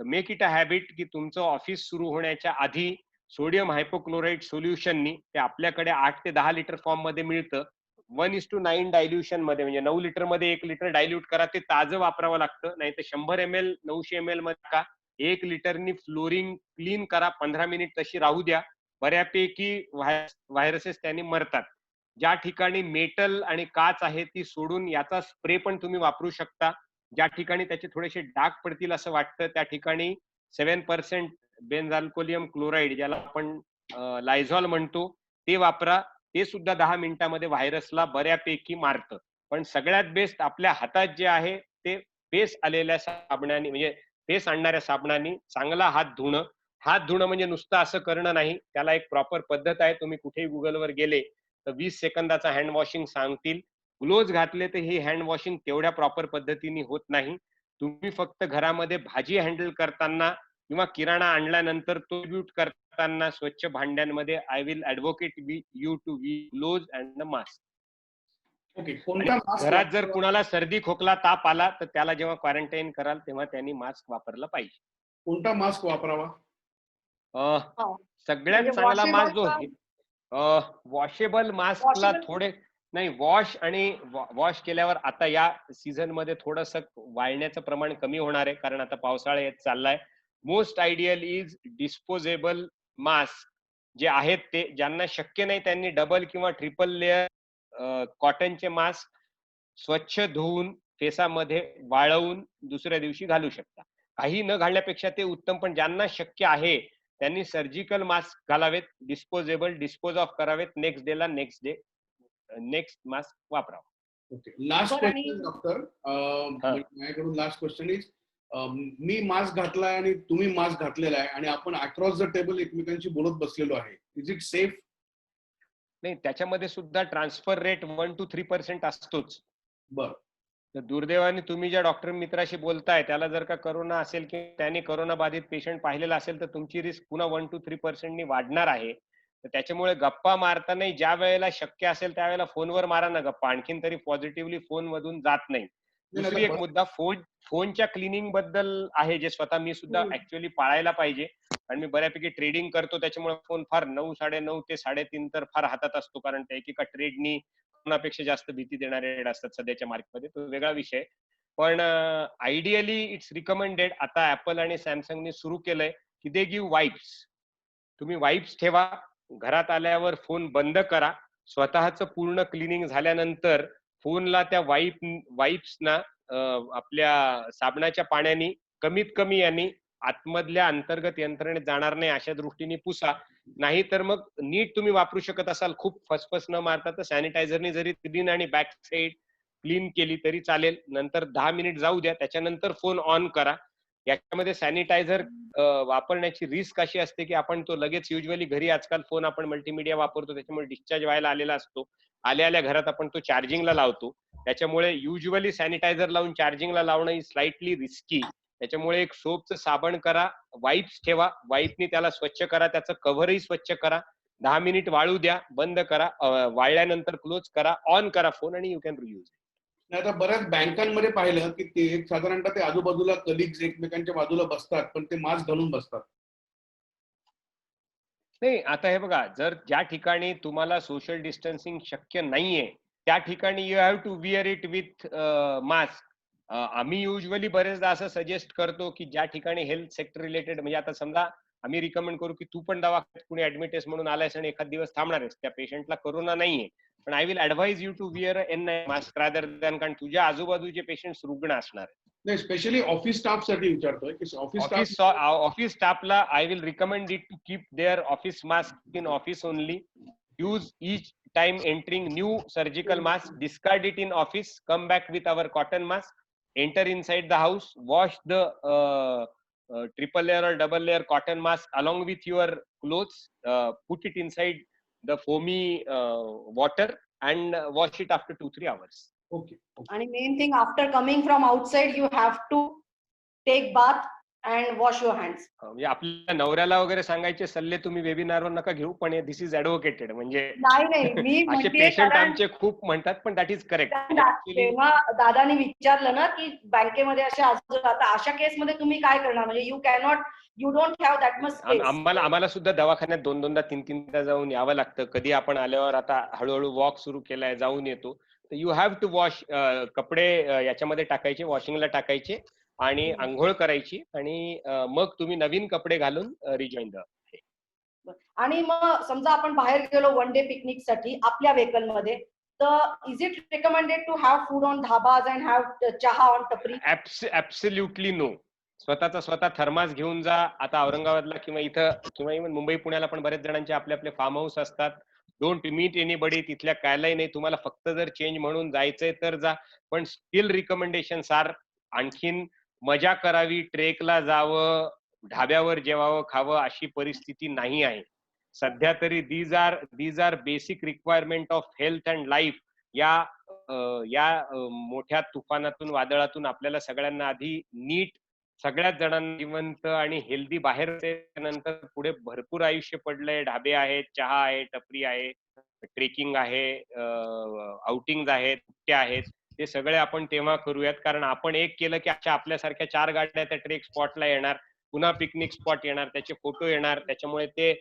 तर मेक इट अ हॅबिट की तुमचं ऑफिस सुरू होण्याच्या आधी सोडियम हायपोक्लोराइड सोल्युशननी, ते आपल्याकडे 8 ते 10 लिटर फॉर्म मध्ये मिळतं, 1:9 डायल्युशन मध्ये, म्हणजे 9 लिटर मध्ये 1 लिटर डायल्यूट करा, ते ताजं वापरावं लागतं. नाही तर 100 ml 900 ml मध्ये का 1 लिटरनी फ्लोरिंग क्लीन करा, 15 मिनिट तशी राहू द्या, बऱ्यापैकी व्हायरसेस त्यांनी मरतात. ज्या ठिकाणी मेटल आणि काच आहे ती सोडून याचा स्प्रे पण तुम्ही वापरू शकता. ज्या ठिकाणी त्याचे थोडेसे डाग पडतील असं वाटतं त्या ठिकाणी 7% बेन्झाल्कोलियम क्लोराईड ज्याला आपण लायझॉल म्हणतो ते वापरा. ते सुद्धा 10 मिनिटांमध्ये व्हायरसला बऱ्यापैकी मारतं. पण सगळ्यात बेस्ट आपल्या हातात जे आहे ते फेस आलेल्या साबणाने म्हणजे फेस आणणाऱ्या साबणाने चांगला हात धुणं. हात धुणं म्हणजे नुसतं असं करणं नाही, त्याला एक प्रॉपर पद्धत आहे. तुम्ही कुठेही गुगलवर गेले तर 20 सेकंदाचा हँड वॉशिंग सांगतील. ग्लोव्ज घातले तर ही हँड वॉशिंग तेवढ्या प्रॉपर पद्धतीने होत नाही. तुम्ही फक्त घरामध्ये भाजी हँडल करताना किंवा किराणा आणल्यानंतर तो यूज करताना स्वच्छ भांड्यांमध्ये I will advocate you to gloves and mask. Okay, कोणता मास्क घरात जर कुणाला सर्दी खोकला ताप आला तर त्याला जेव्हा क्वारंटाईन कराल तेव्हा त्यांनी मास्क वापरला पाहिजे. कोणता मास्क वापरावा? सगळ्यात म्हणजे चांगला मास्क जो washable वॉशेबल मास्कला Washable? थोडे नाही वॉश आणि वॉश केल्यावर आता या सीझन मध्ये थोडंसं वाळण्याचं प्रमाण कमी होणार आहे कारण आता पावसाळा येत चाललाय. Most ideal is disposable mask जे आहेत ते ज्यांना शक्य नाही त्यांनी डबल किंवा ट्रिपल लेअर कॉटनचे मास्क स्वच्छ धुवून फेसामध्ये वाळवून दुसऱ्या दिवशी घालू शकता. काही न घालण्यापेक्षा ते उत्तम, पण ज्यांना शक्य आहे त्यांनी सर्जिकल मास्क घालावेत, डिस्पोजेबल डिस्पोज ऑफ करावेत, नेक्स्ट डेला नेक्स्ट मास्क वापरावा. ओके, लास्ट बरं, आणि- क्वेश्चन डॉक्टर, माझ्याकडून last question is me mask घातलाय आणि तुम्ही मास्क घातलेला आहे आणि आपण अक्रॉस द टेबल एकमेकांशी बोलत बसलेलो आहे, इज इट सेफ? नाही, त्याच्यामध्ये सुद्धा ट्रान्सफर रेट 1 to 3% असतोच. बर, तर दुर्दैवाने तुम्ही ज्या डॉक्टर मित्राशी बोलताय त्याला जर का करोना असेल की त्याने करोना बाधित पेशंट पाहिलेला असेल तर तुमची रिस्क पुन्हा 1 to 3% वाढणार आहे. तर त्याच्यामुळे गप्पा मारताना ज्या वेळेला शक्य असेल त्यावेळेला फोनवर मारा ना गप्पा, आणखीन तरी पॉझिटिव्हली फोन मधून जात नाही. दुसरी एक मुद्दा फोनच्या क्लिनिंग बद्दल आहे जे स्वतः मी सुद्धा ऍक्च्युअली पाळायला पाहिजे. आणि मी बऱ्यापैकी ट्रेडिंग करतो त्याच्यामुळे फोन फार 9, 9:30 ते 3:30 तर फार हातात असतो कारण त्या एकेका ट्रेडनी कोणापेक्षा जास्त भीती देणारे रेड असतात सध्याच्या मार्केटमध्ये, तो वेगळा विषय. पण आयडियली इट्स रिकमेंडेड आता ऍपल आणि सॅमसंगने सुरू केलंय की दे गिव्ह वाईप्स. तुम्ही वाईप्स ठेवा, घरात आल्यावर फोन बंद करा, स्वतःच पूर्ण क्लिनिंग झाल्यानंतर फोनला त्या वाईप्सना आपल्या साबणाच्या पाण्याने कमीत कमी यांनी आतमधल्या अंतर्गत यंत्रणेत जाणार नाही अशा दृष्टीने पुसा. नाही तर मग नीट तुम्ही वापरू शकत असाल खूप फसफस न मारता तर सॅनिटायझरने जरी क्लीन आणि बॅक साईड क्लीन केली तरी चालेल. नंतर 10 मिनिट जाऊ द्या, त्याच्यानंतर फोन ऑन करा. याच्यामध्ये सॅनिटायझर वापरण्याची रिस्क अशी असते की आपण तो लगेच युजली घरी आजकाल फोन आपण मल्टीमीडिया वापरतो त्याच्यामुळे डिस्चार्ज व्हायला आलेला असतो. आल्या घरात आपण तो चार्जिंगला लावतो, त्याच्यामुळे युजली सॅनिटायझर लावून चार्जिंगला लावणं ही स्लाइटली रिस्की. त्याच्यामुळे एक सोपचं साबण करा, वाईप्स ठेवा, वाईपनी त्याला स्वच्छ करा, त्याचं कव्हरही स्वच्छ करा, 10 मिनिट वाळू द्या, बंद करा, वाळल्यानंतर क्लोज करा, ऑन करा फोन आणि यू कॅन रियूज. नाही आता बऱ्याच बँकांमध्ये पाहिलं की ते साधारणतः ते आजूबाजूला कलिग्स एकमेकांच्या बाजूला बसतात पण ते मास्क घालून बसतात. नाही, आता हे बघा, जर ज्या ठिकाणी तुम्हाला सोशल डिस्टन्सिंग शक्य नाहीये त्या ठिकाणी you have to wear it with mask. आम्ही युजली बरेचदा असं सजेस्ट करतो की ज्या ठिकाणी हेल्थ सेक्टर रिलेटेड म्हणजे आता समजा आम्ही रिकमेंड करू की तू पण दवाखान्यात कुणी ऍडमिट आहेस म्हणून आलायस आणि एखाद दिवस थांबणार आहेस, त्या पेशंटला कोरोना नाहीये, पण I will advise you to wear N95 mask rather than, कारण तुझ्या आजूबाजूचे पेशंट रुग्ण असणार आहेत. नाही, स्पेशली ऑफिस स्टाफ साठी विचारतोय की ऑफिस स्टाफला I will recommend it to keep their office mask in office only. Use each time entering new surgical mask, discard it in office, come back with our cotton mask, enter inside the house, wash the triple layer or double layer cotton mask along with your clothes, put it inside the foamy water and wash it after 2-3 hours. Okay. आणि main thing after coming from outside you have to take bath and wash your hands. म्हणजे आपल्या नवऱ्याला वगैरे सांगायचे सल्ले तुम्ही वेबिनारवर नका घेऊ, पण दिस इज ऍडव्होकेटेड म्हणजे नाही मी असे म्हणते पेशंट आमचे खूप म्हणतात, पण दॅट इज करेक्ट. तेव्हा दादानी विचारलं ना की बँकेमध्ये अशा आता अशा केसमध्ये तुम्ही काय करणार, म्हणजे you don't have that much space. आम्हाला सुद्धा दवाखान्यात 2-2दा 3-3दा जाऊन यावं लागतं. कधी आपण आल्यावर आता हळूहळू वॉक सुरू केलाय, जाऊन येतो. यू हॅव टू वॉश, कपडे याच्यामध्ये टाकायचे, वॉशिंगला टाकायचे आणि आंघोळ करायची आणि मग तुम्ही नवीन कपडे घालून रिजॉइन द. आणि मग समजा आपण बाहेर गेलो वन डे पिकनिक साठी आपल्या व्हेकल मध्ये, तर is it recommended to have food on dhabas and have chaha on tapri? Absolutely no. स्वतः थर्मास घेऊन जा. आता औरंगाबादला किंवा इथं किंवा इव्हन मुंबई पुण्याला पण बरेच जणांचे आपले आपले फार्म हाऊस असतात. Don't meet anybody. तिथल्या कायलाही नाही. तुम्हाला फक्त जर चेंज म्हणून जायचंय तर जा. पण स्टील रिकमेंडेशन्स आर आणखीन मजा करावी, ट्रेकला जावं, ढाब्यावर जेवावं खावं अशी परिस्थिती नाही आहे सध्या तरी. These are basic requirement of health and life. या मोठ्या तुफानातून वादळातून आपल्याला सगळ्यांना आधी नीट सगळ्याच जणांना जिवंत आणि हेल्दी बाहेर नंतर पुढे भरपूर आयुष्य पडलंय. ढाबे आहेत, चहा आहे, टपरी आहे, ट्रेकिंग आहे, आउटिंग आहेत, सुट्ट्या आहेत. ते सगळे आपण तेव्हा करूयात, कारण आपण एक केलं की आपल्यासारख्या 4 गाड्या त्या ट्रेक स्पॉटला येणार, पुन्हा पिकनिक स्पॉट येणार, त्याचे फोटो येणार, त्याच्यामुळे ते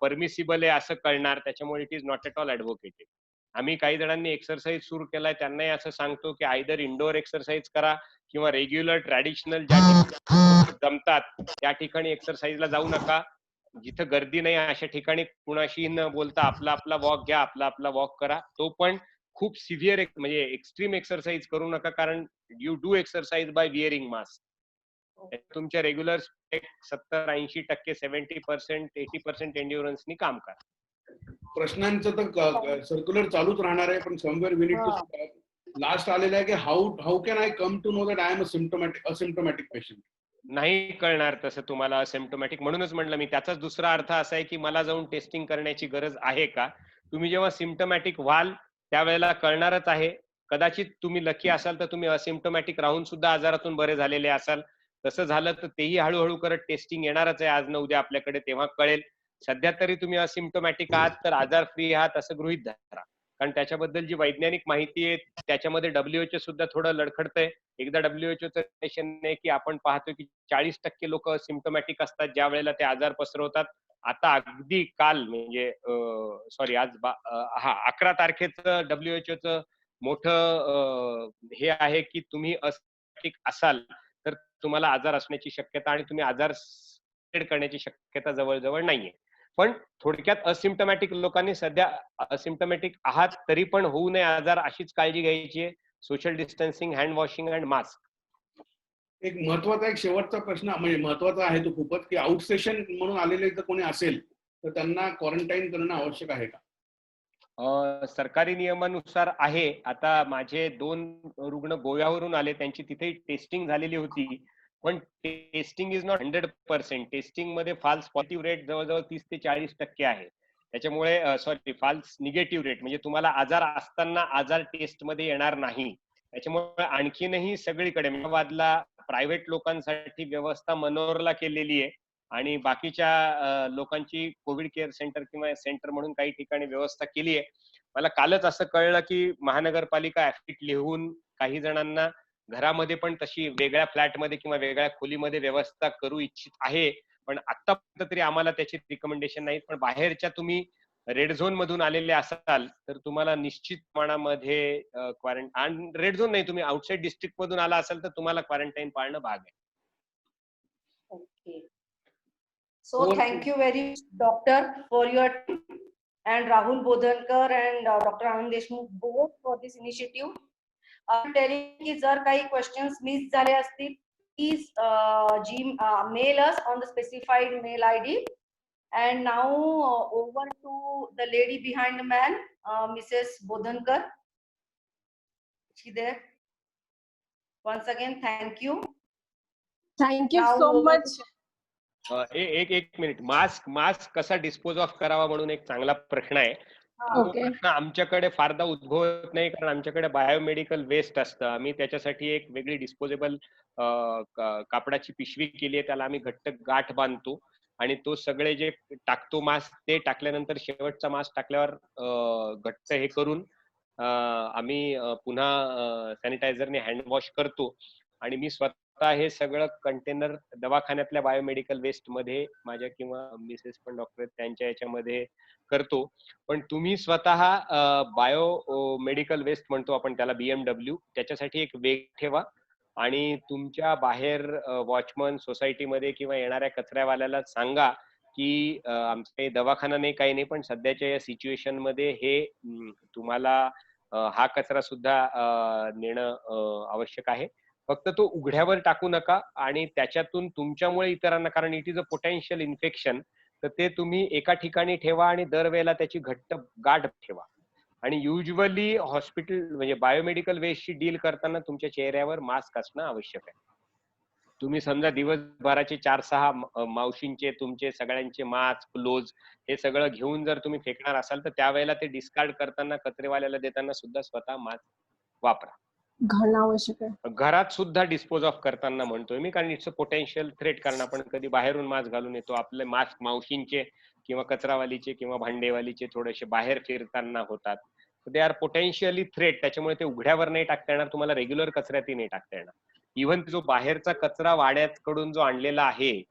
परमिसिबल आहे असं कळणार. त्याच्यामुळे it is not at all advocated. आम्ही काही जणांनी एक्सरसाइज सुरू केलाय त्यांनाही असं सांगतो की आयदर इंडोर एक्सरसाइज करा किंवा रेग्युलर ट्रॅडिशनल ज्या ठिकाणी जमतात त्या ठिकाणी एक्सरसाइजला जाऊ नका. जिथं गर्दी नाही अशा ठिकाणी कुणाशी न बोलता आपला आपला वॉक घ्या, आपला आपला वॉक करा. तो पण खूप सिव्हिअर म्हणजे एक्स्ट्रीम एक्सरसाइज करू नका, कारण you do exercise by wearing mask. तुमच्या रेग्युलर 70-80%, 70%, 80% एन्ड्युरन्सनी काम करा. प्रश्नांचं तर सर्क्युलर चालूच राहणार आहे, पण somewhere we need to last आलेला आहे की how can I come to know that I am asymptomatic patient? नाही कळणार तसं तुम्हाला असिम्प्टोमॅटिक. म्हणूनच म्हणलं मी, त्याचाच दुसरा अर्थ असा आहे की मला जाऊन टेस्टिंग करण्याची गरज आहे का. तुम्ही जेव्हा सिम्प्टोमॅटिक व्हाल त्यावेळेला कळणारच आहे. कदाचित तुम्ही लकी असाल तर तुम्ही असिम्प्टोमॅटिक राहून सुद्धा आजारातून बरे झालेले असाल. तसं झालं तर तेही हळूहळू करत टेस्टिंग येणारच आहे आज न उद्या आपल्याकडे, तेव्हा कळेल. सध्या तरी तुम्ही असिम्प्टोमॅटिक आहात तर आजार फ्री आहात असं गृहीत धरा, कारण त्याच्याबद्दल जी वैज्ञानिक माहिती आहे त्याच्यामध्ये WHO सुद्धा थोडं लडखडतंय. एकदा WHOचं सेशन आहे की आपण पाहतो की 40% लोक सिम्प्टोमॅटिक असतात ज्या वेळेला ते आजार पसरवतात. आता अगदी काल म्हणजे आज 11 तारखेचं WHO मोठं हे आहे की तुम्ही असिम्प्टोमॅटिक असाल तर तुम्हाला आजार असण्याची शक्यता आणि तुम्ही आजार स्प्रेड करण्याची शक्यता जवळजवळ नाहीये. पण थोडक्यात असिम्प्टोमॅटिक लोकांनी सध्या असिम्प्टोमॅटिक आहात तरी पण होऊ नये आजार अशीच काळजी घ्यायची आहे. Social distancing, hand washing and mask. एक महत्वाचा शेवटचा प्रश्न, म्हणजे महत्वाचा आहे तो खूपच, की आउट स्टेशन म्हणून आलेले जर कोणी असेल तर त्यांना क्वारंटाईन करणं आवश्यक आहे का? सरकारी नियमानुसार आहे. आता माझे 2 रुग्ण गोव्यावरून आले, त्यांची तिथे टेस्टिंग झालेली होती, पण टेस्टिंग इज नॉट 100%. टेस्टिंग मध्ये फॉल्स पॉझिटिव्ह रेट जवळजवळ 30 ते 40% आहे. त्याच्यामुळे फॉल्स निगेटिव्ह रेट म्हणजे तुम्हाला आजार असताना आजार टेस्ट मध्ये येणार नाही. त्याच्यामुळे आणखीनही सगळीकडे अहमदाबादला प्रायव्हेट लोकांसाठी व्यवस्था मनोरला केलेली आहे आणि बाकीच्या लोकांची कोविड केअर सेंटर किंवा सेंटर म्हणून काही ठिकाणी व्यवस्था केली आहे. मला कालच असं कळलं की महानगरपालिका ऍफिट लिहून काही जणांना घरामध्ये पण तशी वेगळ्या फ्लॅटमध्ये किंवा वेगळ्या खोलीमध्ये व्यवस्था करू इच्छित आहे. पण आतापर्यंत तरी आम्हाला त्याची रिकमेंडेशन नाही. पण बाहेरच्या तुम्ही रेड झोन मधून आलेले असाल तर तुम्हाला निश्चित प्रमाणामध्ये क्वारंटाईन, रेड झोन नाही, तुम्ही आउटसाइड डिस्ट्रिक्ट मधून आला असाल तर तुम्हाला क्वारंटाईन पाळणं भाग आहे. Okay. So thank you very much, doctor, for your and Rahul Bodhankar and Dr. Anand Deshmukh both for this initiative. I'm telling की जर काही questions miss झाले असतील, please mail us on the specified mail ID. And now over to the lady behind the man, Mrs. Bodhankar. She there? Once again, thank you. Thank you Now so over much. एक minute. Mask कसा dispose of करावा म्हणून एक चांगला प्रश्न आहे. तो प्रश्न आमच्याकडे फारदा उद्भवत नाही, कारण आमच्याकडे बायोमेडिकल वेस्ट असतं. आम्ही त्याच्यासाठी एक वेगळी डिस्पोजेबल कापडाची पिशवी केली आहे, त्याला आम्ही घट्ट गाठ बांधतो आणि तो सगळे जे टाकतो मास्क ते टाकल्यानंतर शेवटचा मास्क टाकल्यावर घट्ट हे करून आम्ही पुन्हा सॅनिटायझरने हँड वॉश करतो. आणि मी स्वतः हे सगळं कंटेनर दवाखान्यातल्या बायोमेडिकल वेस्ट मध्ये माझ्या किंवा मिसेस पण डॉक्टर त्यांच्या याच्यामध्ये करतो. पण तुम्ही स्वतः बायो मेडिकल वेस्ट म्हणतो आपण त्याला BMW, त्याच्यासाठी एक वेग ठेवा. आणि तुमच्या बाहेर वॉचमन सोसायटीमध्ये किंवा येणाऱ्या कचऱ्यावाल्याला सांगा की आमचा काही दवाखाना नाही, काही नाही, पण सध्याच्या या सिच्युएशन मध्ये हे तुम्हाला हा कचरा सुद्धा नेणं आवश्यक आहे. फक्त तो उघड्यावर टाकू नका आणि त्याच्यातून तुमच्यामुळे इतरांना, कारण it is a potential infection, तर ते तुम्ही एका ठिकाणी ठेवा आणि दरवेळेला त्याची घट्ट गाठ ठेवा. आणि युजली हॉस्पिटल म्हणजे बायोमेडिकल वेस्टशी डील करताना तुमच्या चेहऱ्यावर मास्क असणं आवश्यक आहे. तुम्ही समजा दिवसभराचे 4-6 मावशींचे तुमचे सगळ्यांचे मास्क, ग्लोव्ज हे सगळं घेऊन जर तुम्ही फेकणार असाल तर त्यावेळेला ते डिस्कार्ड करताना, कचरेवाल्याला देताना सुद्धा स्वतः मास्क वापरा. घालणं आवश्यक आहे. घरात सुद्धा डिस्पोज ऑफ करताना म्हणतोय मी, कारण इट्स अ पोटेन्शियल थ्रेट. कारण आपण कधी बाहेरून मास्क घालून येतो, आपले मास्क मावशींचे किंवा कचरावालीचे किंवा भांडेवालीचे थोडेसे बाहेर फिरताना होतात, दे आर पोटेन्शियली थ्रेट. त्याच्यामुळे ते उघड्यावर नाही टाकता येणार, तुम्हाला रेग्युलर कचऱ्यातही नाही टाकता येणार. इव्हन जो बाहेरचा कचरा वाड्याकडून जो आणलेला आहे,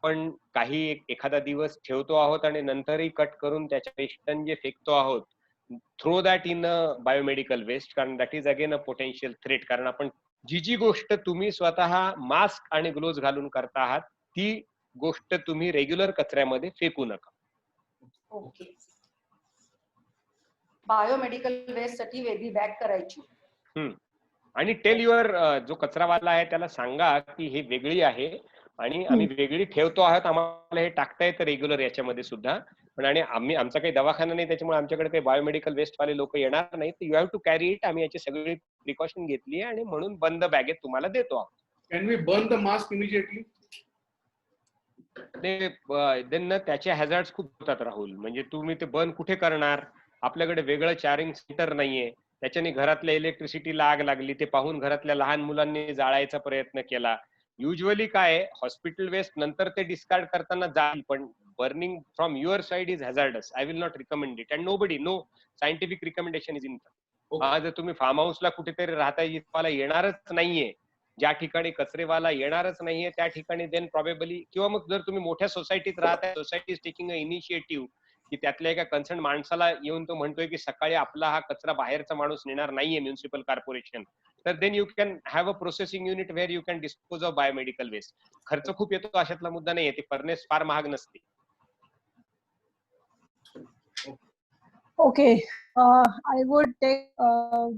पण काही एखादा दिवस ठेवतो आहोत आणि नंतरही कट करून त्याच्या वेस्टन जे फेकतो आहोत, throw that in a biomedical waste, कारण that is again a potential threat. कारण आपण जी गोष्ट तुम्ही स्वतः मास्क आणि ग्लोव्ज घालून करता आहात, ती गोष्ट तुम्ही रेग्युलर कचऱ्यामध्ये फेकू नका. ओके. बायोमेडिकल वेस्ट साठी वेगळी बॅग करायची. आणि टेल युअर जो कचरावाला आहे त्याला सांगा की हे वेगळी आहे आणि आम्ही वेगळी ठेवतो आहोत, आम्हाला हे टाकता येतं रेग्युलर याच्यामध्ये सुद्धा, पण आणि आमचा काही दवाखाना नाही त्याच्यामुळे आमच्याकडे काही बायोमेडिकल वेस्ट वाले लोक येणार नाही, तर you have to carry it. आम्ही याची सगळी प्रिकॉशन घेतली आणि म्हणून बंद बॅगेत तुम्हाला देतो आहोत. Can we burn the mask immediately? Then त्याचे हॅझार्ड्स खूप होतात राहुल. म्हणजे तुम्ही ते बर्न कुठे करणार? आपल्याकडे वेगळं चार्जिंग सेंटर नाहीये, त्याच्याने घरातल्या इलेक्ट्रिसिटीला आग लागली, ते पाहून घरातल्या लहान मुलांनी जाळायचा प्रयत्न केला. युजली काय हॉस्पिटल वेस्ट नंतर ते डिस्कार्ड करताना जाईल, पण burning from your side is hazards. I will not recommend it and no scientific recommendation is in. जर तुम्ही फार्म हाऊसला कुठेतरी राहताय, तुम्हाला येणारच नाहीये, ज्या ठिकाणी कचरेवाला येणारच नाहीये त्या ठिकाणी देन प्रॉबेबली, किंवा मग जर तुम्ही मोठ्या सोसायटीत राहताय, society is taking a initiative की त्यातल्या एका कन्सर्न माणसाला येऊन तो म्हणतोय की सकाळी आपला हा कचरा बाहेरचा माणूस नेणार नाहीये म्युनिसिपल कॉर्पोरेशन, तर then you can have a processing unit where you can dispose of biomedical waste. खर्च खूप येतो अशातला मुद्दा नाहीये, ती फर्नेस फार महाग नसते. Okay, I would take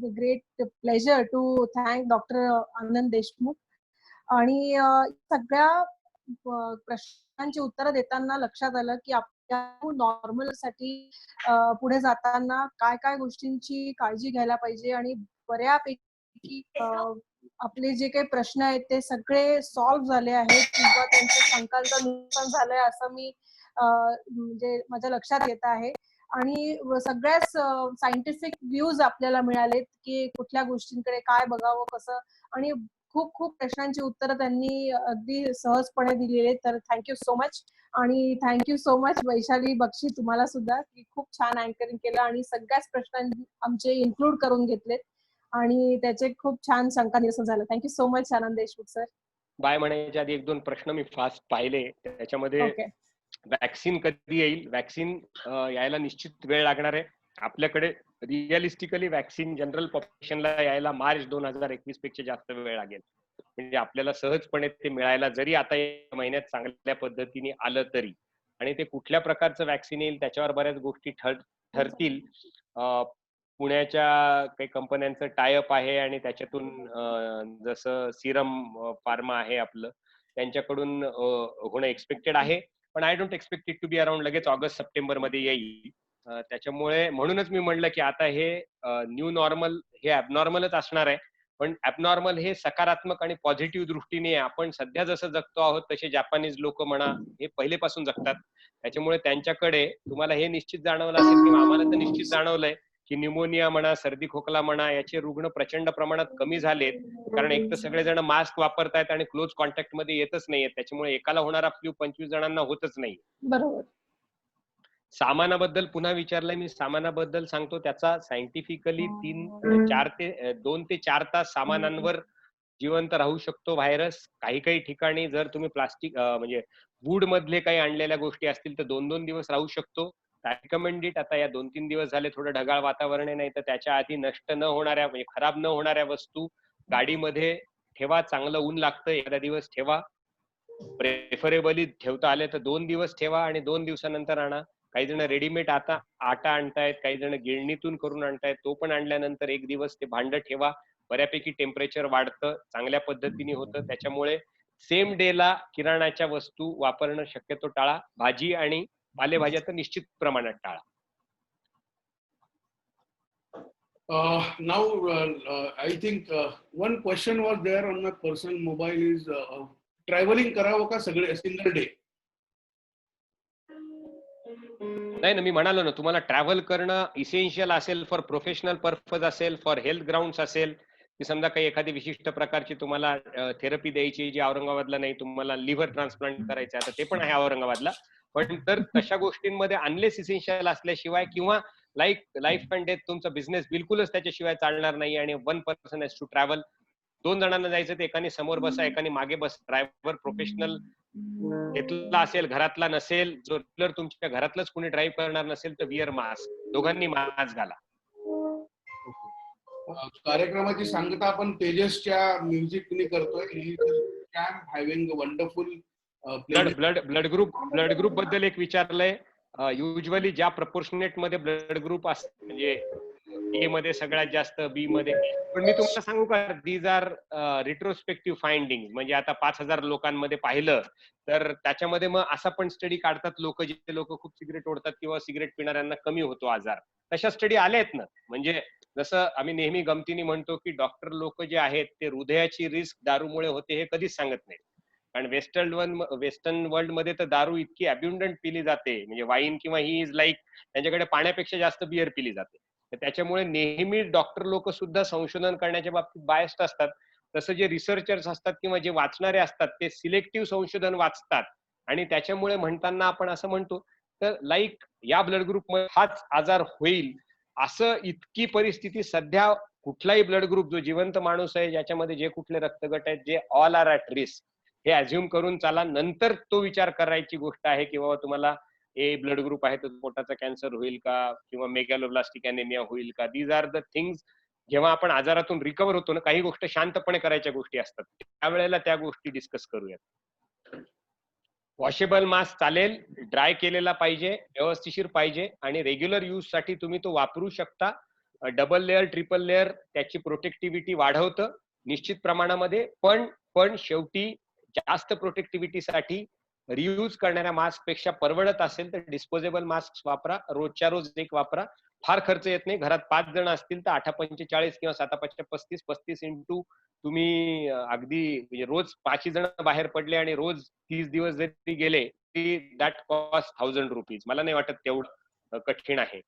the great pleasure to thank Dr. Anand Deshmukh. आणि सगळ्या प्रश्नांची उत्तरं देताना लक्षात आलं की आपल्या नॉर्मल साठी पुढे जाताना काय काय गोष्टींची काळजी घ्यायला पाहिजे, आणि बऱ्यापैकी आपले जे काही प्रश्न आहेत ते सगळे सॉल्व्ह झाले आहेत किंवा त्यांच्या शंकांचं निरसन झालंय असं मी म्हणजे माझ्या लक्षात येत आहे. आणि सगळ्याच सायंटिफिक व्ह्यूज आपल्याला मिळालेत की कुठल्या गोष्टींकडे काय बघावं कसं, आणि खूप खूप प्रश्नांची उत्तरं त्यांनी अगदी सहजपणे दिलेली आहेत. तर थँक्यू सो मच. आणि thank you so much Vaishali Bakshi तुम्हाला सुद्धा, की खूप छान अँकरिंग केलं आणि सगळ्याच प्रश्नांनी आमचे इन्क्लूड करून घेतलेत आणि त्याचे खूप छान शंका निरसन झालं. थँक्यू सो मच आनंद देशमुख सर. बाय म्हणायच्या आधी 1-2 प्रश्न मी फास्ट पाहिले, त्याच्यामध्ये वॅक्सिन कधी येईल? वॅक्सिन यायला निश्चित वेळ लागणार आहे. आपल्याकडे रिअलिस्टिकली वॅक्सिन जनरल पॉप्युलेशनला यायला मार्च 2021 पेक्षा जास्त वेळ लागेल. म्हणजे आपल्याला सहजपणे ते मिळायला, जरी आता या महिन्यात चांगल्या पद्धतीने आलं तरी, आणि ते कुठल्या प्रकारचं वॅक्सिन येईल त्याच्यावर बऱ्याच गोष्टी ठरतील. पुण्याच्या काही कंपन्यांचं टायअप आहे आणि त्याच्यातून जसं सिरम फार्मा आहे आपलं, त्यांच्याकडून होणं एक्सपेक्टेड आहे, पण I don't expect it to be around लगेच ऑगस्ट सप्टेंबर मध्ये येईल. त्याच्यामुळे म्हणूनच मी म्हणलं की आता हे न्यू नॉर्मल हे ॲबनॉर्मलच असणार आहे, पण ॲबनॉर्मल हे सकारात्मक आणि पॉझिटिव्ह दृष्टीने. आपण सध्या जसं जगतो आहोत तसे जापानीज लोक म्हणा हे पहिलेपासून जगतात, त्याच्यामुळे त्यांच्याकडे तुम्हाला हे निश्चित जाणवलं असेल किंवा आम्हाला तर निश्चित जाणवलंय की न्यूमोनिया म्हणा, सर्दी खोकला म्हणा, याचे रुग्ण प्रचंड प्रमाणात कमी झालेत. कारण एक तर सगळेजण मास्क वापरतायत आणि क्लोज कॉन्टॅक्ट मध्ये येतच नाहीये, त्याच्यामुळे एकाला होणारा फ्लू 25 जणांना होतच नाही. बरोबर. सामानाबद्दल पुन्हा विचारलंय मी, सामानाबद्दल सांगतो. त्याचा सायंटिफिकली 2 ते 4 तास सामानांवर जिवंत राहू शकतो व्हायरस. काही काही ठिकाणी जर तुम्ही प्लास्टिक म्हणजे वूड मधले काही आणलेल्या गोष्टी असतील तर 2-2 दिवस राहू शकतो. रिकमेंडेड. आता या 2-3 दिवस झाले थोडं ढगाळ वातावरण आहे, नाही तर त्याच्या आधी नष्ट न होणाऱ्या म्हणजे खराब न होणाऱ्या वस्तू गाडीमध्ये ठेवा, चांगलं ऊन लागतं एखादा दिवस ठेवा, प्रेफरेबली ठेवता आले तर 2 दिवस ठेवा आणि 2 दिवसानंतर आणा. काही जण रेडीमेड आता आटा आणतायत, काही जण गिरणीतून करून आणतायत, तो पण आणल्यानंतर 1 दिवस ते भांड ठेवा, बऱ्यापैकी टेम्परेचर वाढतं, चांगल्या पद्धतीने होतं. त्याच्यामुळे सेम डेला किराणाच्या वस्तू वापरणं शक्यतो टाळा. भाजी आणि पालेभाज्या तर निश्चित प्रमाणात टाळा. Now, I think one question was there on my personal mobile is traveling करावं का सगळे सिंगल डे? नाही ना, मी म्हणालो ना तुम्हाला ट्रॅव्हल करणं इसेन्शियल असेल, फॉर प्रोफेशनल पर्पज असेल, फॉर हेल्थ ग्राउंड असेल, की समजा काही एखादी विशिष्ट प्रकारची तुम्हाला थेरपी द्यायची जी औरंगाबादला नाही, तुम्हाला लिव्हर ट्रान्सप्लांट करायचं आता ते पण आहे औरंगाबादला, पण तर तशा गोष्टींमध्ये अनलेस इसेन्शियल असल्याशिवाय किंवा लाईफ अँड डेथ तुमचा बिझनेस बिलकुलच त्याच्याशिवाय चालणार नाही आणि 1 पर्सन हॅज टू ट्रॅव्हल. 2 जणांना जायचं तर एकाने समोर बसा, एकाने मागे बस. ड्रायव्हर प्रोफेशनल घेतला असेल, घरातला नसेल, जो रेग्युलर तुमच्या घरातलंच कोणी ड्राईव्ह करणार नसेल तर विअर मास्क. दोघांनी मास्क घाला. कार्यक्रमाची सांगता आपण तेजसच्या म्युझिकने करतोय. ही camp having wonderful blood group बद्दल एक विचारलंय. युजली ज्या प्रपोर्शनेट मध्ये ब्लड ग्रुप असतात, म्हणजे ए मध्ये सगळ्यात जास्त, बी मध्ये, पण मी तुम्हाला सांगू का, दीज आर रिट्रोस्पेक्टिव्ह फाइंडिंग. म्हणजे आता 5,000 लोकांमध्ये पाहिलं तर त्याच्यामध्ये मग असा पण स्टडी काढतात लोक, जे लोक खूप सिगरेट ओढतात किंवा सिगरेट पिणाऱ्यांना कमी होतो आजार, तशा स्टडी आल्या आहेत ना. म्हणजे जसं आम्ही नेहमी गमतीने म्हणतो की डॉक्टर लोक जे आहेत ते हृदयाची रिस्क दारूमुळे होते हे कधीच सांगत नाही. कारण वेस्टर्न वर्ल्ड मध्ये तर दारू इतकी अब्युंडंट पिली जाते, म्हणजे वाईन किंवा ही इज लाईक, त्यांच्याकडे पाण्यापेक्षा जास्त बियर पिली जाते. तर त्याच्यामुळे नेहमी डॉक्टर लोक सुद्धा संशोधन करण्याच्या बाबतीत बायस्ड असतात. तसं जे रिसर्चर्स असतात किंवा जे वाचणारे असतात ते सिलेक्टिव्ह संशोधन वाचतात आणि त्याच्यामुळे म्हणताना आपण असं म्हणतो तर लाईक या ब्लड ग्रुपमध्ये हाच आजार होईल असं इतकी परिस्थिती सध्या कुठलाही ब्लड ग्रुप जो जिवंत माणूस आहे ज्याच्यामध्ये जे कुठले रक्तगट आहेत जे ऑल आर ॲट रिस्क हे अज्युम करून चाला. नंतर तो विचार करायची गोष्ट आहे की बाबा तुम्हाला ए ब्लड ग्रुप आहे तर पोटाचा कॅन्सर होईल का किंवा मेगॅलोब्लास्टिक अॅनेमिया होईल का. These are the things. जेव्हा आपण आजारातून रिकवर होतो ना, काही गोष्टी शांतपणे करायच्या गोष्टी असतात, त्यावेळेला त्या गोष्टी डिस्कस करूयात. वॉशेबल मास्क चालेल, ड्राय केलेला पाहिजे, व्यवस्थिशीर पाहिजे आणि रेग्युलर यूज साठी तुम्ही तो वापरू शकता. डबल लेअर, ट्रिपल लेअर त्याची प्रोटेक्टिव्हिटी वाढवतं निश्चित प्रमाणामध्ये, पण शेवटी जास्त प्रोटेक्टिव्हिटीसाठी रियूज करणाऱ्या मास्क पेक्षा परवडत असेल तर डिस्पोजेबल मास्क वापरा. रोजच्या रोज एक वापरा, फार खर्च येत नाही. घरात 5 जण असतील तर 8×45 किंवा 7×35 35 इंटू तुम्ही अगदी म्हणजे रोज 5 जण बाहेर पडले आणि रोज 30 दिवस जरी गेले ती दॅट कॉस्ट 1000 रुपीज. मला नाही वाटत तेवढं कठीण आहे.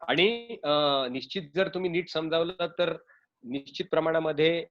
आणि निश्चित जर तुम्ही नीट समजावलं तर निश्चित प्रमाणामध्ये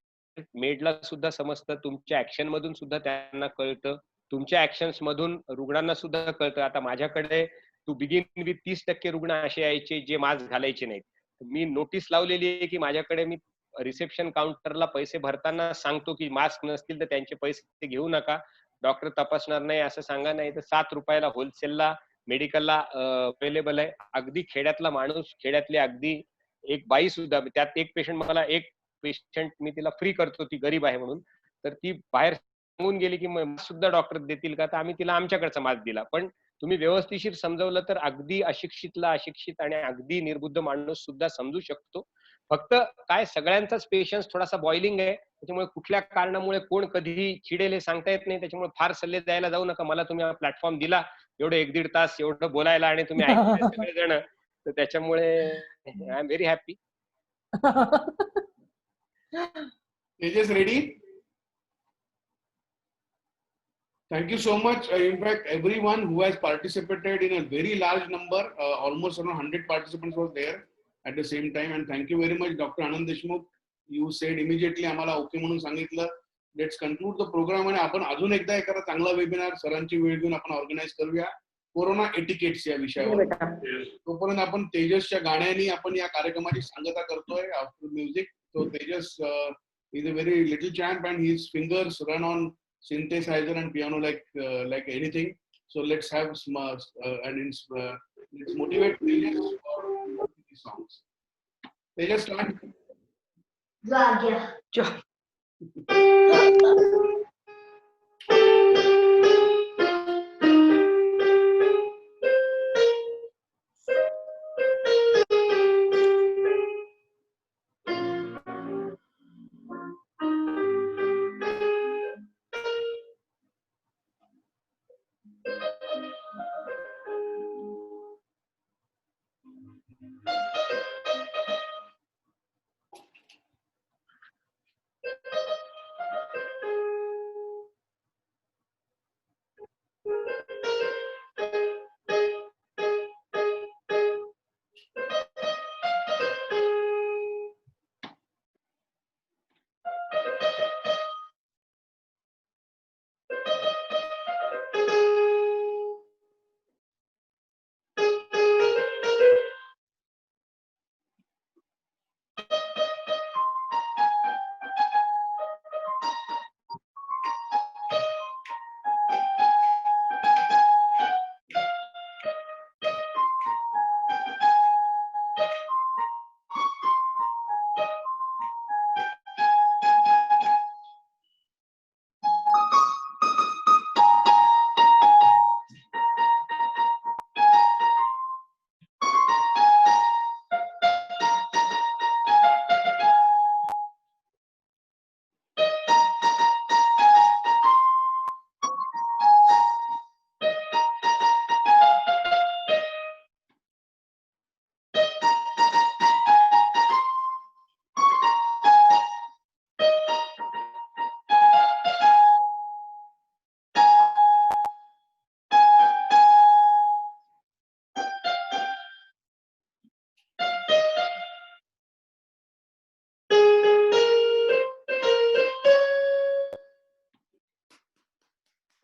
मेडला सुद्धा समजतं, तुमच्या ऍक्शन मधून सुद्धा त्यांना कळतं, तुमच्या ऍक्शन्स मधून रुग्णांना सुद्धा कळतं. आता माझ्याकडे टू बिगिन विथ 30% रुग्ण असे यायचे जे मास्क घालायचे नाहीत. मी नोटीस लावलेली आहे की माझ्याकडे मी रिसेप्शन काउंटरला पैसे भरताना सांगतो की मास्क नसतील तर त्यांचे पैसे घेऊ नका, डॉक्टर तपासणार नाही असं सांगा, नाही तर 7 रुपयाला होलसेलला मेडिकलला अवेलेबल आहे. अगदी खेड्यातला माणूस, खेड्यातली अगदी एक बाई सुद्धा, त्यात एक पेशंट मला एक पेशंट मी तिला फ्री करतो, ती गरीब आहे म्हणून, तर ती बाहेर सांगून गेली की सुद्धा डॉक्टर देतील का, तर आम्ही तिला आमच्याकडचा मास्क दिला. पण तुम्ही व्यवस्थिशीर समजवलं तर अगदी अशिक्षितला अशिक्षित आणि अगदी निर्बुद्ध माणूस सुद्धा समजू शकतो. फक्त काय सगळ्यांचाच पेशन्स थोडासा बॉइलिंग आहे, त्याच्यामुळे कुठल्या कारणामुळे कोण कधी चिडेल हे सांगता येत नाही. त्याच्यामुळे फार सल्ले द्यायला जाऊ नका. मला तुम्ही प्लॅटफॉर्म दिला एवढे 1-1.5 तास एवढं बोलायला आणि तुम्ही ऐकताय सगळेजण, तर त्याच्यामुळे I am very happy. Tejas, ready? Thank you so much. In fact, everyone who has participated in a very large number, almost around 100 participants was there at the same time. And thank you very much, Dr. Anand Deshmukh. You said immediately आम्हाला okay म्हणून सांगितलं. Let's conclude the program आणि आपण अजून एकदा एखादा चांगला webinar सरांची वेळ घेऊन आपण ऑर्गनाईज करूया कोरोना एटिकेट्स या विषयावर. तोपर्यंत आपण तेजसच्या गाण्याने आपण या कार्यक्रमाची सांगता करतोय after music. So Tejas is a very little champ and his fingers run on synthesizer and piano like anything. So let's have let's motivate Tejas for these songs. Tejas, start.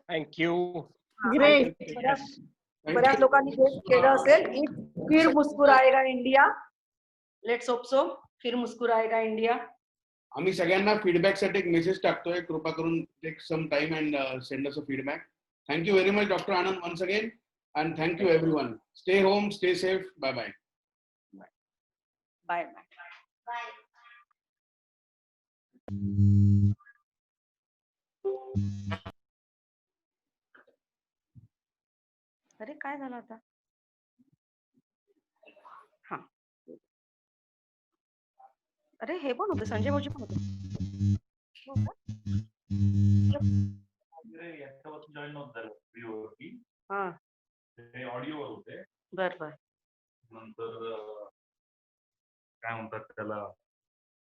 Thank you. Great. बऱ्याच लोकांनी guess केलं असेल. फिर मुस्कुराएगा India. Let's hope so. फिर मुस्कुराएगा India. आम्ही सगळ्यांना feedback साठी एक मेसेज टाकतोय. कृपा करून take some time and send us a feedback. Thank you very much doctor Anand once again and thank you everyone. Stay home, stay safe. Bye bye. Bye bye. अरे काय झालं आता? हा. अरे हे पण होते, संजय भाऊजी पण होते. जॉईन नव्हतं झालं व्हिडिओवरती. हा. ते ऑडिओवर होते. बर बर. नंतर काय म्हणतात त्याला,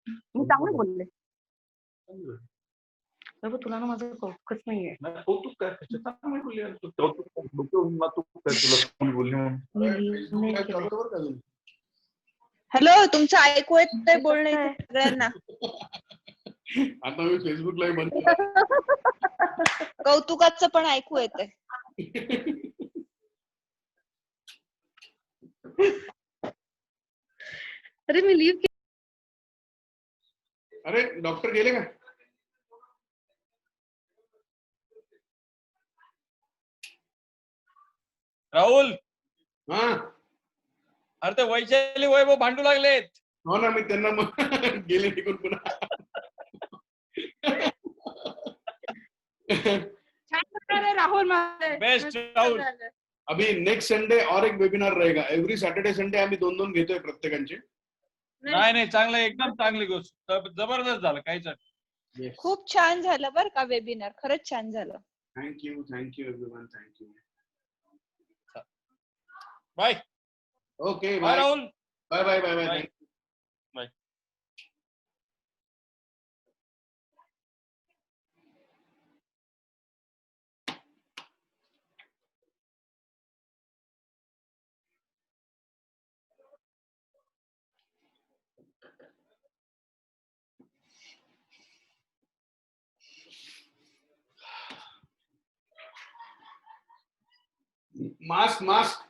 मी चांगलं बोलले. बाबा तुला ना माझं कौतुकच नाहीये. कौतुक काय चांगलं बोलली. कौतुक काय तुला बोलली म्हणून. हॅलो, तुमचं ऐकू येतंय बोलणं इथे सगळ्यांना. आता मी फेसबुक लाईव्ह बंद कौतुकाचं पण ऐकू येतंय. अरे मी लीव. अरे डॉक्टर गेले का? राहुल. हा. अरे ते वैशाली वैभव भांडू लागलेत. हो ना, मी त्यांना गेले निघून पुन्हा. राहुल बेस्ट राहुल. अभी नेक्स्ट संडे और एक वेबिनार रहेगा. एव्हरी सॅटर्डे संडे आम्ही 2-2 घेतोय प्रत्येकांचे. नाही चांगलं, एकदम चांगली गोष्ट. जबरदस्त झालं. काहीच खूप छान झालं बरं का वेबिनार. खरंच छान झालं. Thank you everyone. Thank you. Bye. Okay bye Rahul. Bye bye bye bye. Bye. Mask